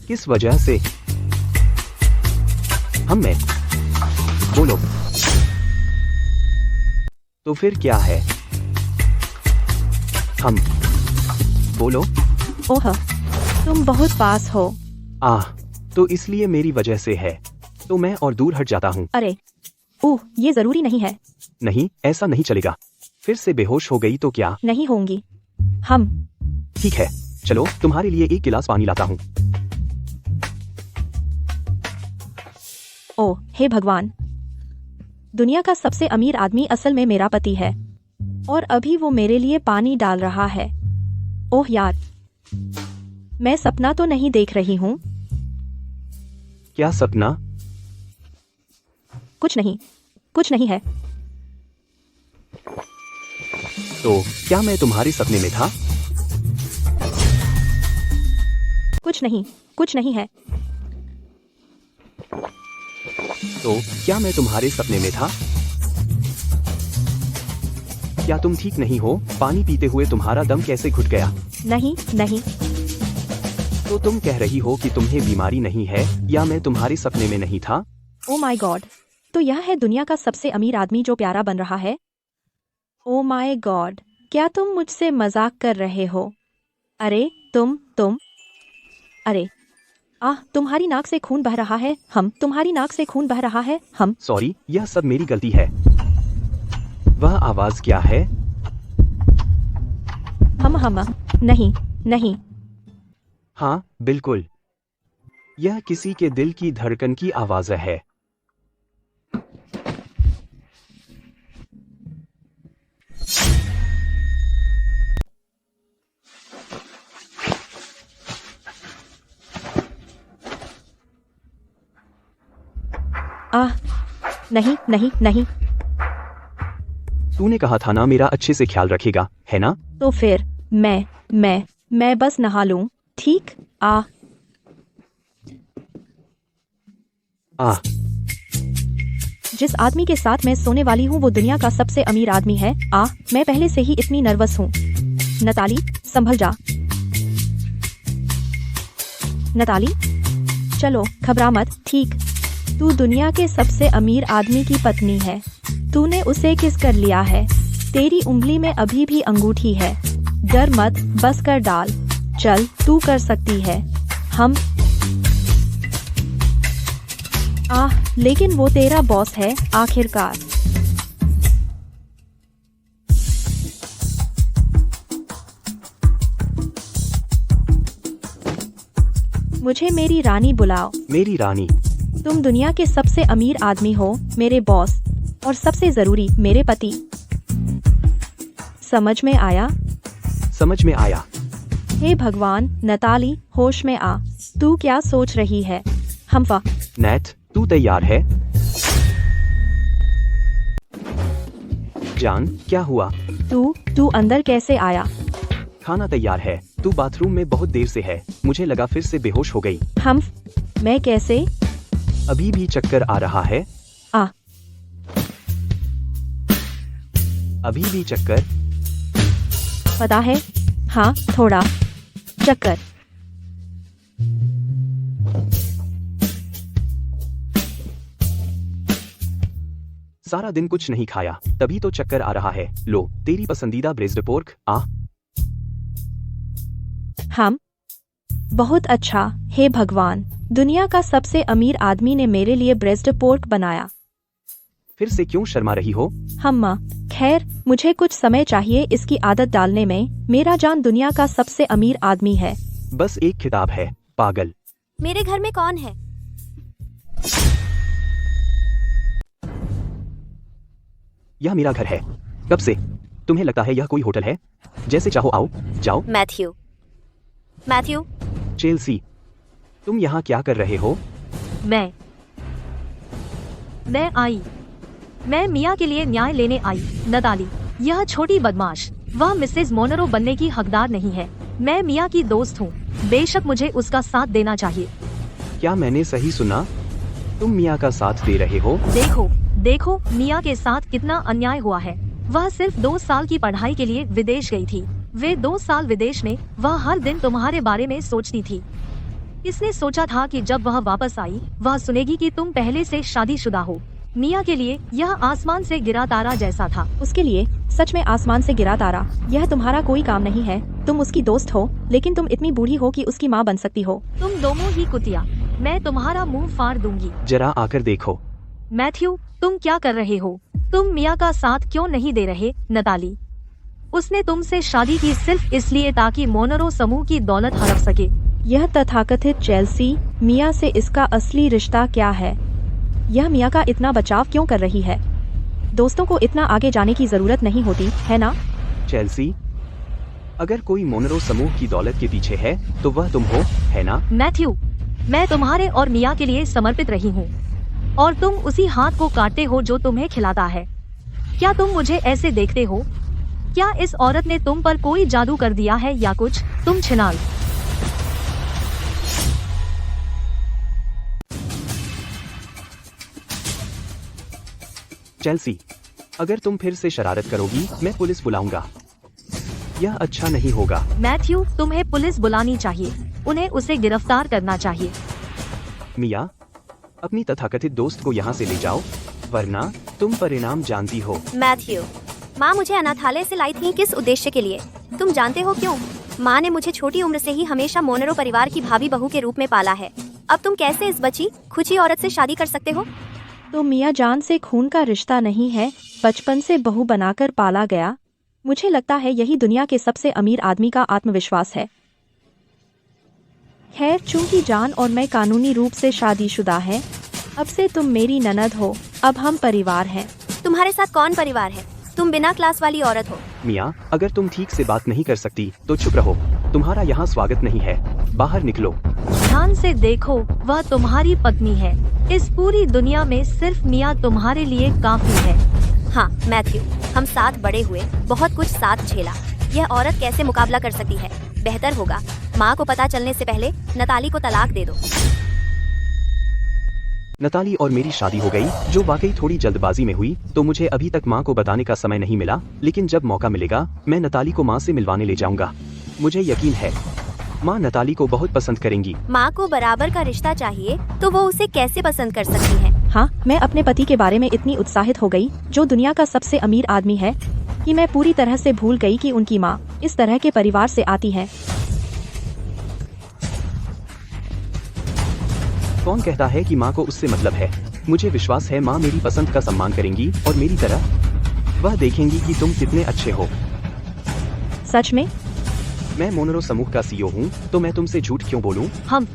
किस वजह से? हम में बोलो। तो फिर क्या है? हम बोलो। ओह, तुम बहुत पास हो। तो इसलिए मेरी वजह से है। तो मैं और दूर हट जाता हूँ। अरे ये जरूरी नहीं है। नहीं, ऐसा नहीं चलेगा। फिर से बेहोश हो गई तो क्या? नहीं होंगी। हम ठीक है, चलो तुम्हारे लिए एक गिलास पानी लाता हूँ। ओह हे भगवान, दुनिया का सबसे अमीर आदमी असल में मेरा पति है और अभी वो मेरे लिए पानी डाल रहा है। ओह यार, मैं सपना तो नहीं देख रही हूँ? क्या सपना? कुछ नहीं है। तो क्या मैं तुम्हारे सपने में था? कुछ नहीं है। तो क्या मैं तुम्हारे सपने में था? क्या तुम ठीक नहीं हो? पानी पीते हुए तुम्हारा दम कैसे घुट गया? नहीं। तो तुम कह रही हो कि तुम्हें बीमारी नहीं है, या मैं तुम्हारे सपने में नहीं था? ओ माय गॉड, तो यह है दुनिया का सबसे अमीर आदमी जो प्यारा बन रहा है? ओ माय गॉड, क्या तुम मुझसे मजाक कर रहे हो? अरे तुम अरे तुम्हारी नाक से खून बह रहा है। तुम्हारी नाक से खून बह रहा है। सॉरी, यह सब मेरी गलती है। वह आवाज क्या है? नहीं। हाँ बिल्कुल, यह किसी के दिल की धड़कन की आवाज है। नहीं। तूने कहा था ना मेरा अच्छे से ख्याल रखेगा, है ना? तो फिर मैं बस नहा लूं, ठीक? जिस आदमी के साथ मैं सोने वाली हूँ वो दुनिया का सबसे अमीर आदमी है। मैं पहले से ही इतनी नर्वस हूँ। नताली, संभल जा। नताली, चलो घबरा मत, ठीक? तू दुनिया के सबसे अमीर आदमी की पत्नी है। तूने उसे किस कर लिया है। तेरी उंगली में अभी भी अंगूठी है। डर मत, बस कर डाल। चल, तू कर सकती है। लेकिन वो तेरा बॉस है आखिरकार। मुझे मेरी रानी बुलाओ। मेरी रानी? तुम दुनिया के सबसे अमीर आदमी हो, मेरे बॉस, और सबसे जरूरी मेरे पति। समझ में आया? समझ में आया। हे भगवान, नताली, होश में आ। तू क्या सोच रही है? नेट, तू तैयार है? जान, क्या हुआ? तू अंदर कैसे आया? खाना तैयार है। तू बाथरूम में बहुत देर से है। मुझे लगा फिर से बेहोश हो गई। मैं कैसे? अभी भी चक्कर आ रहा है? अभी भी चक्कर? पता है, हाँ, थोड़ा चक्कर। सारा दिन कुछ नहीं खाया, तभी तो चक्कर आ रहा है। लो, तेरी पसंदीदा ब्रेस्ड पोर्क। बहुत अच्छा। हे भगवान, दुनिया का सबसे अमीर आदमी ने मेरे लिए ब्रेस्ड पोर्क बनाया। फिर से क्यों शर्मा रही हो? खैर, मुझे कुछ समय चाहिए इसकी आदत डालने में। मेरा जान दुनिया का सबसे अमीर आदमी है। बस एक खिताब है, पागल। मेरे घर में कौन है? यह मेरा घर है। कब से? तुम्हें लगता है यह कोई होटल है? जैसे चाहो आओ, जाओ। मैथ्यू। चेल्सी, तुम यहाँ क्या कर रहे हो? मैं मिया के लिए न्याय लेने आई। नताली, यह छोटी बदमाश, वह मिसेज मोनरो बनने की हकदार नहीं है। मैं मिया की दोस्त हूँ। बेशक मुझे उसका साथ देना चाहिए। क्या मैंने सही सुना? तुम मिया का साथ दे रहे हो? देखो मिया के साथ कितना अन्याय हुआ है। वह सिर्फ 2 साल की पढ़ाई के लिए विदेश गई थी। वे 2 साल विदेश में वह हर दिन तुम्हारे बारे में सोचती थी। इसने सोचा था कि जब वह वापस आई वह सुनेगी कि तुम पहले से शादीशुदा हो। मिया के लिए यह आसमान से गिरा तारा जैसा था। उसके लिए सच में आसमान से गिरा तारा। यह तुम्हारा कोई काम नहीं है। तुम उसकी दोस्त हो, लेकिन तुम इतनी बूढ़ी हो कि उसकी माँ बन सकती हो। तुम दोनों ही कुतिया, मैं तुम्हारा मुंह फाड़ दूंगी। जरा आकर देखो। मैथ्यू, तुम क्या कर रहे हो? तुम मिया का साथ क्यों नहीं दे रहे? नताली, उसने तुमसे शादी की सिर्फ इसलिए ताकि मोनरो समूह की दौलत हड़प सके। यह तथाकथित चेल्सी, मिया से इसका असली रिश्ता क्या है? यह मिया का इतना बचाव क्यों कर रही है? दोस्तों को इतना आगे जाने की जरूरत नहीं होती, है ना? चेल्सी, अगर कोई मोनरो समूह की दौलत के पीछे है तो वह तुम हो, है ना? मैथ्यू, मैं तुम्हारे और मिया के लिए समर्पित रही हूँ, और तुम उसी हाथ को काटते हो जो तुम्हें खिलाता है। क्या तुम मुझे ऐसे देखते हो? क्या इस औरत ने तुम पर कोई जादू कर दिया है या कुछ? तुम छिनाल। चेल्सी, अगर तुम फिर से शरारत करोगी मैं पुलिस बुलाऊंगा। यह अच्छा नहीं होगा। मैथ्यू, तुम्हें पुलिस बुलानी चाहिए। उन्हें उसे गिरफ्तार करना चाहिए। मिया, अपनी तथाकथित दोस्त को यहाँ से ले जाओ, वरना तुम परिणाम जानती हो। मैथ्यू, माँ मुझे अनाथालय से लाई थी किस उद्देश्य के लिए? तुम जानते हो क्यों? माँ ने मुझे छोटी उम्र से ही हमेशा मोनरो परिवार की भाभी बहू के रूप में पाला है। अब तुम कैसे इस बची खुची औरत से शादी कर सकते हो? तो मियाँ जान से खून का रिश्ता नहीं है, बचपन से बहू बनाकर पाला गया। मुझे लगता है यही दुनिया के सबसे अमीर आदमी का आत्मविश्वास है। खैर, चूंकि जान और मैं कानूनी रूप से शादीशुदा हैं, अब से तुम मेरी ननद हो। अब हम परिवार हैं। तुम्हारे साथ कौन परिवार है? तुम बिना क्लास वाली औरत हो। मियाँ, अगर तुम ठीक से बात नहीं कर सकती तो चुप रहो। तुम्हारा यहाँ स्वागत नहीं है, बाहर निकलो। ध्यान से देखो, वह तुम्हारी पत्नी है। इस पूरी दुनिया में सिर्फ मियाँ तुम्हारे लिए काफी है। हाँ मैथ्यू, हम साथ बड़े हुए, बहुत कुछ साथ झेला। यह औरत कैसे मुकाबला कर सकती है? बेहतर होगा माँ को पता चलने से पहले नताली को तलाक दे दो। नताली और मेरी शादी हो गई, जो वाकई थोड़ी जल्दबाजी में हुई, तो मुझे अभी तक माँ को बताने का समय नहीं मिला। लेकिन जब मौका मिलेगा मैं नताली को माँ से मिलवाने ले जाऊंगा। मुझे यकीन है माँ नताली को बहुत पसंद करेंगी। माँ को बराबर का रिश्ता चाहिए तो वो उसे कैसे पसंद कर सकती है? हाँ, मैं अपने पति के बारे में इतनी उत्साहित हो गई, जो दुनिया का सबसे अमीर आदमी है, कि मैं पूरी तरह से भूल गई कि उनकी माँ इस तरह के परिवार से आती है। कौन कहता है कि माँ को उससे मतलब है? मुझे विश्वास है माँ मेरी पसंद का सम्मान करेंगी और मेरी तरह वह देखेंगी कि तुम कितने अच्छे हो। सच में? मैं मोनरो समूह का सीईओ हूँ, तो मैं तुमसे झूठ क्यों बोलूँ? हम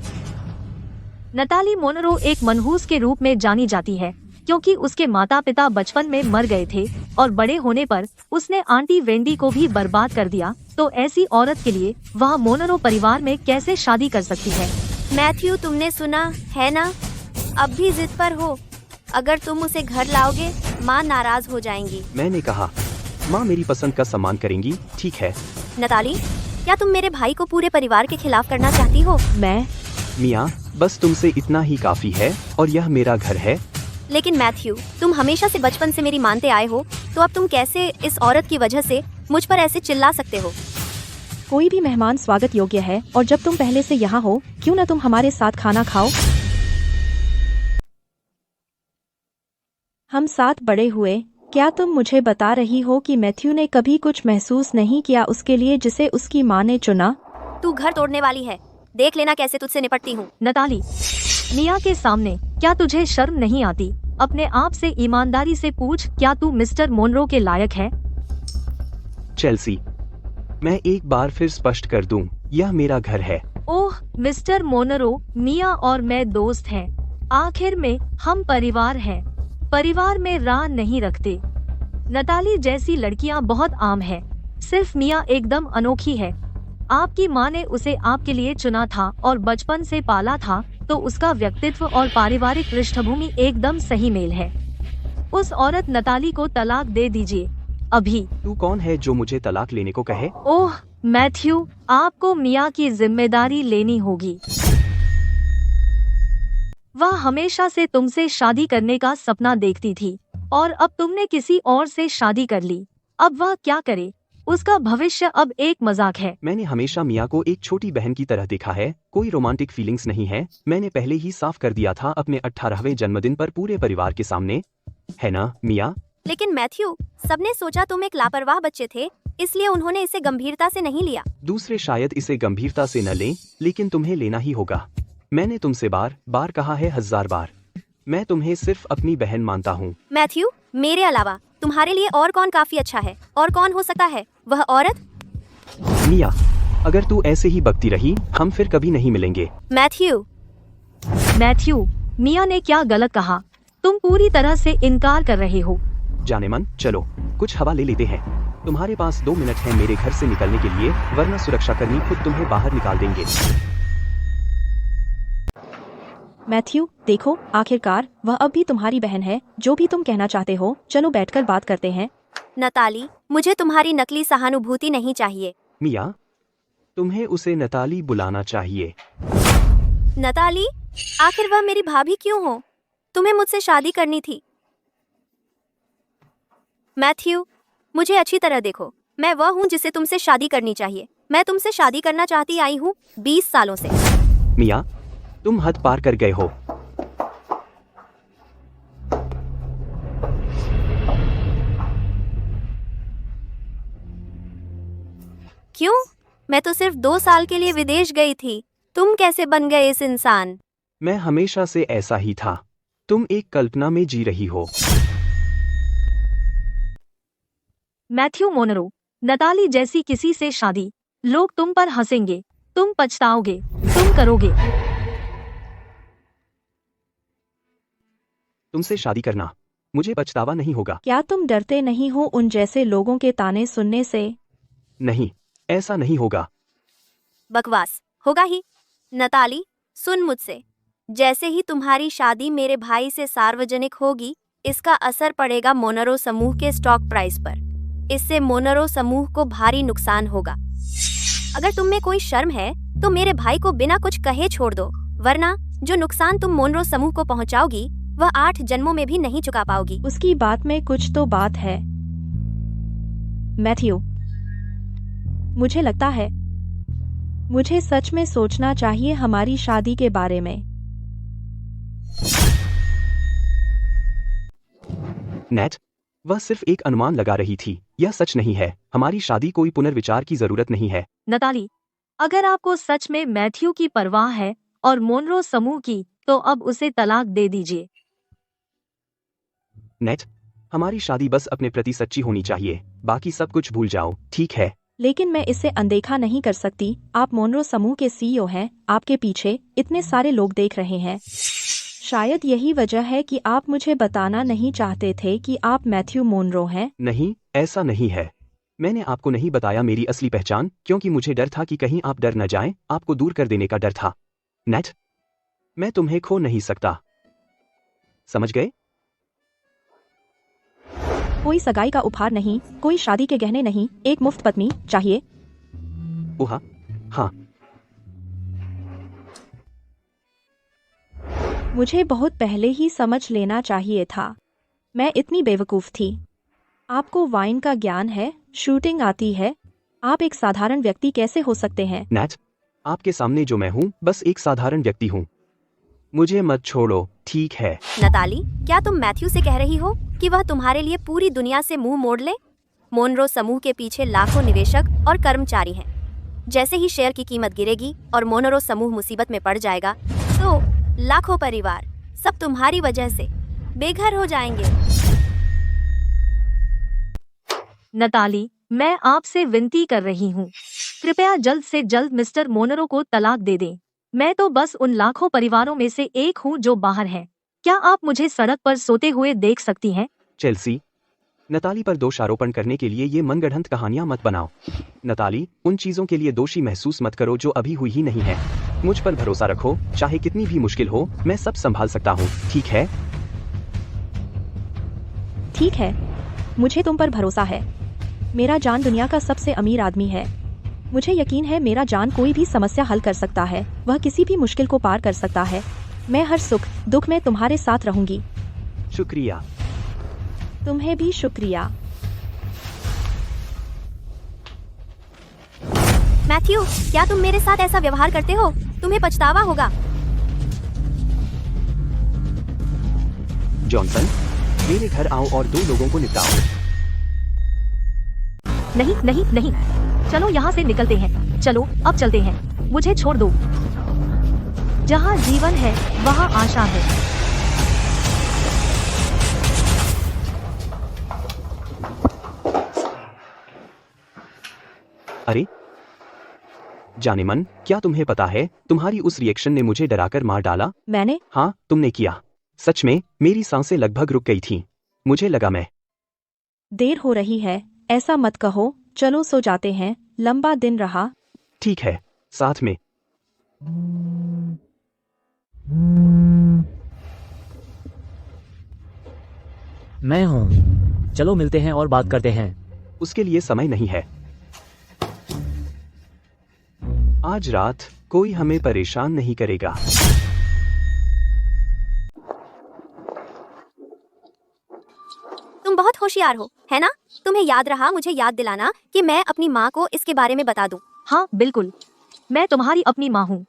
नताली मोनरो एक मनहूस के रूप में जानी जाती है, क्योंकि उसके माता पिता बचपन में मर गए थे और बड़े होने पर उसने आंटी वेंडी को भी बर्बाद कर दिया। तो ऐसी औरत के लिए वह मोनरो परिवार में कैसे शादी कर सकती है? मैथ्यू, तुमने सुना है ना? अब भी जिद पर हो। अगर तुम उसे घर लाओगे माँ नाराज हो जाएंगी। मैंने कहा माँ मेरी पसंद का सम्मान करेंगी, ठीक है। नताली, क्या तुम मेरे भाई को पूरे परिवार के खिलाफ करना चाहती हो? मैं? मियाँ, बस तुमसे इतना ही काफी है और यह मेरा घर है। लेकिन मैथ्यू, तुम हमेशा से बचपन से मेरी मानते आए हो, तो अब तुम कैसे इस औरत की वजह से मुझ पर ऐसे चिल्ला सकते हो? कोई भी मेहमान स्वागत योग्य है, और जब तुम पहले से यहाँ हो, क्यों न तुम हमारे साथ खाना खाओ? हम साथ बड़े हुए। क्या तुम मुझे बता रही हो कि मैथ्यू ने कभी कुछ महसूस नहीं किया उसके लिए जिसे उसकी माँ ने चुना? तू घर तोड़ने वाली है, देख लेना कैसे तुझसे निपटती हूँ। नताली, मियाँ के सामने क्या तुझे शर्म नहीं आती? अपने आप से ईमानदारी से पूछ, क्या तू मिस्टर मोनरो के लायक है? चेल्सी, मैं एक बार फिर स्पष्ट कर दूं, यह मेरा घर है। ओह मिस्टर मोनरो, मियाँ और मैं दोस्त हैं। आखिर में हम परिवार हैं। परिवार में राह नहीं रखते। नताली जैसी लड़कियां बहुत आम है, सिर्फ मियाँ एकदम अनोखी है। आपकी माँ ने उसे आपके लिए चुना था और बचपन से पाला था, तो उसका व्यक्तित्व और पारिवारिक पृष्ठभूमि एकदम सही मेल है। उस औरत नताली को तलाक दे दीजिए अभी। तू कौन है जो मुझे तलाक लेने को कहे? ओह मैथ्यू, आपको मियाँ की जिम्मेदारी लेनी होगी। वह हमेशा से तुमसे शादी करने का सपना देखती थी और अब तुमने किसी और से शादी कर ली। अब वह क्या करे? उसका भविष्य अब एक मजाक है। मैंने हमेशा मियाँ को एक छोटी बहन की तरह देखा है, कोई रोमांटिक फीलिंग्स नहीं है। मैंने पहले ही साफ कर दिया था अपने 18वें जन्मदिन पर पूरे परिवार के सामने, है ना मियाँ? लेकिन मैथ्यू, सबने सोचा तुम एक लापरवाह बच्चे थे, इसलिए उन्होंने इसे गंभीरता से नहीं लिया। दूसरे शायद इसे गंभीरता से न लें, लेकिन तुम्हें लेना ही होगा। मैंने तुमसे बार बार कहा है, 1000 बार। मैं तुम्हें सिर्फ अपनी बहन मानता हूँ। मैथ्यू, मेरे अलावा तुम्हारे लिए और कौन काफी अच्छा है? और कौन हो सकता है वह औरत? मियाँ, अगर तू ऐसे ही बकती रही, हम फिर कभी नहीं मिलेंगे। मैथ्यू, मियाँ ने क्या गलत कहा? तुम पूरी तरह से इनकार कर रहे हो। जाने मन, चलो कुछ हवा ले लेते हैं। तुम्हारे पास 2 मिनट है मेरे घर से निकलने के लिए, वरना सुरक्षाकर्मी खुद तुम्हें बाहर निकाल देंगे। मैथ्यू, देखो, आखिरकार वह अब भी तुम्हारी बहन है। जो भी तुम कहना चाहते हो, चलो बैठकर बात करते हैं। नताली, मुझे तुम्हारी नकली सहानुभूति नहीं चाहिए। मियाँ, तुम्हें उसे नताली बुलाना चाहिए। नताली, आखिर वह मेरी भाभी क्यों हो? तुम्हें मुझसे शादी करनी थी। मैथ्यू, मुझे अच्छी तरह देखो, मैं वह हूँ जिसे तुमसे शादी करनी चाहिए। मैं तुमसे शादी करना चाहती आई हूँ 20 सालों से। मियाँ, तुम हद पार कर गए हो। क्यों? मैं तो सिर्फ 2 साल के लिए विदेश गई थी। तुम कैसे बन गए इस इंसान? मैं हमेशा से ऐसा ही था। तुम एक कल्पना में जी रही हो। मैथ्यू मोनरो, नताली जैसी किसी से शादी, लोग तुम पर हंसेंगे, तुम पछताओगे, तुम करोगे। तुमसे शादी करना, मुझे पछतावा नहीं होगा। क्या तुम डरते नहीं हो उन जैसे लोगों के ताने सुनने से? नहीं, ऐसा नहीं होगा। बकवास होगा ही। नताली, सुन मुझसे, जैसे ही तुम्हारी शादी मेरे भाई से सार्वजनिक होगी, इसका असर पड़ेगा मोनरो समूह के स्टॉक प्राइस पर। इससे मोनरो समूह को भारी नुकसान होगा। अगर तुम में कोई शर्म है तो मेरे भाई को बिना कुछ कहे छोड़ दो, वरना जो नुकसान तुम मोनरो समूह को पहुंचाओगी वह 8 जन्मों में भी नहीं चुका पाओगी। उसकी बात में कुछ तो बात है। मैथ्यू, मुझे लगता है मुझे सच में सोचना चाहिए हमारी शादी के बारे में। नेट, वह सिर्फ एक अनुमान लगा रही थी, यह सच नहीं है। हमारी शादी कोई पुनर्विचार की जरूरत नहीं है। नताली, अगर आपको सच में मैथ्यू की परवाह है और मोनरो समूह की, तो अब उसे तलाक दे दीजिए। नेट, हमारी शादी बस अपने प्रति सच्ची होनी चाहिए, बाकी सब कुछ भूल जाओ, ठीक है? लेकिन मैं इसे अनदेखा नहीं कर सकती। आप मोनरो समूह के सीईओ हैं, आपके पीछे इतने सारे लोग देख रहे हैं। शायद यही वजह है कि आप मुझे बताना नहीं चाहते थे कि आप मैथ्यू मोनरो हैं। नहीं, ऐसा नहीं है। मैंने आपको नहीं बताया मेरी असली पहचान, क्योंकि मुझे डर था कि कहीं आप डर न जाएं, आपको दूर कर देने का डर था। नेट, मैं तुम्हें खो नहीं सकता, समझ गए? कोई सगाई का उपहार नहीं, कोई शादी के गहने नहीं, एक मुफ्त पत्नी चाहिए। ओहा, हाँ। मुझे बहुत पहले ही समझ लेना चाहिए था। मैं इतनी बेवकूफ थी। आपको वाइन का ज्ञान है, शूटिंग आती है। आप एक साधारण व्यक्ति कैसे हो सकते हैं? नेट, आपके सामने जो मैं हूँ बस एक साधारण व्यक्ति हूँ। मुझे मत छोड़ो, ठीक है? नताली, क्या तुम मैथ्यू से कह रही हो कि वह तुम्हारे लिए पूरी दुनिया से मुंह मोड़ ले? मोनरो समूह के पीछे लाखों निवेशक और कर्मचारी हैं। जैसे ही शेयर की कीमत गिरेगी और मोनरो समूह मुसीबत में पड़ जाएगा, तो लाखों परिवार सब तुम्हारी वजह से बेघर हो जाएंगे। नताली, मैं आपसे विनती कर रही हूँ, कृपया जल्द से जल्द मिस्टर मोनरो को तलाक दे दें। मैं तो बस उन लाखों परिवारों में से एक हूँ जो बाहर हैं। क्या आप मुझे सड़क पर सोते हुए देख सकती हैं? चेल्सी, नताली पर दोष आरोपण करने के लिए ये मनगढ़ंत कहानियां मत बनाओ। नताली, उन चीजों के लिए दोषी महसूस मत करो जो अभी हुई ही नहीं है। मुझ पर भरोसा रखो, चाहे कितनी भी मुश्किल हो, मैं सब संभाल सकता हूँ, ठीक है? ठीक है, मुझे तुम पर भरोसा है। मेरा जान दुनिया का सबसे अमीर आदमी है। मुझे यकीन है मेरा जान कोई भी समस्या हल कर सकता है, वह किसी भी मुश्किल को पार कर सकता है। मैं हर सुख दुख में तुम्हारे साथ रहूंगी। शुक्रिया। तुम्हें भी शुक्रिया। मैथ्यू, क्या तुम मेरे साथ ऐसा व्यवहार करते हो? तुम्हें पछतावा होगा। जॉनसन, मेरे घर आओ और 2 लोगों को निपटाओ। नहीं नहीं नहीं, चलो यहाँ से निकलते हैं। चलो अब चलते हैं, मुझे छोड़ दो। जहाँ जीवन है वहाँ आशा है। अरे जानेमन, क्या तुम्हें पता है तुम्हारी उस रिएक्शन ने मुझे डराकर मार डाला? मैंने? हाँ, तुमने किया। सच में मेरी सांसें लगभग रुक गई थीं। मुझे लगा मैं। देर हो रही है, ऐसा मत कहो। चलो सो जाते हैं, लंबा दिन रहा। ठीक है, साथ में। मैं हूँ, चलो मिलते हैं और बात करते हैं। उसके लिए समय नहीं है। आज रात कोई हमें परेशान नहीं करेगा। तुम बहुत होशियार हो, है ना? तुम्हें याद रहा मुझे याद दिलाना कि मैं अपनी माँ को इसके बारे में बता दूं। हाँ बिल्कुल, मैं तुम्हारी अपनी माँ हूँ।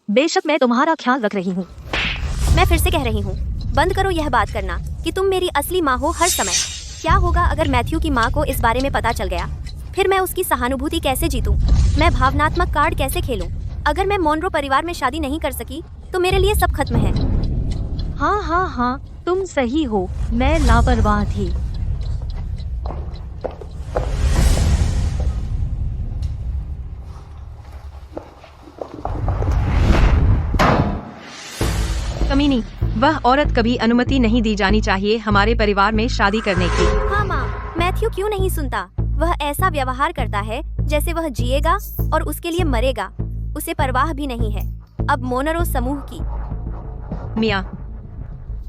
बेशक मैं तुम्हारा ख्याल रख रही हूँ। मैं फिर से कह रही हूँ, बंद करो यह बात करना कि तुम मेरी असली माँ हो हर समय। क्या होगा अगर मैथ्यू की माँ को इस बारे में पता चल गया? फिर मैं उसकी सहानुभूति कैसे जीतूं? मैं भावनात्मक कार्ड कैसे खेलूं? अगर मैं मोनरो परिवार में शादी नहीं कर सकी तो मेरे लिए सब खत्म है। हाँ हाँ हाँ, तुम सही हो, मैं लापरवाह थी। कमीनी, वह औरत कभी अनुमति नहीं दी जानी चाहिए हमारे परिवार में शादी करने की। हाँ माँ, मैथ्यू क्यों नहीं सुनता? वह ऐसा व्यवहार करता है जैसे वह जिएगा और उसके लिए मरेगा। उसे परवाह भी नहीं है। अब मोनरो समूह की। मिया,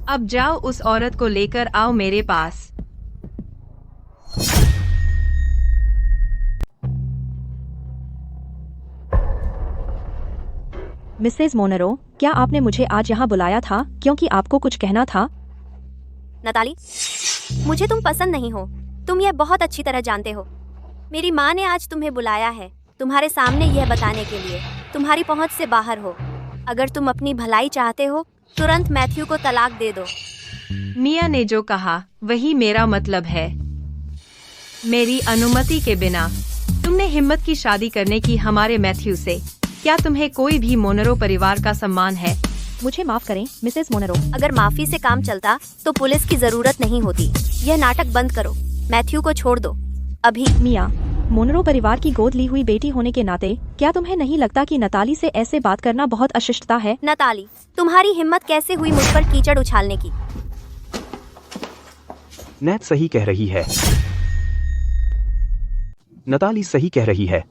अब जाओ उस औरत को लेकर आओ मेरे पास। मिसेज मोनरो, क्या आपने मुझे आज यहाँ बुलाया था क्योंकि आपको कुछ कहना था? नताली, मुझे तुम पसंद नहीं हो। तुम यह बहुत अच्छी तरह जानते हो। मेरी माँ ने आज तुम्हें बुलाया है तुम्हारे सामने यह बताने के लिए तुम्हारी पहुँच से बाहर हो। अगर तुम अपनी भलाई चाहते हो तुरंत मैथ्यू को तलाक दे दो। मिया ने जो कहा वही मेरा मतलब है। मेरी अनुमति के बिना तुमने हिम्मत की शादी करने की हमारे मैथ्यू से। क्या तुम्हें कोई भी मोनरो परिवार का सम्मान है? मुझे माफ करें मिसेज मोनरो। अगर माफी से काम चलता तो पुलिस की जरूरत नहीं होती। यह नाटक बंद करो। मैथ्यू को छोड़ दो अभी। मिया, मोनरो परिवार की गोद ली हुई बेटी होने के नाते क्या तुम्हें नहीं लगता कि नताली से ऐसे बात करना बहुत अशिष्टता है? नताली, तुम्हारी हिम्मत कैसे हुई मुझ पर कीचड़ उछालने की? नैत सही कह रही है। नताली सही कह रही है।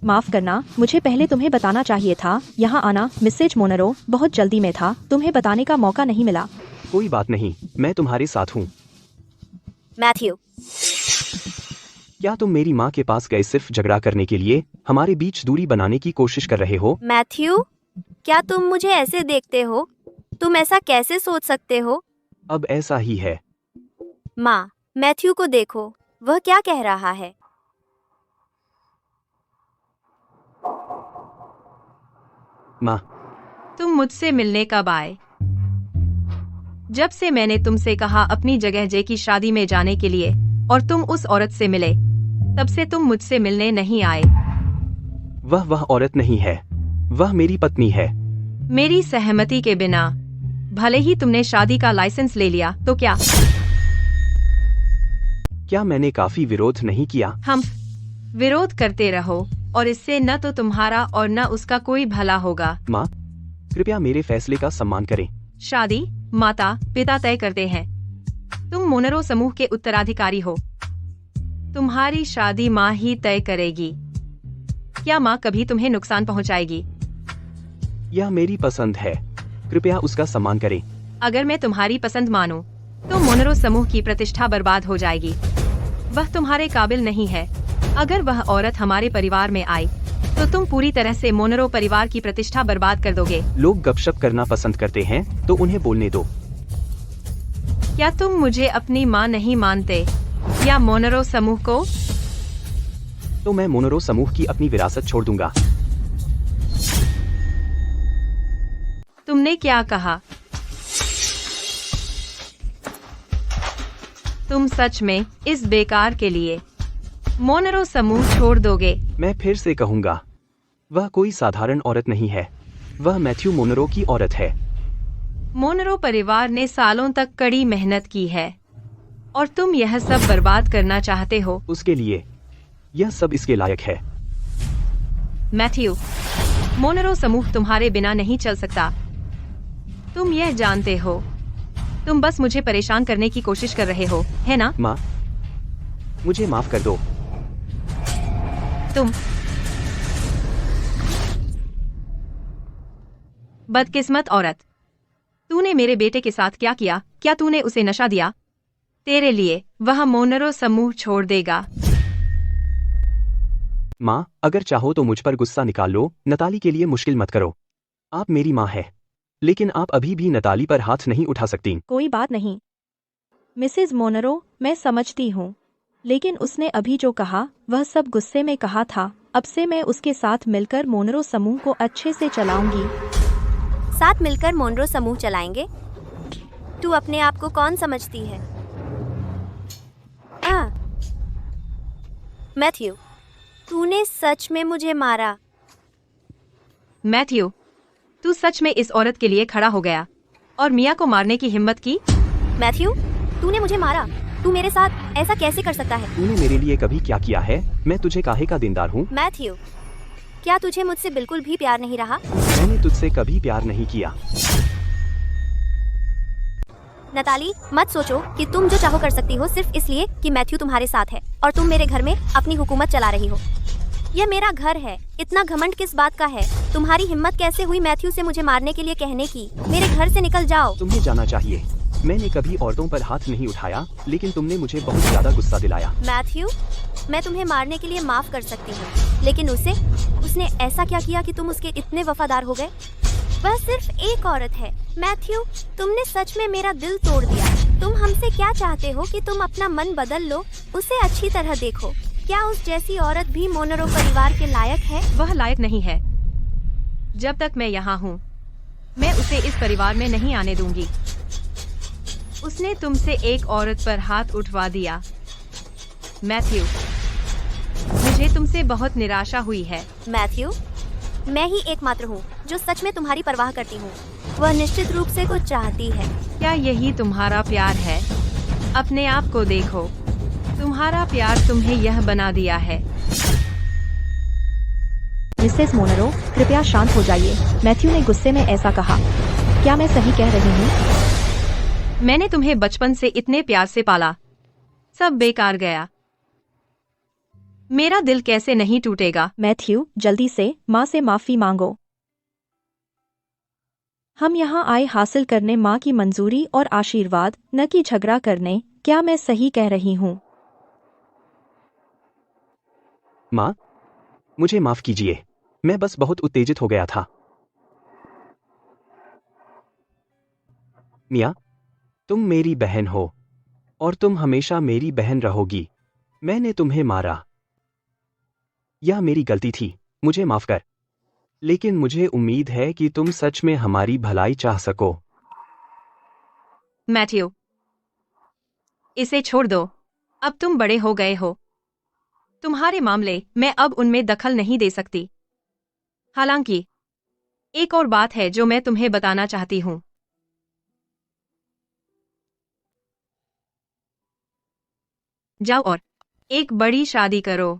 माफ करना, मुझे पहले तुम्हें बताना चाहिए था। यहाँ आना मिसेज मोनरो बहुत जल्दी में था, तुम्हें बताने का मौका नहीं मिला। कोई बात नहीं, मैं तुम्हारे साथ हूँ। मैथ्यू, क्या तुम मेरी माँ के पास गए सिर्फ झगड़ा करने के लिए? हमारे बीच दूरी बनाने की कोशिश कर रहे हो? मैथ्यू, क्या तुम मुझे ऐसे देखते हो? तुम ऐसा कैसे सोच सकते हो? अब ऐसा ही है। माँ, मैथ्यू को देखो, वह क्या कह रहा है। माँ, तुम मुझसे मिलने कब आए? जब से मैंने तुमसे कहा अपनी जगह जे की शादी में जाने के लिए और तुम उस औरत से मिले, तब से तुम मुझसे मिलने नहीं आए। वह औरत नहीं है, वह मेरी पत्नी है। मेरी सहमति के बिना भले ही तुमने शादी का लाइसेंस ले लिया तो क्या मैंने काफी विरोध नहीं किया? हम विरोध करते रहो और इससे न तो तुम्हारा और न उसका कोई भला होगा। माँ, कृपया मेरे फैसले का सम्मान करें। शादी माता पिता तय करते हैं। तुम मोनरो समूह के उत्तराधिकारी हो। तुम्हारी शादी माँ ही तय करेगी। क्या माँ कभी तुम्हें नुकसान पहुँचाएगी? यह मेरी पसंद है, कृपया उसका सम्मान करें। अगर मैं तुम्हारी पसंद मानूं, तो मोनरो समूह की प्रतिष्ठा बर्बाद हो जाएगी। वह तुम्हारे काबिल नहीं है। अगर वह औरत हमारे परिवार में आई, तो तुम पूरी तरह से मोनरो परिवार की प्रतिष्ठा बर्बाद कर दोगे। लोग गपशप करना पसंद करते हैं, तो उन्हें बोलने दो। क्या तुम मुझे अपनी माँ नहीं मानते या मोनरो समूह को? तो मैं मोनरो समूह की अपनी विरासत छोड़ दूंगा। तुमने क्या कहा? तुम सच में इस बेकार के लिए मोनरो समूह छोड़ दोगे? मैं फिर से कहूंगा, वह कोई साधारण औरत नहीं है, वह मैथ्यू मोनरो की औरत है। मोनरो परिवार ने सालों तक कड़ी मेहनत की है और तुम यह सब बर्बाद करना चाहते हो। उसके लिए यह सब इसके लायक है। मैथ्यू, मोनरो समूह तुम्हारे बिना नहीं चल सकता। तुम यह जानते हो। तुम बस मुझे परेशान करने की कोशिश कर रहे हो, है ना? माँ, मुझे माफ कर दो। तुम बदकिस्मत औरत, तूने मेरे बेटे के साथ क्या किया? क्या तूने उसे नशा दिया? तेरे लिए वह मोनरो समूह छोड़ देगा। माँ, अगर चाहो तो मुझ पर गुस्सा निकाल लो, नताली के लिए मुश्किल मत करो। आप मेरी माँ है, लेकिन आप अभी भी नताली पर हाथ नहीं उठा सकती। कोई बात नहीं मिसेज मोनरो, मैं समझती हूँ, लेकिन उसने अभी जो कहा वह सब गुस्से में कहा था। अब से मैं उसके साथ मिलकर मोनरो समूह को अच्छे से चलाऊंगी। साथ मिलकर मोनरो समूह चलाएंगे? तू अपने आप को कौन समझती है? मैथ्यू, तूने सच में मुझे मारा। मैथ्यू, तू सच में इस औरत के लिए खड़ा हो गया और मिया को मारने की हिम्मत की? मैथ्यू, तूने मुझे मारा। तू मेरे साथ ऐसा कैसे कर सकता है? तूने मेरे लिए कभी क्या किया है? मैं तुझे काहे का देनदार हूँ? मैथ्यू, क्या तुझे मुझसे बिल्कुल भी प्यार नहीं रहा? मैंने तुझसे कभी प्यार नहीं किया। नताली, मत सोचो कि तुम जो चाहो कर सकती हो सिर्फ इसलिए कि मैथ्यू तुम्हारे साथ है और तुम मेरे घर में अपनी हुकूमत चला रही हो। यह मेरा घर है। इतना घमंड किस बात का है? तुम्हारी हिम्मत कैसे हुई मैथ्यू से मुझे मारने के लिए कहने की? मेरे घर से निकल जाओ। तुम्हें जाना चाहिए। मैंने कभी औरतों पर हाथ नहीं उठाया, लेकिन तुमने मुझे बहुत ज्यादा गुस्सा दिलाया। मैथ्यू, मैं तुम्हें मारने के लिए माफ कर सकती हूँ, लेकिन उसने ऐसा क्या किया कि तुम उसके इतने वफादार हो गए? वह सिर्फ एक औरत है। मैथ्यू, तुमने सच में मेरा दिल तोड़ दिया। तुम हमसे क्या चाहते हो कि तुम अपना मन बदल लो? उसे अच्छी तरह देखो। क्या उस जैसी औरत भी मोनरो परिवार के लायक है? वह लायक नहीं है। जब तक मैं यहाँ हूँ, मैं उसे इस परिवार में नहीं आने दूंगी। उसने तुमसे एक औरत पर हाथ उठवा दिया। मैथ्यू, मुझे तुमसे बहुत निराशा हुई है। मैथ्यू, मैं ही एकमात्र हूँ जो सच में तुम्हारी परवाह करती हूँ। वह निश्चित रूप से कुछ चाहती है। क्या यही तुम्हारा प्यार है? अपने आप को देखो। तुम्हारा प्यार तुम्हें यह बना दिया है। मिसेस मोनरो, कृपया शांत हो जाइए। मैथ्यू ने गुस्से में ऐसा कहा। क्या मैं सही कह रही हूँ? मैंने तुम्हें बचपन से इतने प्यार से पाला, सब बेकार गया। मेरा दिल कैसे नहीं टूटेगा? मैथ्यू, जल्दी से माँ से माफी मांगो। हम यहाँ आए हासिल करने माँ की मंजूरी और आशीर्वाद, न कि झगड़ा करने। क्या मैं सही कह रही हूँ? माँ, मुझे माफ कीजिए। मैं बस बहुत उत्तेजित हो गया था। मिया, तुम मेरी बहन हो और तुम हमेशा मेरी बहन रहोगी। मैंने तुम्हें मारा, यह मेरी गलती थी, मुझे माफ कर। लेकिन मुझे उम्मीद है कि तुम सच में हमारी भलाई चाह सको। मैथ्यू, इसे छोड़ दो। अब तुम बड़े हो गए हो। तुम्हारे मामले मैं अब उनमें दखल नहीं दे सकती। हालांकि एक और बात है जो मैं तुम्हें बताना चाहती हूँ। जाओ और एक बड़ी शादी करो।